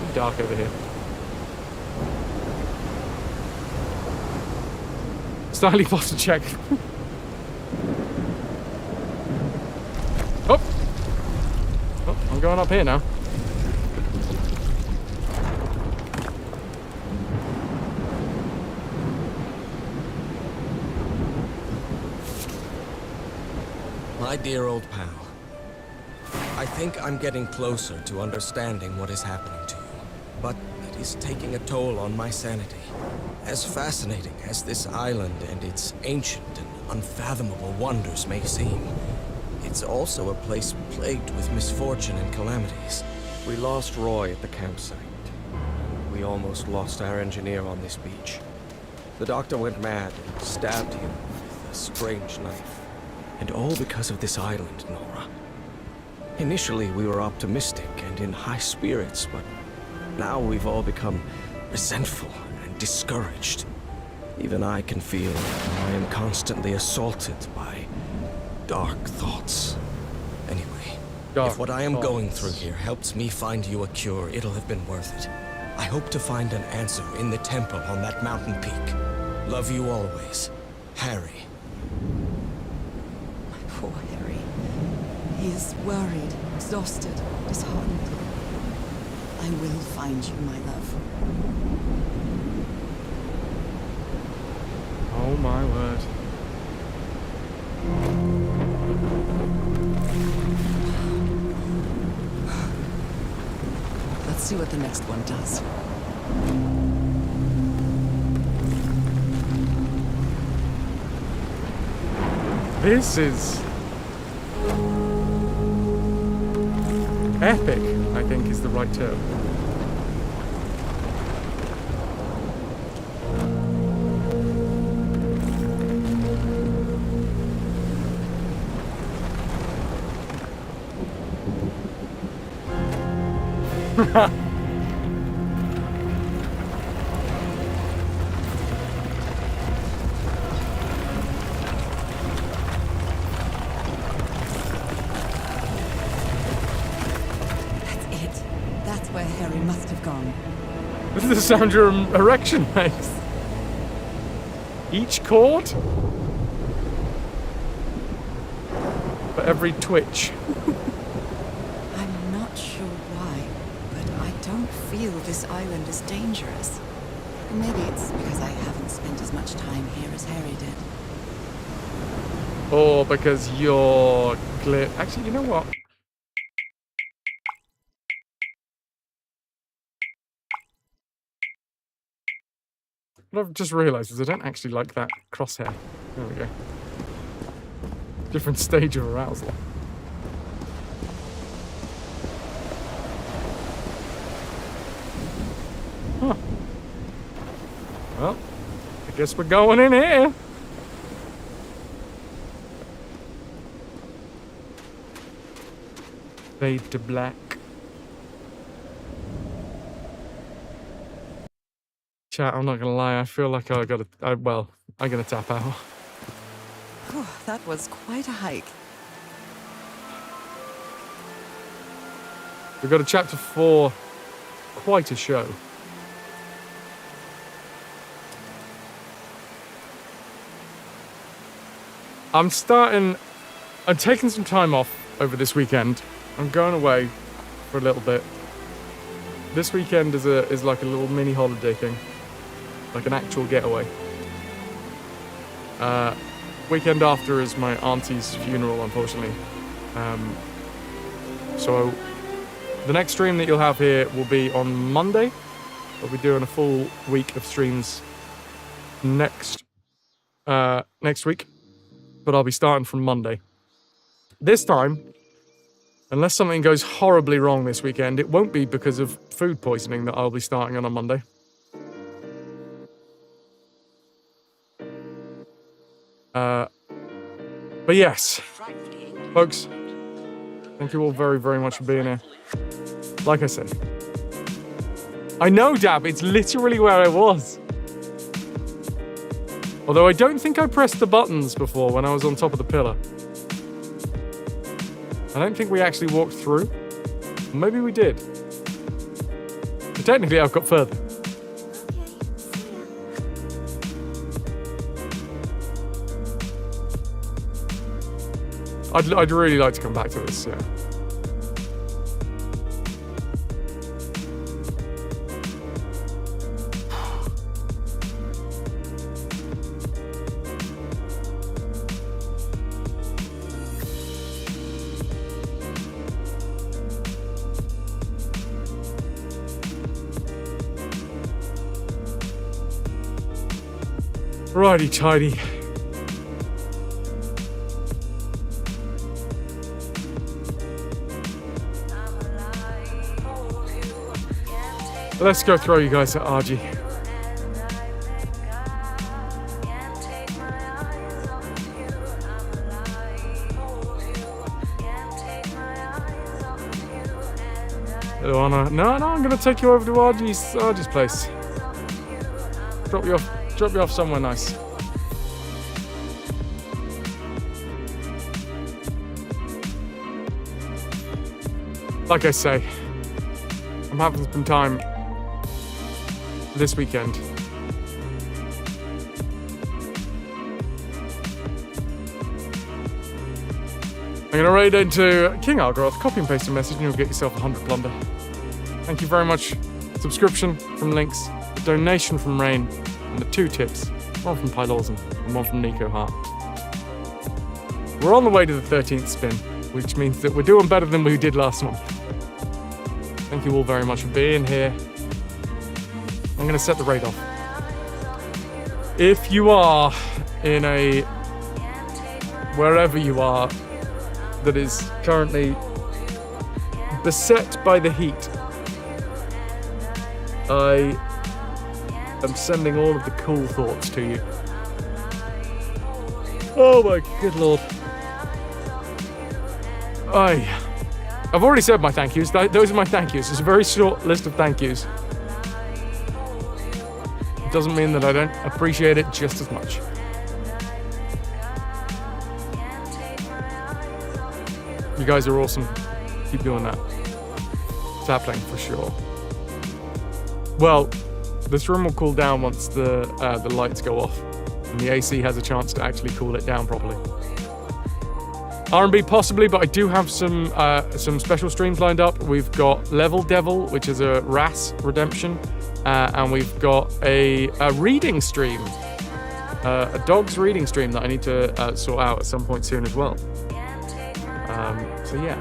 Speaker 1: It's dark over here. Styly posture check. Oh! Oh, I'm going up here now.
Speaker 14: My dear old pal, I think I'm getting closer to understanding what is happening to you, but it is taking a toll on my sanity. As fascinating as this island and its ancient and unfathomable wonders may seem, it's also a place plagued with misfortune and calamities. We lost Roy at the campsite. We almost lost our engineer on this beach. The doctor went mad and stabbed him with a strange knife. And all because of this island, Nora. Initially, we were optimistic and in high spirits, but now we've all become resentful and discouraged. Even I can feel I am constantly assaulted by dark thoughts. Anyway, if what I am going through here helps me find you a cure, it'll have been worth it. I hope to find an answer in the temple on that mountain peak. Love you always, Harry.
Speaker 2: My poor Harry. He is worried, exhausted, disheartened. I will find you, my love.
Speaker 1: Oh my word.
Speaker 2: Let's see what the next one does.
Speaker 1: This is epic, I think is the right term.
Speaker 2: That's where Harry must have gone.
Speaker 1: This is the sound your erection makes. Each chord for every twitch.
Speaker 2: I'm not sure why, but I don't feel this island is dangerous. Maybe it's because I haven't spent as much time here as Harry did.
Speaker 1: Or because you're clear. Actually, you know what? What I've just realised is I don't actually like that crosshair. There we go. Different stage of arousal. Huh. Well, I guess we're going in here. Fade to black. Chat, I'm not gonna lie, I feel like I'm gonna tap out.
Speaker 2: Whew, that was quite a hike.
Speaker 1: We've got a chapter 4, quite a show. I'm taking some time off over this weekend. I'm going away for a little bit. This weekend is like a little mini holiday thing. Like an actual getaway. Weekend after is my auntie's funeral, unfortunately. So the next stream that you'll have here will be on Monday. We'll be doing a full week of streams next week, but I'll be starting from Monday. This time, unless something goes horribly wrong this weekend, it won't be because of food poisoning that I'll be starting on Monday. But yes, folks, thank you all very, very much for being here. Like I said, I know, Dab, it's literally where I was. Although I don't think I pressed the buttons before when I was on top of the pillar. I don't think we actually walked through. Maybe we did. But technically, I've got further. I'd really like to come back to this, yeah. Righty tidy. Let's go throw you guys at RG. No, I'm gonna take you over to RG's place. Drop you off somewhere nice. Like I say, I'm having some time this weekend. I'm going to raid into King Algaroth, copy and paste a message, and you'll get yourself 100 plunder. Thank you very much. Subscription from Lynx, a donation from Rain, and the 2 tips, one from Pylorzen and one from Nico Hart. We're on the way to the 13th spin, which means that we're doing better than we did last month. Thank you all very much for being here. I'm going to set the raid off. If you are in a... wherever you are that is currently beset by the heat, I am sending all of the cool thoughts to you. Oh my good lord. I've already said my thank yous. Those are my thank yous. It's a very short list of thank yous. It doesn't mean that I don't appreciate it just as much. You guys are awesome. Keep doing that. It's happening for sure. Well, this room will cool down once the lights go off and the AC has a chance to actually cool it down properly. R&B possibly, but I do have some special streams lined up. We've got Level Devil, which is a RAS redemption, and we've got a reading stream, a dog's reading stream that I need to sort out at some point soon as well. So yeah.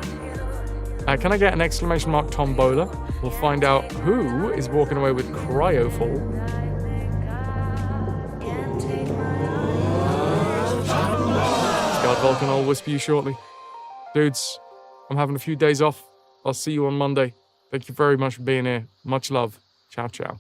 Speaker 1: Can I get an exclamation mark tombola? We'll find out who is walking away with Cryofall. Scout Vulcan, I'll whisper you shortly. Dudes, I'm having a few days off. I'll see you on Monday. Thank you very much for being here. Much love. Ciao, ciao.